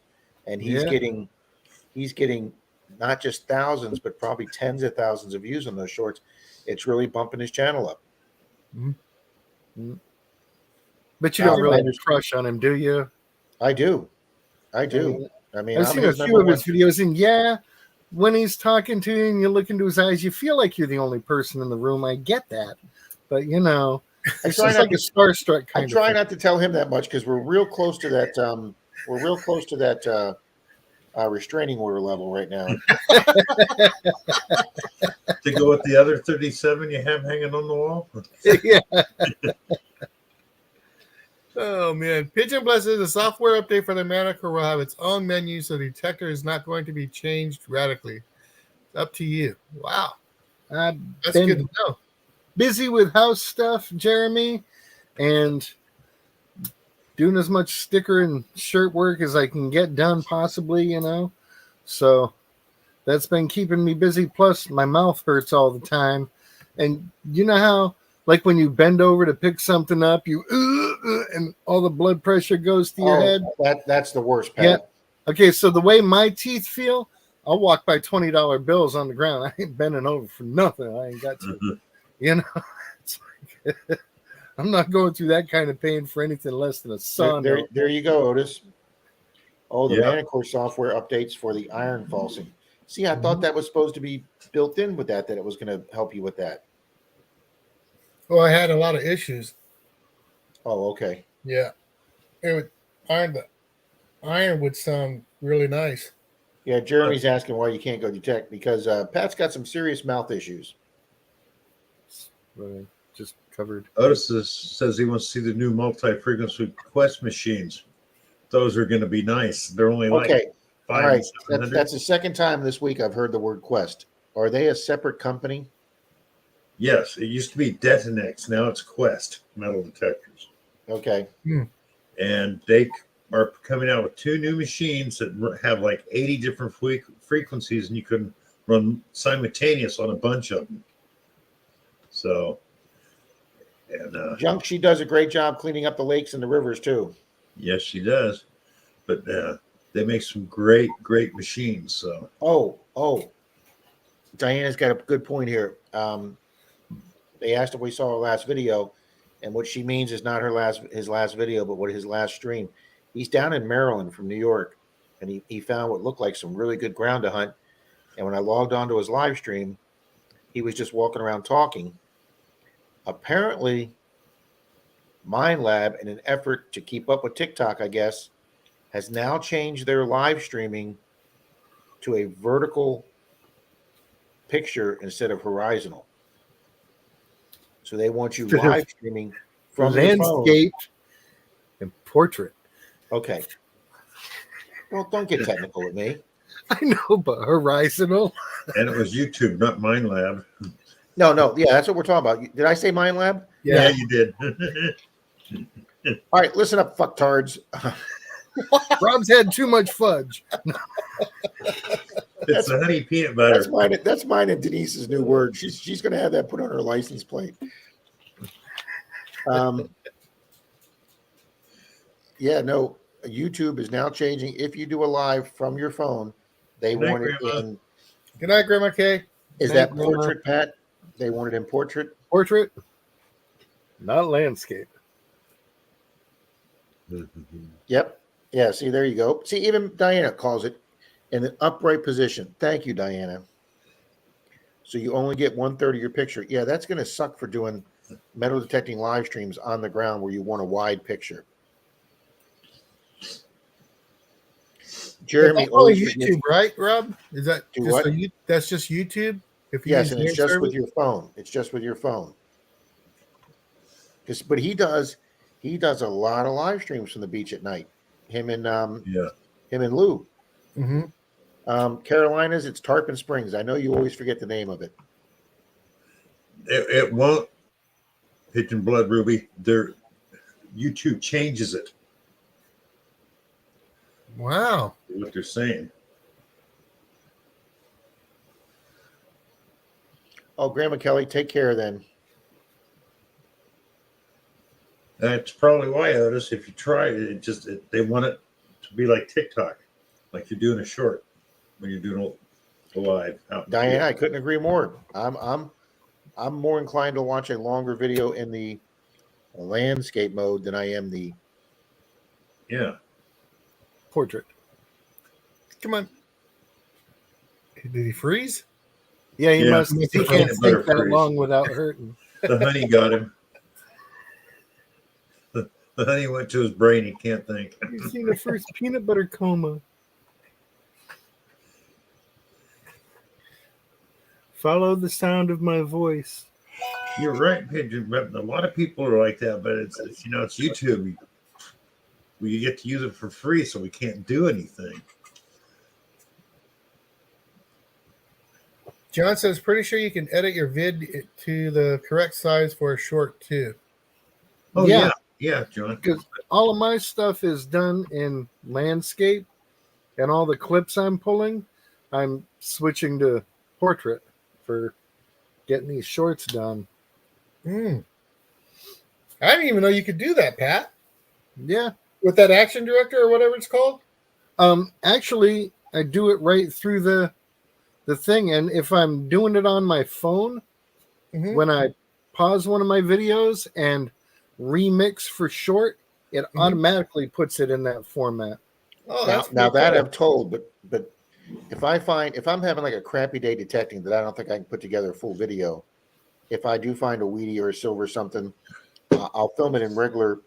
and he's Yeah. getting not just thousands, but probably tens of thousands of views on those shorts. It's really bumping his channel up. But you don't really have a Outlanders- crush on him, do you? I do. I I do. mean, I mean, I've I'm seen a his few number of one. his videos, and yeah, when he's talking to you and you look into his eyes, you feel like you're the only person in the room. I get that, but you know, I it's try just not like a to. starstruck I kind try of thing. not to tell him that much because we're real close to that. We're real close to that restraining order level right now. To go with the other 37 you have hanging on the wall. Yeah, Oh man, Pigeon Blast is a software update for the Manicore will have its own menu, so the detector is not going to be changed radically. It's up to you. Wow, I've that's been good to know. busy with house stuff, Jeremy, and doing as much sticker and shirt work as I can get done, possibly, you know. So that's been keeping me busy. Plus, my mouth hurts all the time. And you know how, like, when you bend over to pick something up, you and all the blood pressure goes to your head? That's the worst, Pat. Yeah. Okay, so the way my teeth feel, I'll walk by $20 bills on the ground. I ain't bending over for nothing. I ain't got to. You know, it's like, I'm not going through that kind of pain for anything less than a saw. There you go, Otis. Oh, the Yeah. Manicore software updates for the iron falsing. See, I thought that was supposed to be built in with that it was going to help you with that. Well, I had a lot of issues. Oh, okay. Yeah, it would the iron would sound really nice. Yeah, Jeremy's asking why you can't go detect because Pat's got some serious mouth issues. Just covered. Says he wants to see the new multi-frequency Quest machines. Those are going to be nice. They're only like Okay, all five right. and 700. That's the second time this week I've heard the word Quest. Are they a separate company? Yes, it used to be Detonex. Now it's Quest metal detectors. Okay. And they are coming out with 2 new machines that have like 80 different frequencies, and you can run simultaneous on a bunch of them. So, and Junk, she does a great job cleaning up the lakes and the rivers too. yes, she does. But they make some great machines. So, Oh, Diana's got a good point here. They asked if we saw her last video, and what she means is not his last video, but what his last stream. He's down in Maryland from New York, and he found what looked like some really good ground to hunt. And when I logged onto his live stream, he was just walking around talking. Apparently, MindLab, in an effort to keep up with TikTok, I guess, has now changed their live streaming to a vertical picture instead of horizontal. So they want you live streaming from your phone. Landscape and portrait. Okay. Well, don't get technical with me. I know, but horizontal. and it was YouTube, not MindLab. No. Yeah, that's what we're talking about. Did I say MindLab? Yeah, you did. All right, listen up, fucktards. Rob's had too much fudge. It's the honey peanut butter. That's mine and Denise's new word. She's going to have that put on her license plate. Yeah, no. YouTube is now changing. If you do a live from your phone, they Good night, want it Grandma. in. Good night, Grandma Kay. Is Good that night, Grandma. portrait, Pat? They want it in portrait. Portrait, not landscape. Yep. Yeah. See, there you go. See, even Diana calls it in an upright position. Thank you, Diana. So you only get 1/3 of your picture. Yeah, that's going to suck for doing metal detecting live streams on the ground where you want a wide picture. Jeremy That's only always forgets- YouTube, right, Rob? Is that Do just what? that's just YouTube? If you Yes, use and it's their just with service? your phone. It's just with your phone. But he does a lot of live streams from the beach at night. Him and Lou. Mm-hmm. Carolinas, it's Tarpon Springs. I know you always forget the name of it. It won't. Pigeon Blood Ruby. YouTube changes it. Wow. What they're saying. Oh, Grandma Kelly, take care then. That's probably why, Otis. If you try it, they want it to be like TikTok, like you're doing a short when you're doing a live. Out in the Diane, field. I couldn't agree more. I'm more inclined to watch a longer video in the landscape mode than I am the. Yeah. Portrait. Come on. Did he freeze? Yeah, he Yeah, must. it's He a can't peanut think butter that freeze. long without hurting. The honey got him. The honey went to his brain. He can't think. You've seen the first peanut butter coma. Follow the sound of my voice. You're right, Paige. A lot of people are like that, but it's it's YouTube. We get to use it for free, so we can't do anything. John says, pretty sure you can edit your vid to the correct size for a short too. Oh Yeah. yeah, John. Because all of my stuff is done in landscape, and all the clips I'm pulling, I'm switching to portrait for getting these shorts done. I didn't even know you could do that, Pat, Yeah. with that action director or whatever it's called. Actually, I do it right through the thing, and if I'm doing it on my phone, Mhm. when I pause one of my videos and remix for short, it Mhm. automatically puts it in that format. Oh, Now, that's now pretty that cool. I'm told, but if I'm having like a crappy day detecting that I don't think I can put together a full video, if I do find a Wheatie or a silver something, I'll film it in regular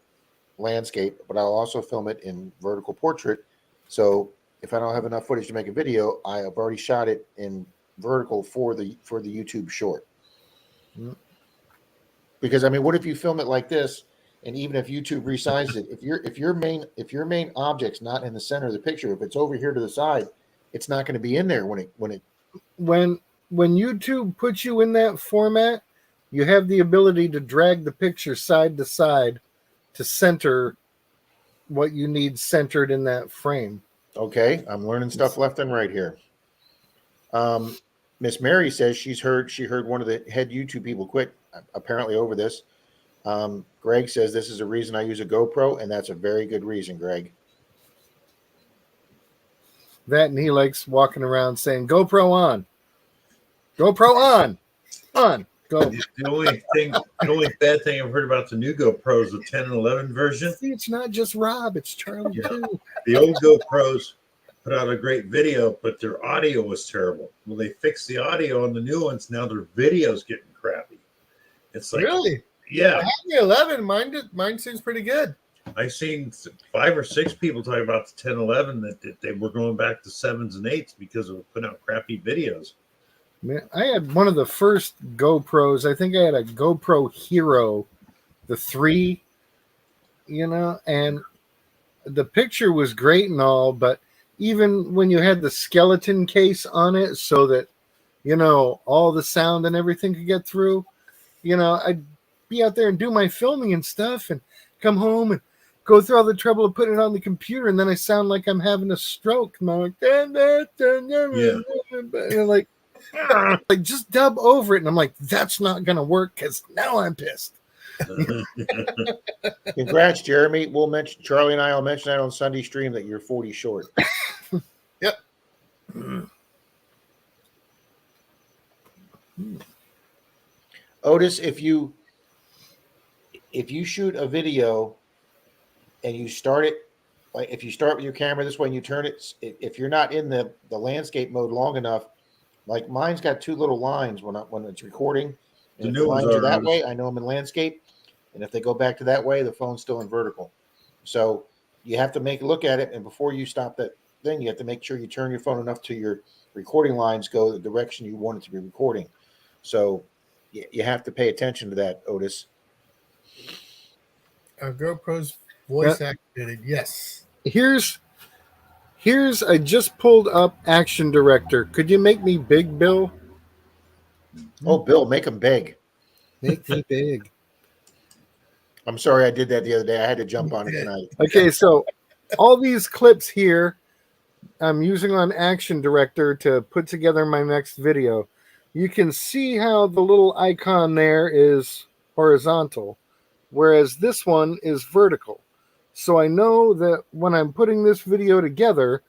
landscape, but I'll also film it in vertical portrait. So if I don't have enough footage to make a video, I have already shot it in vertical for the YouTube short. Mm. Because I mean, what if you film it like this, and even if YouTube resizes it, if your main object's not in the center of the picture, if it's over here to the side, it's not going to be in there when it When YouTube puts you in that format, you have the ability to drag the picture side to side to center what you need centered in that frame. Okay, I'm learning stuff left and right here. Miss Mary says she heard one of the head YouTube people quit apparently over this. Greg says this is a reason I use a GoPro, and that's a very good reason, Greg. That, and he likes walking around saying, GoPro on. GoPro on. Go. The only bad thing I've heard about the new GoPro is the 10 and 11 version. See, it's not just Rob, it's Charlie Yeah. too. The old GoPros put out a great video, but their audio was terrible. Well, they fixed the audio on the new ones. Now their video's getting crappy. It's like, Really? yeah, I have the 11. Mine seems pretty good. I've seen 5 or 6 people talk about the 10, 11 that they were going back to 7s and 8s because of putting out crappy videos. Man, I had one of the first GoPros. I think I had a GoPro Hero, the 3, and the picture was great and all, but even when you had the skeleton case on it so that, all the sound and everything could get through, I'd be out there and do my filming and stuff and come home and go through all the trouble of putting it on the computer, and then I sound like I'm having a stroke. And I'm like, and I'm like just dub over it. And I'm like, that's not going to work because now I'm pissed. Congrats, Jeremy. We'll mention Charlie and I will mention that on Sunday stream that you're 40 short. Yep. Otis, if you shoot a video and you start it, like if you start with your camera this way and you turn it, if you're not in the landscape mode long enough, like mine's got 2 little lines when it's recording. The And if new the ones lines are are, that Otis. way, I know I'm in landscape. And if they go back to that way, the phone's still in vertical. So you have to look at it, and before you stop that thing, you have to make sure you turn your phone enough to your recording lines go the direction you want it to be recording. So you have to pay attention to that, Otis. GoPro's voice activated. Yes. Here's I just pulled up Action Director. Could you make me big, Bill? Oh, Bill, make them big. Make me big. I'm sorry I did that the other day. I had to jump on it tonight. Okay, so all these clips here I'm using on Action Director to put together my next video. You can see how the little icon there is horizontal. whereas this one is vertical. So I know that when I'm putting this video together,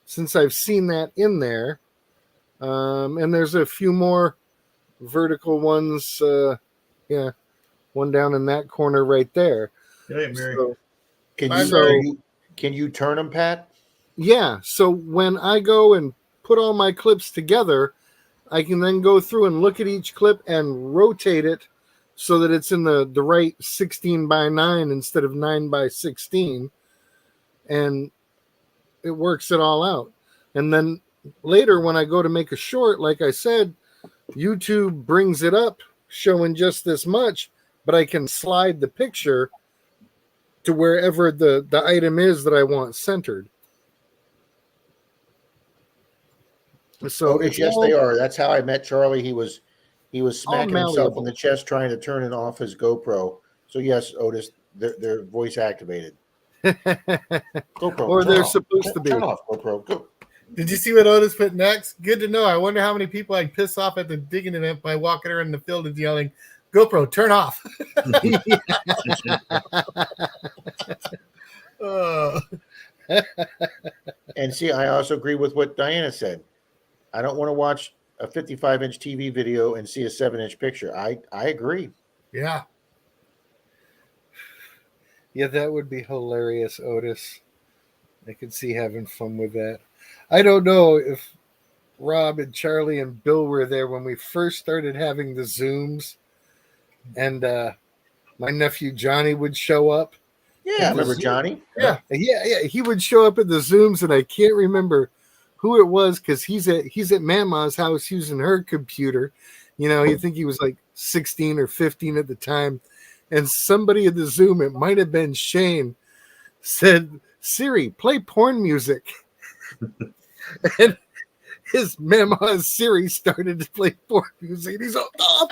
since I've seen that in there, and there's a few more vertical ones, one down in that corner right there. Good night, Mary. So, Can you turn them, Pat? yeah, so when I go and put all my clips together, I can then go through and look at each clip and rotate it so that it's in the right 16:9 instead of 9:16, and it works it all out. And then later when I go to make a short, like I said, YouTube brings it up showing just this much, but I can slide the picture to wherever the item is that I want centered. So Otis, yes, they are. That's how I met Charlie. He was smacking himself malleable. in the chest trying to turn it off his GoPro. So yes, Otis, they're voice activated. GoPro, Or turn they're off. supposed to be. Turn off GoPro. Go. Did you see what Otis put next? Good to know. I wonder how many people I'd piss off at the digging event by walking around in the field and yelling, GoPro, turn off. Oh. And see, I also agree with what Diana said. I don't want to watch a 55-inch TV video and see a 7-inch picture. I agree. Yeah. Yeah, that would be hilarious, Otis. I could see having fun with that. I don't know if Rob and Charlie and Bill were there when we first started having the Zooms, and my nephew Johnny would show up. Yeah, I remember Johnny. Yeah, he would show up at the Zooms, and I can't remember who it was because he's at Mama's house using her computer. You know, you think he was like 16 or 15 at the time, and somebody at the Zoom, it might have been Shane, said, "Siri, play porn music." And his Mama's Siri started to play porn music. And he's like, "Oh."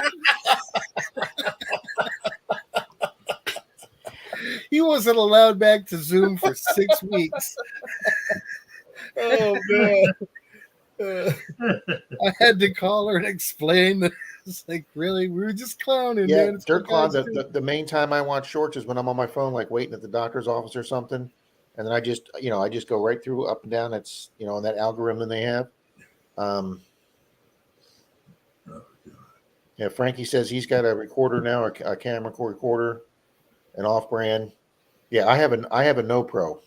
He wasn't allowed back to Zoom for 6 weeks. Oh, man. I had to call her and explain that. It's like, really? We were just clowning, Yeah, man. It's Dirt what Clown. guys do. The main time I watch shorts is when I'm on my phone, like waiting at the doctor's office or something, and then I just go right through up and down. It's on that algorithm they have. Yeah, Frankie says he's got a recorder now, a camera recorder, an off-brand. Yeah, I have a No Pro.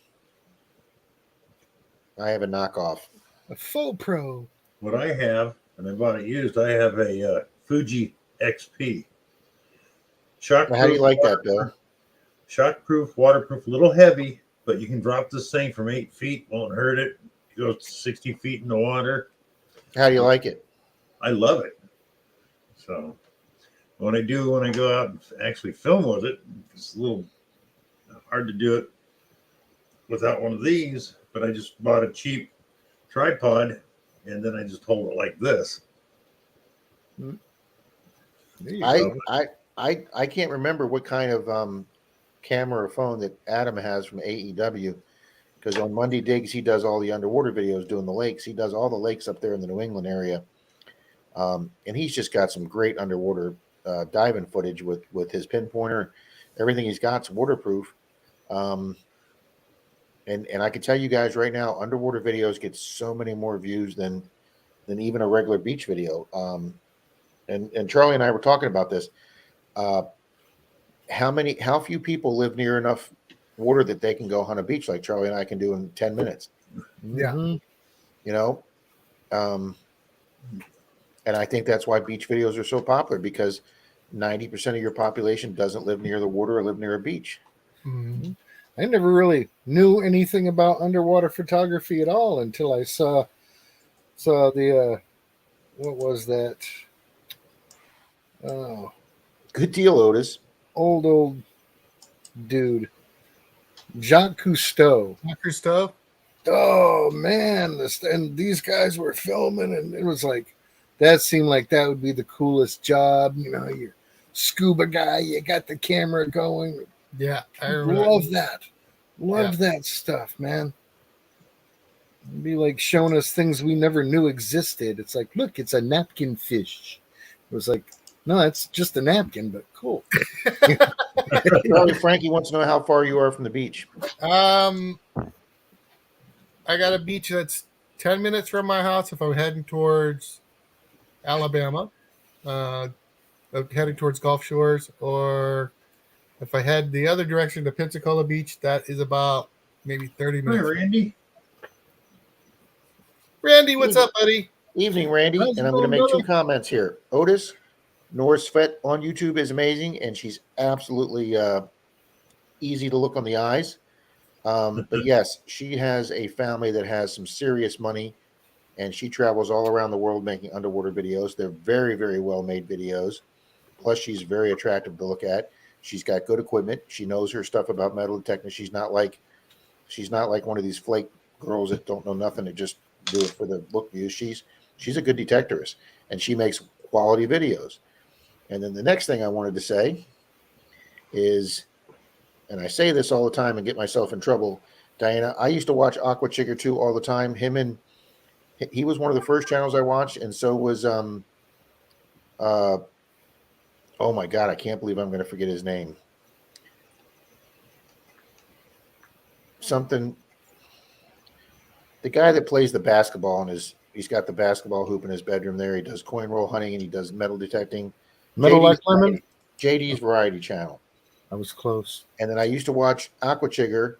I have a knockoff. A faux pro. What I have, and I bought it used, I have a Fuji XP. Shockproof. How do you like that, Bill? Shockproof, waterproof, a little heavy, but you can drop this thing from 8 feet, won't hurt it. You go 60 feet in the water. How do you like it? I love it. So when I go out and actually film with it, it's a little hard to do it without one of these, but I just bought a cheap tripod and then I just hold it like this. There you go. I can't remember what kind of camera or phone that Adam has from AEW, because on Monday Digs he does all the underwater videos doing the lakes. He does all the lakes up there in the New England area, and he's just got some great underwater diving footage with his pinpointer. Everything he's got's waterproof. And I can tell you guys right now, underwater videos get so many more views than even a regular beach video. And Charlie and I were talking about this. How few people live near enough water that they can go hunt a beach like Charlie and I can do in 10 minutes, Yeah. Mhm. And I think that's why beach videos are so popular, because 90% of your population doesn't live near the water or live near a beach. Mhm. I never really knew anything about underwater photography at all until I saw the what was that? Oh, Good deal, Otis. old dude, Jacques Cousteau. Knocker stove. Oh man, and these guys were filming, and it was like that seemed like that would be the coolest job. You know, you're scuba guy, you got the camera going. Yeah, I remember. Love that. Love that stuff, man. It'd be like showing us things we never knew existed. It's like, look, it's a napkin fish. It was like No, it's just a napkin, but cool. Charlie Frankie wants to know how far you are from the beach. I got a beach that's 10 minutes from my house if I'm heading towards Alabama, heading towards Gulf Shores, or if I head the other direction to Pensacola Beach, that is about maybe 30 Hi, minutes. Randy. Randy, what's up, buddy? Evening, Randy. How's it And I'm going to going, make two brother? comments here. Otis, Norris Fett on YouTube is amazing, and she's absolutely easy to look on the eyes. But yes, she has a family that has some serious money, and she travels all around the world making underwater videos. They're very, very well made videos. Plus, she's very attractive to look at. She's got good equipment. She knows her stuff about metal detecting. She's not like one of these flake girls that don't know nothing to just do it for the look views. She's a good detectorist, and she makes quality videos. And then the next thing I wanted to say is, and I say this all the time and get myself in trouble, Diana, I used to watch Aqua Chigger 2 all the time. He was one of the first channels I watched, and so was oh my God, I can't believe I'm going to forget his name. Something. The guy that plays the basketball he's got the basketball hoop in his bedroom there. He does coin roll hunting and he does metal detecting. Metal like JD's lemon. JD's Variety Channel. I was close. And then I used to watch Aqua Chigger,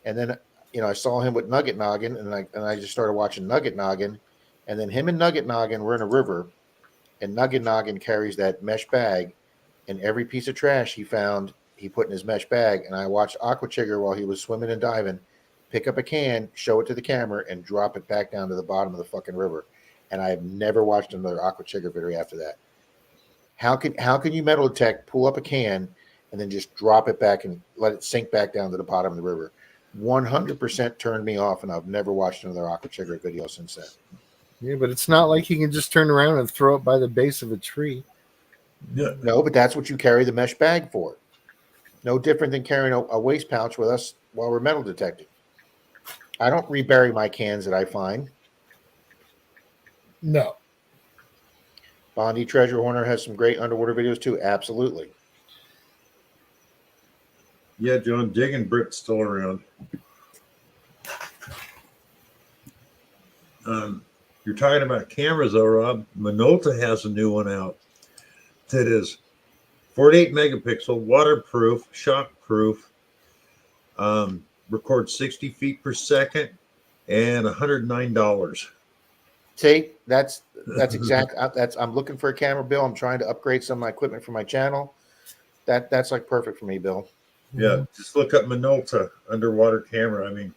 and then I saw him with Nugget Noggin, and I just started watching Nugget Noggin, and then him and Nugget Noggin were in a river, and Nugget Noggin carries that mesh bag, and every piece of trash he found, he put in his mesh bag, and I watched Aqua Chigger while he was swimming and diving, pick up a can, show it to the camera, and drop it back down to the bottom of the fucking river. And I have never watched another Aqua Chigger video after that. How can you metal detect, pull up a can, and then just drop it back and let it sink back down to the bottom of the river? 100% turned me off, and I've never watched another Aqua Chigger video since then. Yeah, but it's not like you can just turn around and throw it by the base of a tree. Yeah. No, but that's what you carry the mesh bag for. No different than carrying a waste pouch with us while we're metal detecting. I don't rebury my cans that I find. No. Bondi Treasure Horner has some great underwater videos too. Absolutely. Yeah, John, Digging Brit's still around. You're talking about cameras, though, Rob. Minolta has a new one out that is 48 megapixel, waterproof, shockproof, records 60 feet per second, and $109. See, that's exact. I'm looking for a camera, Bill. I'm trying to upgrade some of my equipment for my channel. That's like perfect for me, Bill. Yeah, just look up Minolta underwater camera. I mean,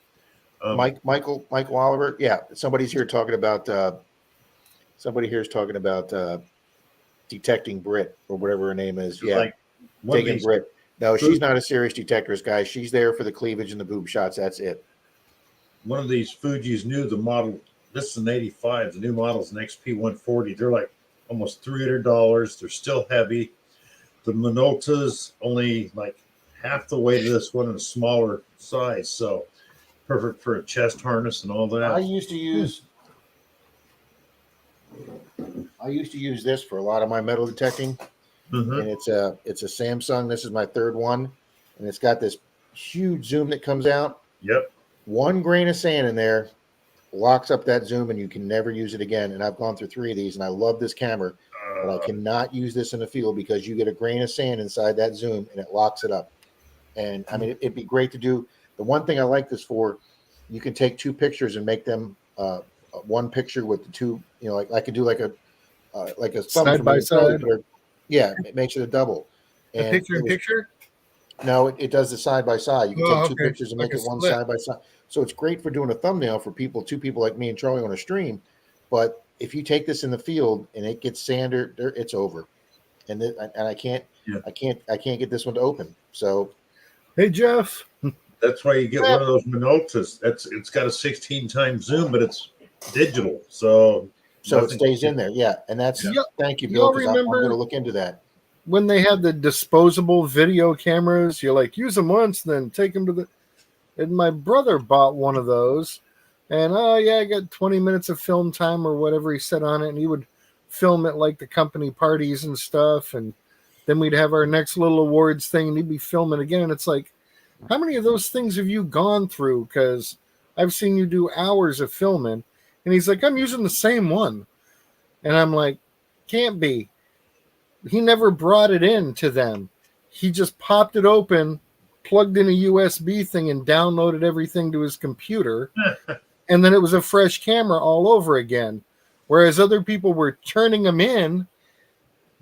Michael Oliver. Yeah, somebody's here talking about. Somebody here is talking about detecting Brit or whatever her name is. Yeah, like one of Digging these, Brit. No, she's not a serious detectorist, guys. She's there for the cleavage and the boob shots. That's it. one of these Fuji's new, the model. This is an 85. The new model is an XP140. They're like almost $300. They're still heavy. The Minolta's only like half the weight of this one in a smaller size, so perfect for a chest harness and all I that. used to use this for a lot of my metal detecting, Mhm. and it's a Samsung. This is my third one, and it's got this huge zoom that comes out. Yep. 1 grain of sand in there locks up that zoom, and you can never use it again. And I've gone through 3 of these, and I love this camera, but I cannot use this in the field because you get a grain of sand inside that zoom, and it locks it up. And I mean, it'd be great to do. The one thing I like this for, you can take 2 pictures and make them one picture with the 2. Like I could do like a Side by side. Yeah, it makes it a double. A picture in picture? No, it does the side by side. You can take 2 pictures and Like make a it one split. side by side. So it's great for doing a thumbnail for 2 people like me and Charlie on a stream. But if you take this in the field and it gets sand, it's over. And I can't get this one to open. So Hey, Jeff. That's why you get one of those Minoltas. It's got a 16 times zoom, but it's digital, so it nothing- stays in there. Yeah, and that's Yep. thank you, Y'all Bill. 'Cause I'm remember- going to look into that. When they had the disposable video cameras, you like use them once, then take them to the. And my brother bought one of those, and I got 20 minutes of film time or whatever he said on it, and he would film at like the company parties and stuff, and then we'd have our next little awards thing, and he'd be filming again. And it's like, how many of those things have you gone through? Because I've seen you do hours of filming. And he's like, I'm using the same one. And I'm like, can't be. He never brought it in to them. He just popped it open, plugged in a USB thing, and downloaded everything to his computer. And then it was a fresh camera all over again. Whereas other people were turning them in,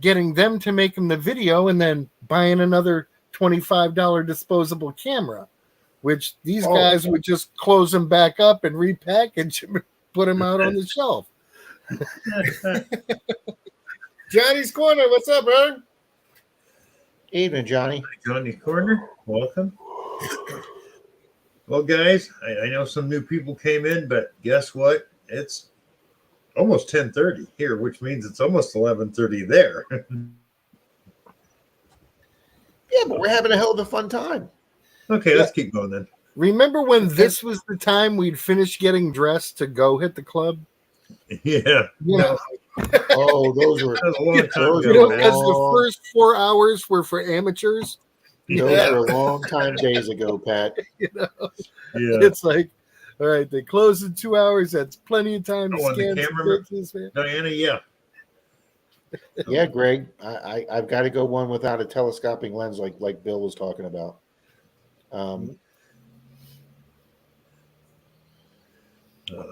getting them to make them the video, and then buying another $25 disposable camera, which these guys would just close them back up and repackage them and put them out on the shelf. Johnny's Corner, what's up, brother? Evening, Johnny. Johnny Corner, welcome. Well, guys, I know some new people came in, but guess what? It's almost 10:30 here, which means it's almost 11:30 there. Yeah, but we're having a hell of a fun time. Okay, let's keep going then. Remember when this was the time we'd finish getting dressed to go hit the club? Yeah. Yeah. Oh, those were That was a long time those You ago, know, man. because the first 4 hours were for amateurs. those were a long time days ago, Pat. You know, Yeah. it's like, all right, they close in 2 hours. That's plenty of time to Oh, and the scan some camera- pictures, man. Diana, yeah. Yeah, Greg, I've got to go one without a telescoping lens, like Bill was talking about.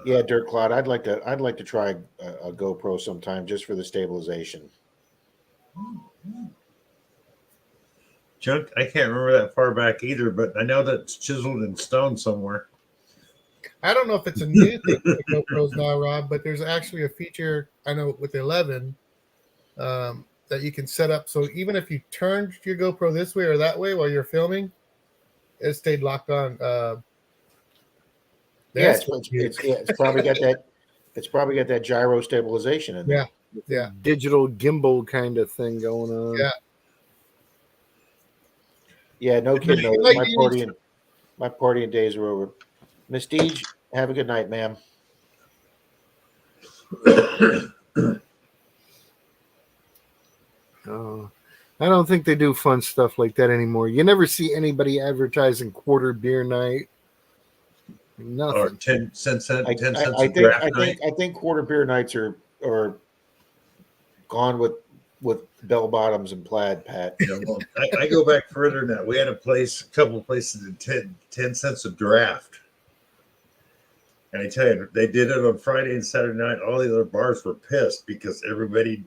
Yeah, Dirt Cloud, I'd like to try a GoPro sometime just for the stabilization. Junk, I can't remember that far back either, but I know that's chiseled in stone somewhere. I don't know if it's a new thing with the GoPros now, Rob, but there's actually a feature I know with the 11 that you can set up. So even if you turned your GoPro this way or that way while you're filming, it stayed locked on. Yeah, That's it's probably got that. It's probably got that gyro stabilization in there. Yeah. Digital gimbal kind of thing going on. Yeah. Yeah, no kidding. Like My you- partying days are over. Miss Deej, have a good night, ma'am. I don't think they do fun stuff like that anymore. You never see anybody advertising quarter beer night. Or Nothing. 10 cents I of think draft night. quarter beer nights are gone with bell bottoms and plaid, Pat. You know, well, I go back further than that. We had a couple of places at 10 cents a draft. And I tell you, they did it on Friday and Saturday night. All the other bars were pissed because everybody,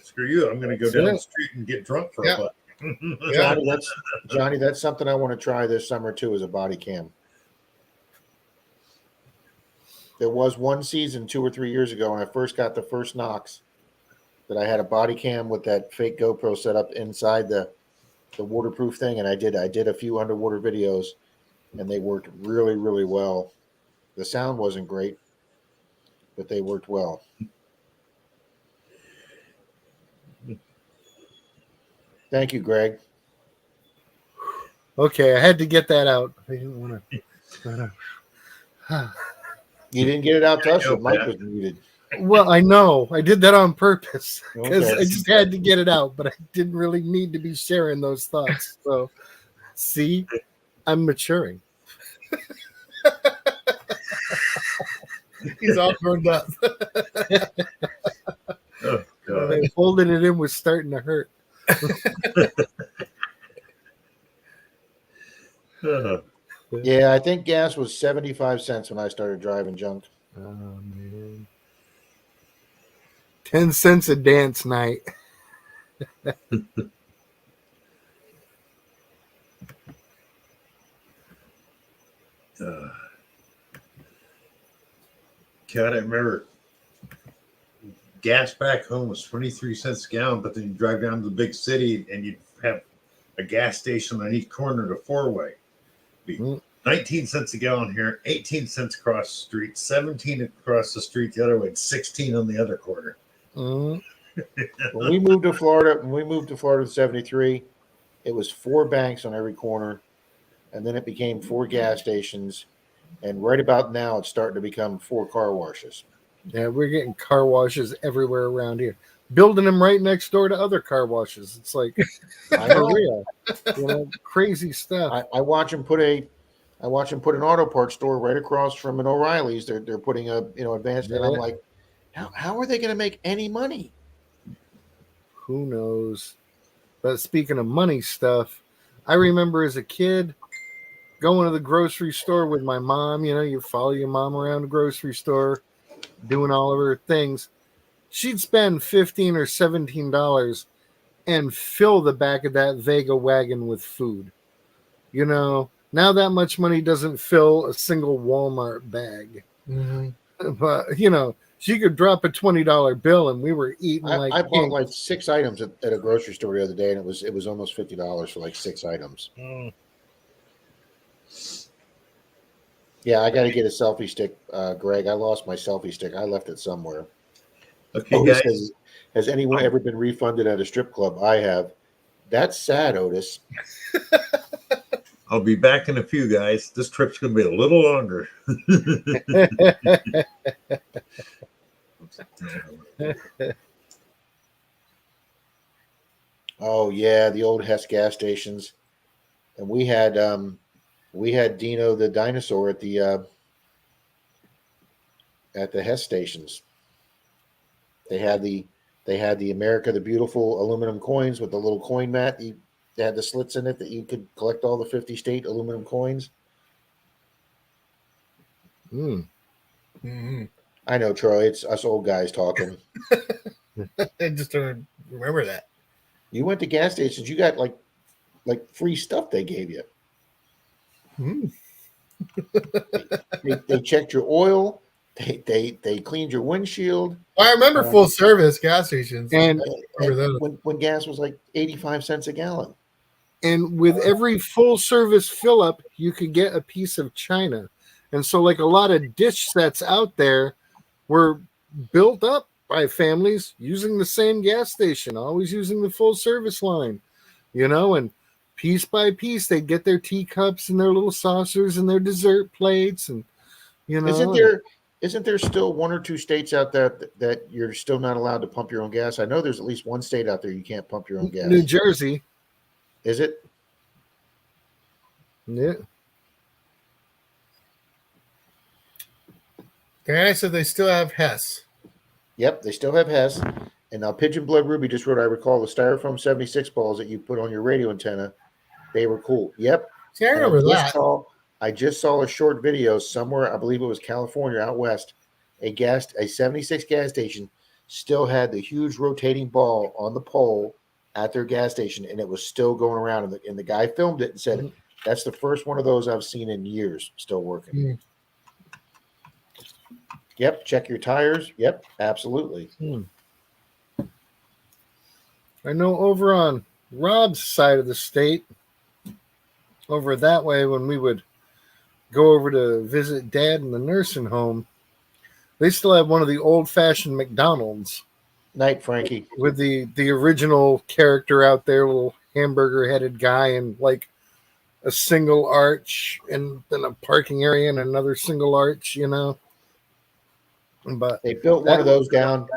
screw you, I'm going to go That's down it. the street and get drunk for Yeah. a buck. Yeah. Johnny, that's something I want to try this summer too, is a body cam. There was one season 2 or 3 years ago when I first got the first knocks that I had a body cam with that fake GoPro set up inside the waterproof thing, and I did a few underwater videos, and they worked really, really well. The sound wasn't great, but they worked well. Thank you, Greg. Okay, I had to get that out. I didn't want to. You didn't get it out to us. I know, Your mic Pat. was muted. Well, I know. I did that on purpose because Okay. I just had to get it out, but I didn't really need to be sharing those thoughts. So, see, I'm maturing. He's all burned up. Oh, God. Holding it in was starting to hurt. Yeah, I think gas was 75 cents when I started driving junk. Oh, man. 10 cents a dance night. God, I remember gas back home was 23 cents a gallon, but then you drive down to the big city and you'd have a gas station on each corner of the four-way. Be Mm. 19 cents a gallon here, 18 cents across the street, 17 across the street the other way, and 16 on the other corner. Mm. When we moved to Florida in 73, it was 4 banks on every corner, and then it became 4 gas stations, and right about now it's starting to become 4 car washes. Yeah, we're getting car washes everywhere around here. Building them right next door to other car washes. It's like I for know. real. Crazy stuff. I watch him put an auto parts store right across from an O'Reilly's. They're putting a advanced, and I'm Yeah. like, how are they going to make any money? Who knows? But speaking of money stuff, I remember as a kid going to the grocery store with my mom. You follow your mom around the grocery store, doing all of her things. She'd spend $15 or $17 and fill the back of that Vega wagon with food. Now that much money doesn't fill a single Walmart bag. But she could drop a $20 bill and we were eating like I bought kings. like 6 items at a grocery store the other day, and it was almost $50 for like 6 items. Yeah, I got to get a selfie stick, Greg. I lost my selfie stick. I left it somewhere. Okay, Otis guys. says, has anyone ever been refunded at a strip club? I have. That's sad, Otis. I'll be back in a few, guys. This trip's going to be a little longer. Oh yeah, the old Hess gas stations, and we had Dino the dinosaur at the Hess stations. They had the America the Beautiful aluminum coins with the little coin mat. They had the slits in it that you could collect all the 50 state aluminum coins. I know, Troy. It's us old guys talking. I just don't remember that. You went to gas stations. You got like free stuff they gave you. They checked your oil. They cleaned your windshield. I remember full service gas stations. and When gas was like 85 cents a gallon. And with every full service fill up, you could get a piece of china. And so, like a lot of dish sets out there were built up by families using the same gas station, always using the full service line, and piece by piece, they'd get their teacups and their little saucers and their dessert plates. And, Isn't there still 1 or 2 states out there that you're still not allowed to pump your own gas? I know there's at least 1 state out there you can't pump your own gas. New Jersey. Is it? Yeah. Diana said they still have Hess. Yep, they still have Hess. And now Pigeon Blood Ruby just wrote, I recall the styrofoam 76 balls that you put on your radio antenna. They were cool. Yep. See, I remember that. I just saw a short video somewhere, I believe it was California out west. A 76 gas station still had the huge rotating ball on the pole at their gas station, and it was still going around. And the guy filmed it and said, that's the first one of those I've seen in years still working. Yep, check your tires. Yep, absolutely. I know over on Rob's side of the state, over that way, when we would go over to visit Dad in the nursing home, they still have one of the old-fashioned McDonald's. Night, Frankie. With the original character out there, little hamburger-headed guy, and like a single arch, and then a parking area and another single arch, But they built one of those down.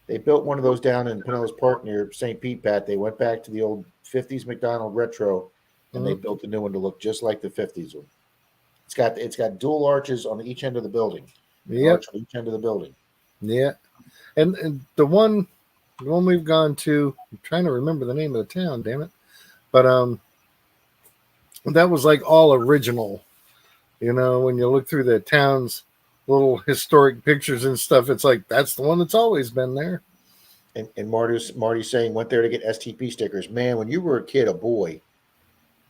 They built one of those down in Pinellas Park near St. Pete, Pat. They went back to the old 50s McDonald retro, and they built a new one to look just like the 50s one. It's got dual arches on each end of the building. Yep. On each end of the building. Yeah. And the one we've gone to, I'm trying to remember the name of the town, damn it. But that was like all original. When you look through the town's little historic pictures and stuff, it's like that's the one that's always been there. And Marty's saying went there to get STP stickers. Man, when you were a kid, a boy,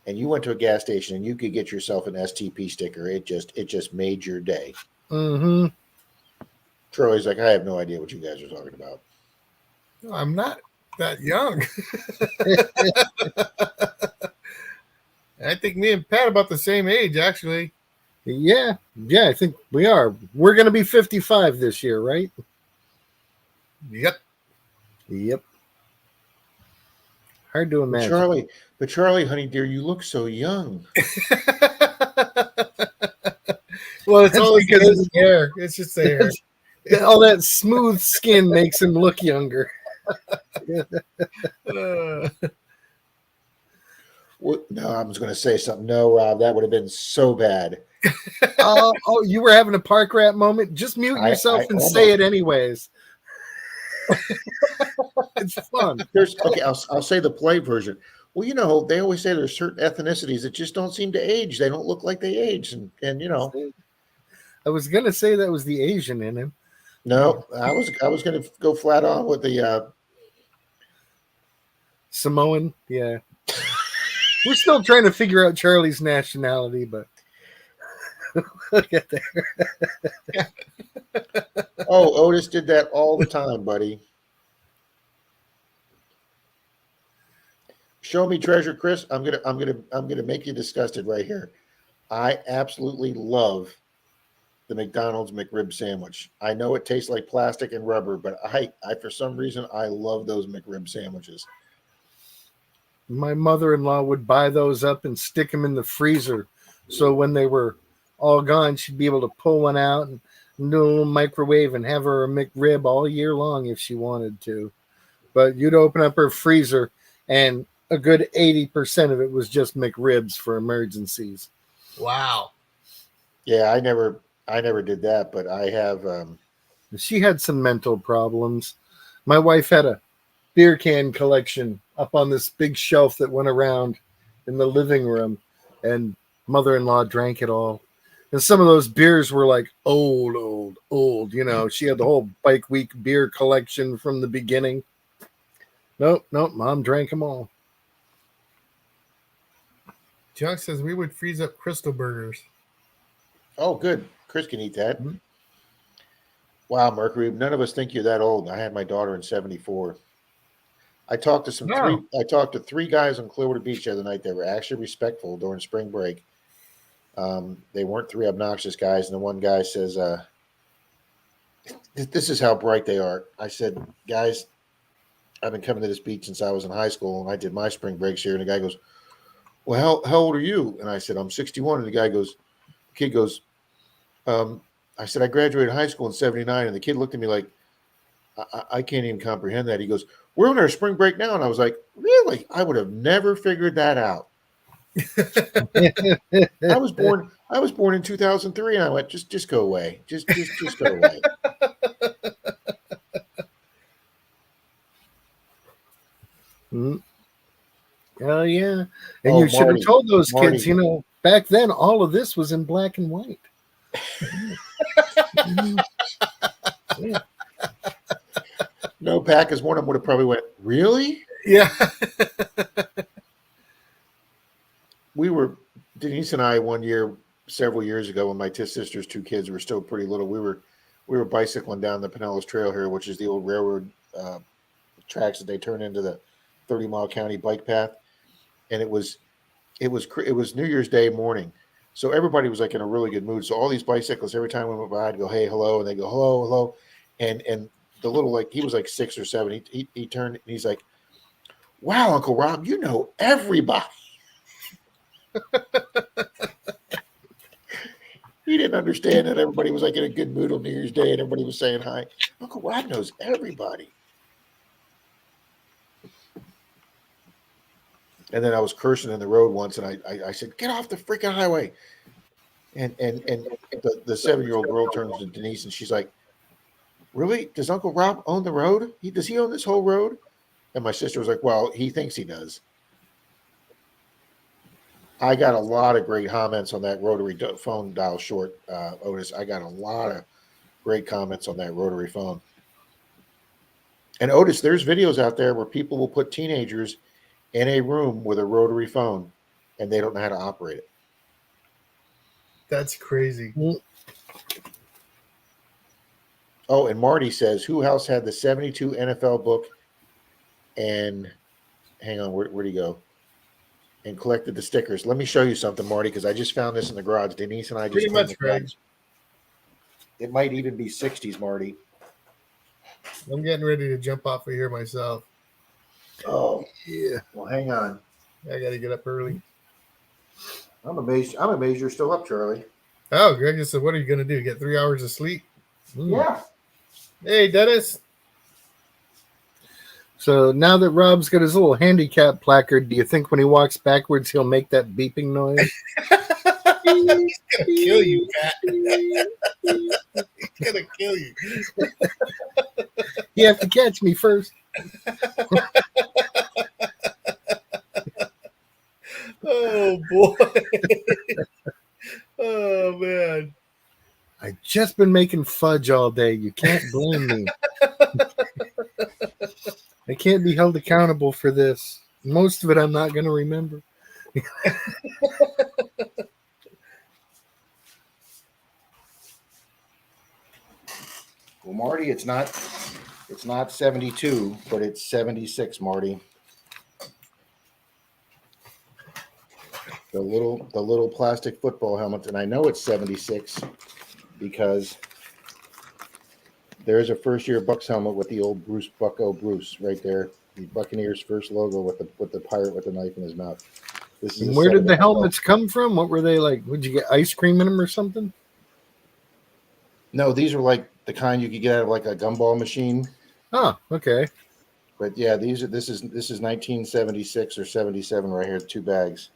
and you went to a gas station and you could get yourself an STP sticker, it just made your day. Mm-hmm. Troy's like, I have no idea what you guys are talking about. No, I'm not that young. I think me and Pat are about the same age, actually. Yeah, I think we are. We're going to be 55 this year, right? Yep. Hard to imagine. But Charlie, honey dear, you look so young. Well, it's only because of the hair. It's just the hair. All that smooth skin makes him look younger. No, I was going to say something. No, Rob, that would have been so bad. Oh, you were having a park rat moment? Just mute I yourself and say almost- it anyways. It's fun. Okay, I'll say the play version. Well, you know, they always say there's certain ethnicities that just don't seem to age. They don't look like they age, and you know. I was gonna say that was the Asian in him. No, I was going to go flat on with the. Samoan, yeah. We're still trying to figure out Charlie's nationality, but we'll get there. Oh, Otis did that all the time, buddy. Show me treasure, Chris. I'm gonna make you disgusted right here. I absolutely love the McDonald's McRib sandwich. I know it tastes like plastic and rubber, but I for some reason I love those McRib sandwiches. My mother-in-law would buy those up and stick them in the freezer, so when they were all gone, she'd be able to pull one out and do a little microwave and have her a McRib all year long if she wanted to. But you'd open up her freezer, and a good 80% of it was just McRibs for emergencies. Wow. Yeah, I never did that, but I have. She had some mental problems. My wife had a beer can collection up on this big shelf that went around in the living room, and mother-in-law drank it all. And some of those beers were like old. You know, she had the whole Bike Week beer collection from the beginning. Nope, mom drank them all. Junk says we would freeze up Crystal Burgers. Oh, good. Chris can eat that. Mhm. Wow, Mercury. None of us think you're that old. I had my daughter in '74. I talked to three guys on Clearwater Beach the other night that were actually respectful during spring break. They weren't three obnoxious guys, and the one guy says, "This is how bright they are." I said, "Guys, I've been coming to this beach since I was in high school, and I did my spring breaks here." And the guy goes, "Well, how old are you?" And I said, "I'm 61." And the kid goes, I said, "I graduated high school in '79." And the kid looked at me like, I can't even comprehend that. He goes, "We're on our spring break now." And I was like, "Really? I would have never figured that out." I was born in 2003, and I went, just go away. Just go away. Oh, yeah. And Oh, you should have Marty, told those Marty. kids, you know, back then, all of this was in black and white. Yeah. No, Pack as one of them would have probably went, "Really?" Yeah. Denise and I one year, several years ago, when my sister's two kids were still pretty little, we were bicycling down the Pinellas Trail here, which is the old railroad tracks that they turn into the 30-mile county bike path. And it was New Year's Day morning. So everybody was like in a really good mood. So all these bicyclists, every time we went by, I'd go, "Hey, hello," and they go, "Hello, hello." And the little, like, he was like 6 or 7. He turned and he's like, "Wow, Uncle Rob, you know everybody." He didn't understand that everybody was like in a good mood on New Year's Day and everybody was saying hi. Uncle Rob knows everybody. And then I was cursing in the road once, and I said, "Get off the freaking highway." And the 7-year-old girl turns to Denise and she's like, "Really? Does Uncle Rob own the road? Does he own this whole road?" And my sister was like, "Well, he thinks he does." I got a lot of great comments on that rotary phone dial short, Otis. I got a lot of great comments on that rotary phone. And Otis, there's videos out there where people will put teenagers in a room with a rotary phone and they don't know how to operate it. That's crazy. Oh, and Marty says, who else had the 72 NFL book and hang on, where'd he go? And collected the stickers. Let me show you something, Marty, because I just found this in the garage. Denise and I just Pretty found much, the Greg. garage. It might even be 60s, Marty. I'm getting ready to jump off of here myself. Oh, Yeah. well, hang on. I got to get up early. I'm amazed you're still up, Charlie. Oh, Greg just said, "What are you going to do? Get 3 hours of sleep?" Yeah. Hey, Dennis. So now that Rob's got his little handicap placard, do you think when he walks backwards he'll make that beeping noise? He's gonna kill you, Pat. He's gonna kill you. You have to catch me first. Oh boy. Oh man. I've just been making fudge all day. You can't blame me. I can't be held accountable for this. Most of it I'm not going to remember. Well, Marty, it's not 72, but it's 76, Marty. The little plastic football helmet, and I know it's 76 because there's a first year Bucks helmet with the old Bruce Bucko Bruce right there. The Buccaneers first logo with the pirate with the knife in his mouth. This is And where did the helmets come from? What were they like? Would you get ice cream in them or something? No, these are like the kind you could get out of like a gumball machine. Oh, okay. But yeah, this is 1976 or 77 right here, 2 bags.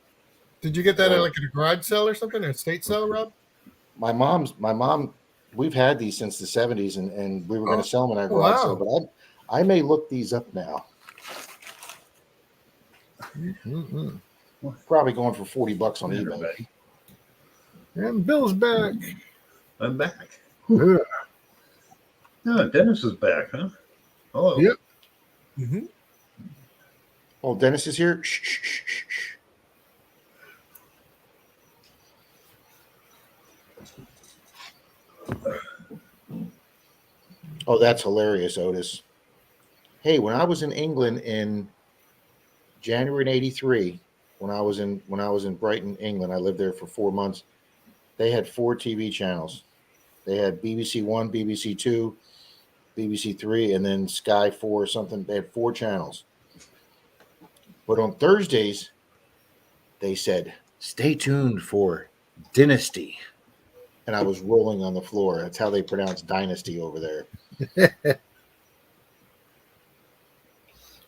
Did you get that at like a garage sale or something, or a state sale, Rob? My mom, we've had these since the 70s, and we were going to sell them in our garage sale, but I may look these up now. Mm-mm. Probably going for $40 on eBay. Everybody. And Bill's back. I'm back. Yeah. No, Dennis is back, huh? Hello. Yep. Mm-hmm. Oh, Dennis is here. Shh, shh, shh, shh, shh. Oh, that's hilarious, Otis. Hey, when I was in England in January '83, when I was in Brighton, England, I lived there for 4 months. They had 4 TV channels. They had BBC One, BBC Two, BBC Three, and then Sky 4 or something. They had 4 channels. But on Thursdays, they said, "Stay tuned for Dynasty." And I was rolling on the floor. That's how they pronounce dynasty over there.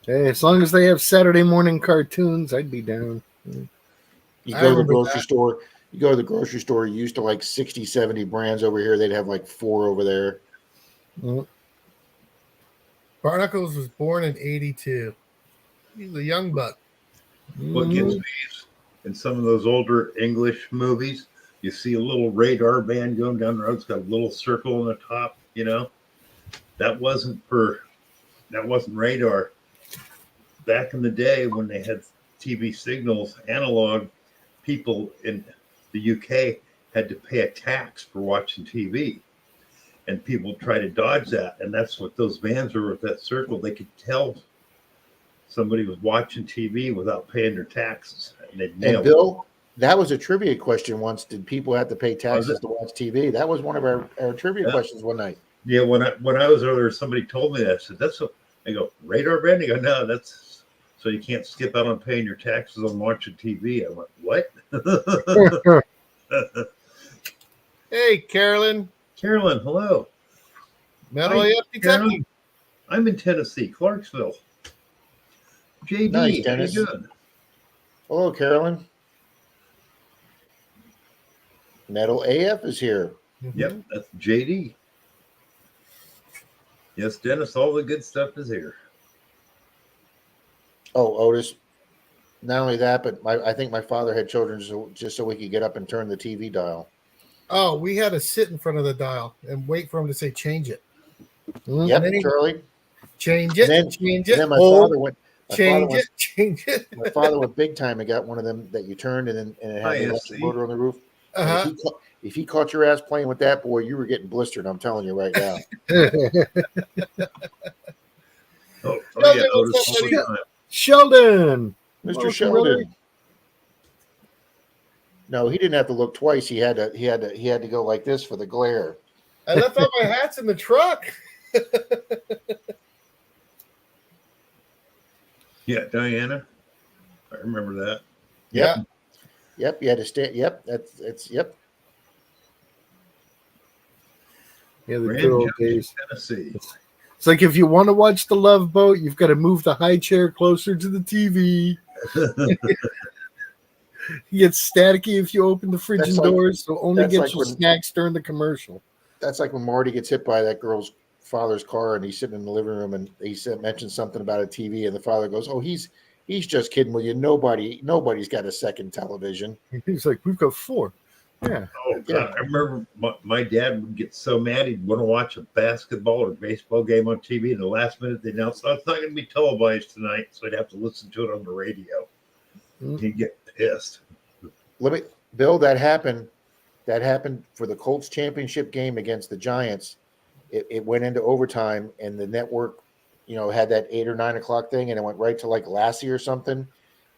Hey, as long as they have Saturday morning cartoons, I'd be down. You I go to the remember grocery that. store. You go to the grocery store. You used to like 60, 70 brands over here. They'd have like 4 over there. Mm. Barnacles was born in '82. He's a young buck. What gets me is in some of those older English movies, you see a little radar band going down the road. It's got a little circle on the top, you know. That wasn't radar. Back in the day when they had TV signals, analog, people in the UK had to pay a tax for watching TV. And people try to dodge that. And that's what those bands were with that circle. They could tell somebody was watching TV without paying their taxes. And they'd nail And Bill, that was a trivia question once. Did people have to pay taxes it? to watch TV? That was one of our trivia Yeah. questions one night. Yeah, when I was earlier, somebody told me that. I said, "That's what." I go, "Radar band." They go, "No, that's so you can't skip out on paying your taxes on watching TV." I went, "What?" Hey, Carolyn. Carolyn, hello. Metal Hi, AF Kentucky. Carolyn. I'm in Tennessee, Clarksville. JD, Nice, how you Dennis. doing? Hello, Carolyn. Metal AF is here. Yep, that's JD. Yes, Dennis, all the good stuff is here. Oh, Otis. Not only that, but I think my father had children just so we could get up and turn the TV dial. Oh, we had to sit in front of the dial and wait for him to say change it. Mm. Yep, then he- Charlie. Change it. And then- change And it. then my hold, father went. change it. Change it. My father went big time and got one of them that you turned and it had the electric ISC. motor on the roof. And Uh-huh. if he caught your ass playing with that, boy, you were getting blistered. I'm telling you right now. Oh Sheldon, yeah, what's Otis, up, all the buddy? time. Sheldon. Mr. Welcome, Sheldon. brother. No, he didn't have to look twice. He had to go like this for the glare. I left all my hats in the truck. Yeah, Diana. I remember that. Yeah. Yep. You had to stay. Yep. That's yep. Yeah, the Grand good old Junction, days. Tennessee. It's like if you want to watch The Love Boat, you've got to move the high chair closer to the TV. It gets staticky if you open the fridge That's and like- doors, so only that's get like your when- snacks during the commercial. That's like when Marty gets hit by that girl's father's car, and he's sitting in the living room, and he mentions something about a TV, and the father goes, "Oh, he's just kidding with you. Nobody's got a second television." He's like, we've got 4. Yeah. Oh God! I remember my dad would get so mad he'd want to watch a basketball or baseball game on TV, and the last minute they announced, "Oh, it's not going to be televised tonight," so I'd have to listen to it on the radio. Mm. He'd get pissed. Bill, that happened for the Colts championship game against the Giants. It went into overtime, and the network, had that 8 or 9 o'clock thing, and it went right to like Lassie or something.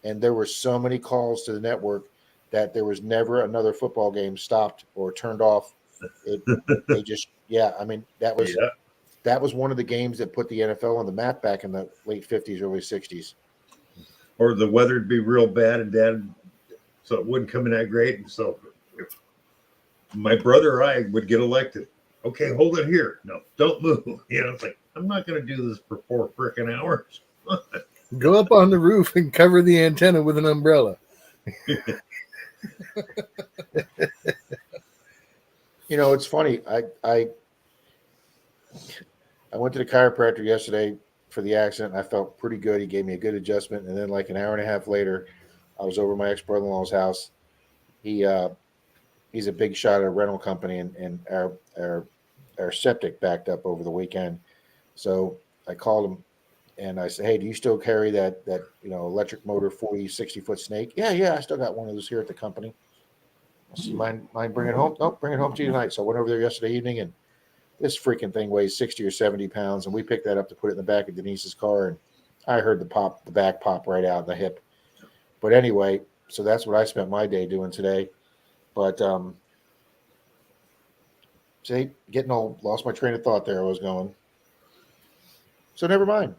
And there were so many calls to the network that there was never another football game stopped or turned off. They just, I mean, that was one of the games that put the NFL on the map back in the late 50s, early 60s. Or the weather'd be real bad, and Dad, so it wouldn't come in that great. And so if my brother or I would get elected. Okay, hold it here. No, don't move. It's like, I'm not going to do this for 4 freaking hours. Go up on the roof and cover the antenna with an umbrella. It's funny. I went to the chiropractor yesterday for the accident. And I felt pretty good. He gave me a good adjustment. And then like an hour and a half later, I was over at my ex-brother-in-law's house. He's a big shot at a rental company, and our septic backed up over the weekend. So I called him and I said, "Hey, do you still carry that electric motor 40, 60-foot snake?" Yeah, I still got one of those here at the company. I said, mind bring it home? Nope, bring it home to you tonight. So I went over there yesterday evening, and this freaking thing weighs 60 or 70 pounds, and we picked that up to put it in the back of Denise's car, and I heard the back pop right out of the hip. But anyway, so that's what I spent my day doing today. But see, getting old, lost my train of thought there. I was going. So never mind.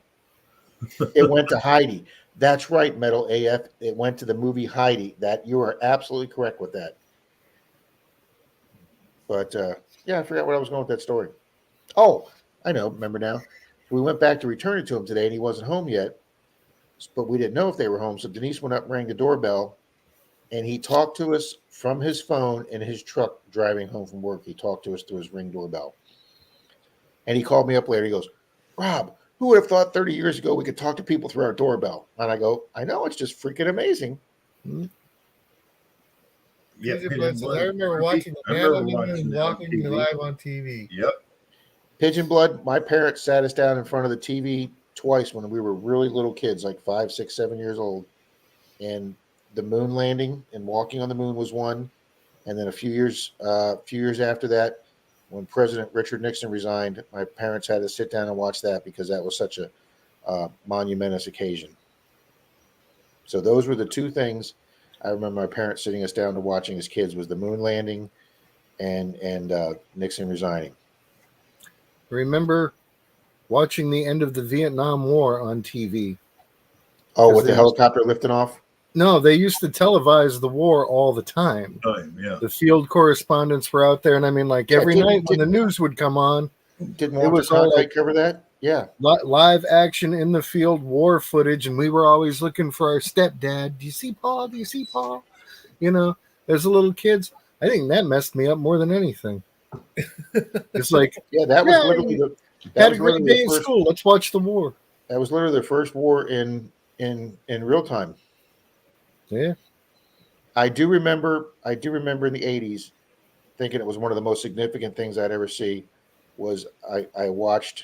It went to Heidi. That's right, Metal AF. It went to the movie Heidi. That you are absolutely correct with that. But I forgot where I was going with that story. Oh, I know. Remember now. We went back to return it to him today, and he wasn't home yet. But we didn't know if they were home. So Denise went up and rang the doorbell, and he talked to us from his phone in his truck driving home from work. He talked to us through his Ring doorbell. And he called me up later. He goes, "Rob, who would have thought 30 years ago we could talk to people through our doorbell?" And I go, "I know, it's just freaking amazing." Pigeon Blood says, I remember watching the Man on the Moon walking live on TV. Yep. Pigeon Blood, my parents sat us down in front of the TV twice when we were really little kids, like 5, 6, 7 years old. And the moon landing and walking on the moon was one. And then a few years after that, when President Richard Nixon resigned, my parents had to sit down and watch that because that was such a monumentous occasion. So those were the two things I remember my parents sitting us down to watching as kids, was the moon landing and Nixon resigning. Remember watching the end of the Vietnam War on TV? Oh, with the helicopter lifting off? No, they used to televise the war all the time. Yeah. The field correspondents were out there, and I mean, like every night when the news would come on, Didn't it was all like cover that? Yeah. live action in the field war footage, and we were always looking for our stepdad. Do you see Paul? Do you see Paul? As a little kids, I think that messed me up more than anything. It's like, that was literally had a great day at school. Let's watch the war. That was literally the first war in real time. Yeah. I do remember in the 80s thinking it was one of the most significant things I'd ever see was I watched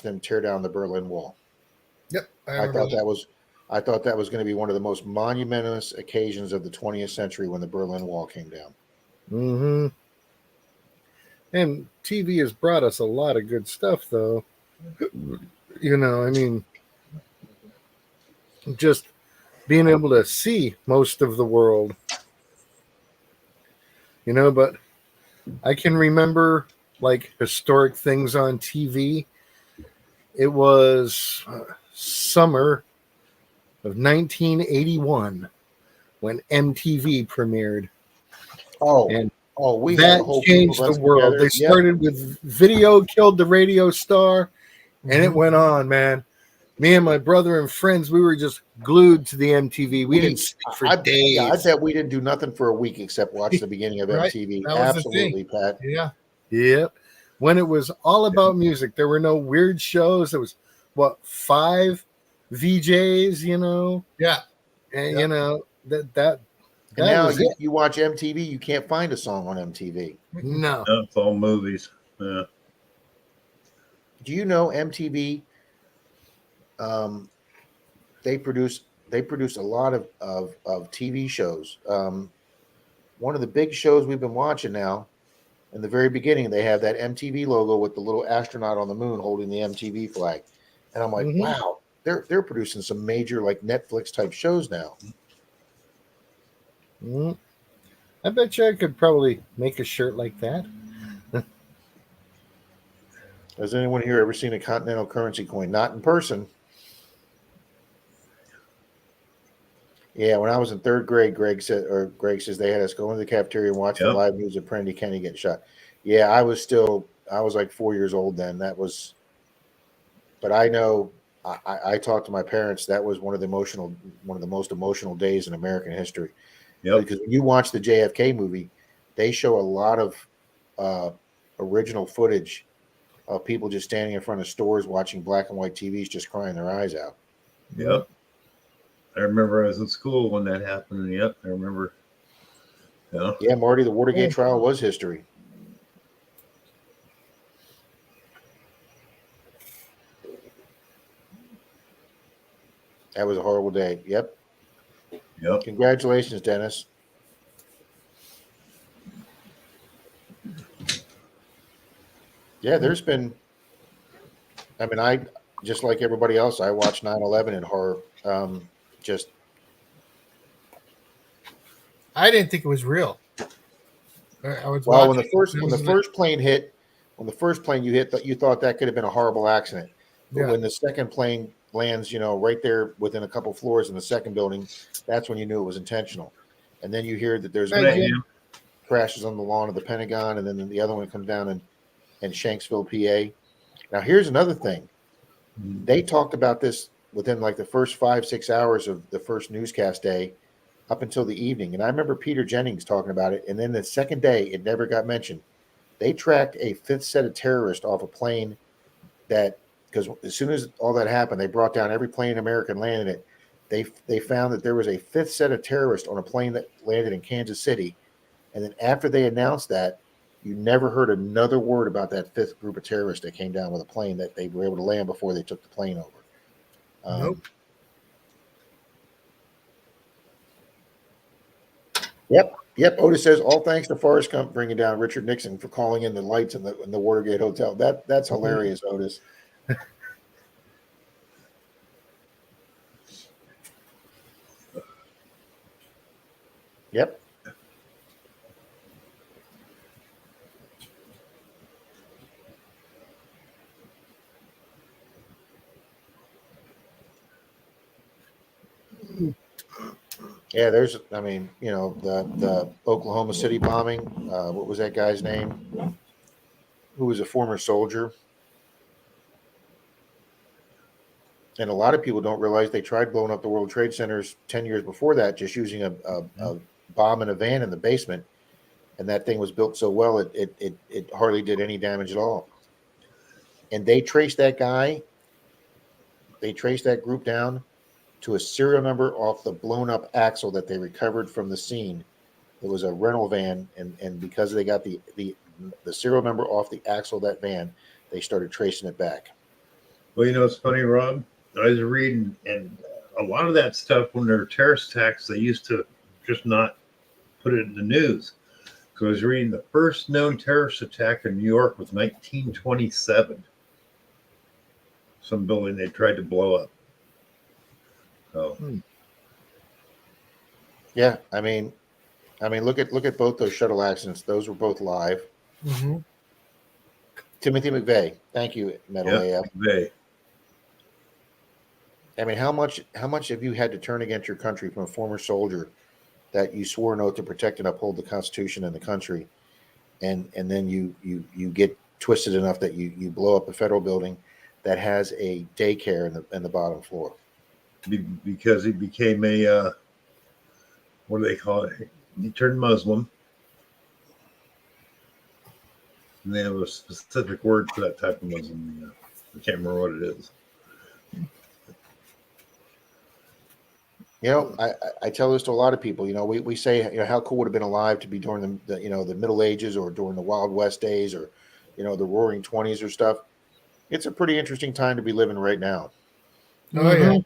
them tear down the Berlin Wall. Yep. I thought that was going to be one of the most monumentous occasions of the 20th century when the Berlin Wall came down. Mm-hmm. And TV has brought us a lot of good stuff, though. I mean, just being able to see most of the world. But I can remember like historic things on TV. It was summer of 1981 when MTV premiered. Oh, And Oh, we had that a whole group changed of the us world. together. They Yep. started with video killed the radio star, and it went on, man. Me and my brother and friends, we were just glued to the MTV. We didn't sleep for days. Yeah, I bet we didn't do nothing for a week except watch the beginning of Right. MTV. That was the thing. Absolutely, Pat. Yeah. Yep. When it was all about music, there were no weird shows. There was what 5 VJs, you know, Yeah. and Yep. you know that And now was you, it. you watch MTV, you can't find a song on MTV. No. No, it's all movies. Yeah. Do you know MTV? They produce a lot of TV shows. One of the big shows we've been watching now, in the very beginning, they have that MTV logo with the little astronaut on the moon holding the MTV flag, and I'm like, Mhm. wow, they're producing some major like Netflix type shows now. Mm. I bet you I could probably make a shirt like that. Has anyone here ever seen a Continental Currency coin? Not in person. Yeah, when I was in third grade, Greg says they had us go into the cafeteria and watch the Yep. live news of Brandy Kenny getting shot. Yeah, I was like 4 years old then. But I know I talked to my parents. That was one of the most emotional days in American history. Yep. Because when you watch the JFK movie, they show a lot of original footage of people just standing in front of stores watching black and white TVs, just crying their eyes out. Yep. I remember I was in school when that happened. And yep, I remember. Yeah. Yeah, Marty, the Watergate trial was history. That was a horrible day. Yep. Yep. Congratulations, Dennis. Yeah, there's been. I mean, I just like everybody else. I watched 9/11 in horror. Just I didn't think it was real. I was well, when watching the first plane hit, when the first plane you hit, you thought that could have been a horrible accident. But Yeah. when the second plane lands, right there within a couple floors in the second building, that's when you knew it was intentional. And then you hear that there's a Right, plane yeah. crashes on the lawn of the Pentagon, and then the other one comes down in Shanksville, PA. Now, here's another thing. They talked about this within like the first 5-6 hours of the first newscast day up until the evening. And I remember Peter Jennings talking about it. And then the second day, it never got mentioned. They tracked a 5th set of terrorists off a plane because as soon as all that happened, they brought down every plane in America and landed it. They found that there was a 5th set of terrorists on a plane that landed in Kansas City. And then after they announced that, you never heard another word about that 5th group of terrorists that came down with a plane that they were able to land before they took the plane over. Nope. Yep. Otis says all thanks to Forrest Gump bringing down Richard Nixon for calling in the lights in the Watergate Hotel. That's hilarious, Otis. Yep. Yeah, the Oklahoma City bombing. What was that guy's name? Who was a former soldier. And a lot of people don't realize they tried blowing up the World Trade Centers 10 years before that, just using a bomb in a van in the basement. And that thing was built so well, it hardly did any damage at all. And they traced that group down to a serial number off the blown up axle that they recovered from the scene. It was a rental van, and because they got the serial number off the axle of that van, they started tracing it back. Well, it's funny, Rob. I was reading, and a lot of that stuff, when there were terrorist attacks, they used to just not put it in the news. So I was reading the first known terrorist attack in New York was 1927. Some building they tried to blow up. So Yeah, I mean, look at both those shuttle accidents. Those were both live. Mm-hmm. Timothy McVeigh, thank you, Metal AF. they I mean, how much have you had to turn against your country from a former soldier that you swore an oath to protect and uphold the Constitution and the country, and then you get twisted enough that you blow up a federal building that has a daycare in the bottom floor. Because he became a what do they call it? He turned Muslim. And they have a specific word for that type of Muslim. I can't remember what it is. You know, I tell this to a lot of people. You know, we say, you know, how cool would have been alive to be during the you know, the Middle Ages or during the Wild West days or, you know, the Roaring 20s or stuff. It's a pretty interesting time to be living right now. Oh yeah.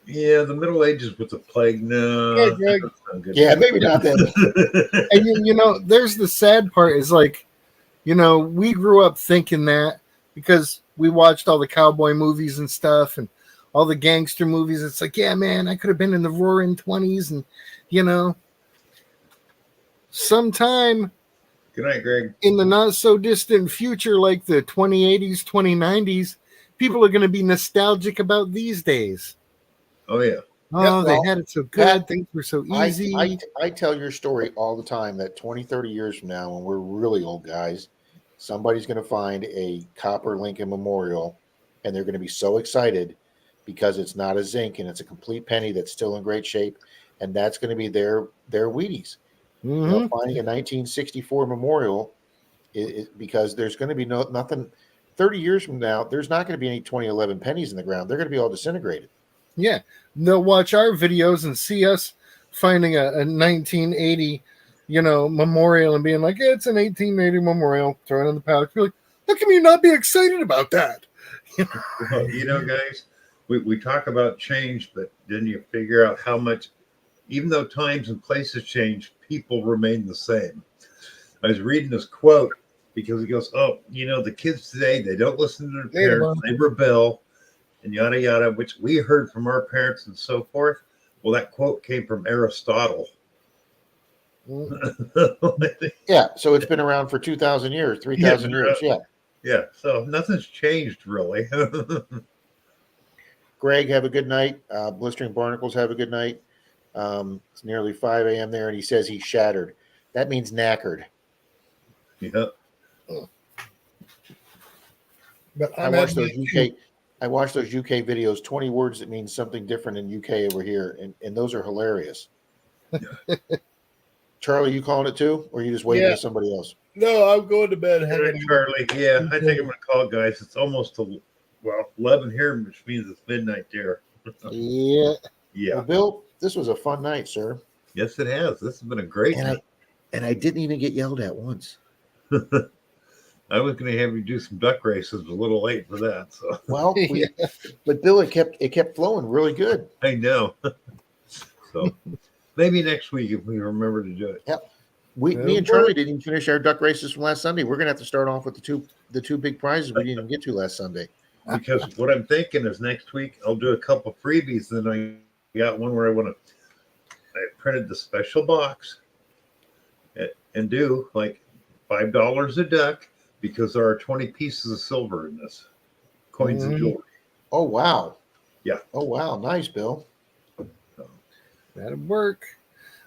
Yeah, the Middle Ages with the plague. No, Yeah, Greg. that doesn't sound good. Yeah, maybe not then. And you know, there's the sad part is like, you know, we grew up thinking that because we watched all the cowboy movies and stuff and all the gangster movies. It's like, yeah, man, I could have been in the Roaring 20s, and you know, sometime Good night, Greg. in the not so distant future, like the 2080s, 2090s, people are going to be nostalgic about these days. Oh yeah. Oh, Yeah, they well, had it so good. Pat, Things were so easy. I tell your story all the time that 20, 30 years from now, when we're really old guys, somebody's going to find a copper Lincoln Memorial and they're going to be so excited because it's not a zinc and it's a complete penny that's still in great shape. And that's going to be their Wheaties. You know, finding a 1964 memorial is because there's going to be nothing 30 years from now. There's not going to be any 2011 pennies in the ground. They're going to be all disintegrated. Yeah, they'll watch our videos and see us finding a 1980, you know, memorial and being like, yeah, it's an 1880 memorial. Throw it in the paddock. Be like, how can you not be excited about that? Well, you know, guys, we talk about change, but then you figure out how much, even though times and places change, people remain the same. I was reading this quote because he goes, oh, you know, the kids today, they don't listen to their parents, they rebel, and yada, yada, which we heard from our parents and so forth. Well, that quote came from Aristotle. Yeah, so it's been around for 2,000 years, 3,000 years. Yeah. Yeah, so nothing's changed really. Greg, have a good night. Blistering Barnacles, have a good night. It's nearly 5 a.m. there, and he says he's shattered. That means knackered. Yeah. But I watched those UK videos, 20 words that mean something different in UK over here, and those are hilarious. Charlie, you calling it too, or you just waiting Yeah. for somebody else? no, I'm going to bed. Good night, Charlie. Yeah, I think I'm gonna call it, guys. It's almost 11 here, which means it's midnight there. Yeah. Yeah. Well, Bill, this was a fun night, sir. Yes, it has. This has been a great night. And I didn't even get yelled at once. I was going to have you do some duck races. A little late for that, so Well, but Bill, it kept flowing really good. I know. So maybe next week if we remember to do it. Me and Charlie didn't even finish our duck races from last Sunday. We're gonna have to start off with the two big prizes we didn't even get to last Sunday. Because what I'm thinking is next week I'll do a couple freebies. Then I got one where I printed the special box and do like $5 a duck because there are 20 pieces of silver in this coins and jewelry. Oh wow. Yeah. Oh wow. Nice, Bill. That'll work.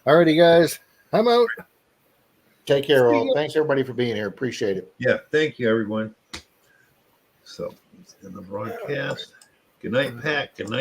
Alrighty, guys. I'm out. Take care, See all. ya. Thanks everybody for being here. Appreciate it. Yeah, thank you, everyone. So, it's in the broadcast. Good night, Pat. Good night.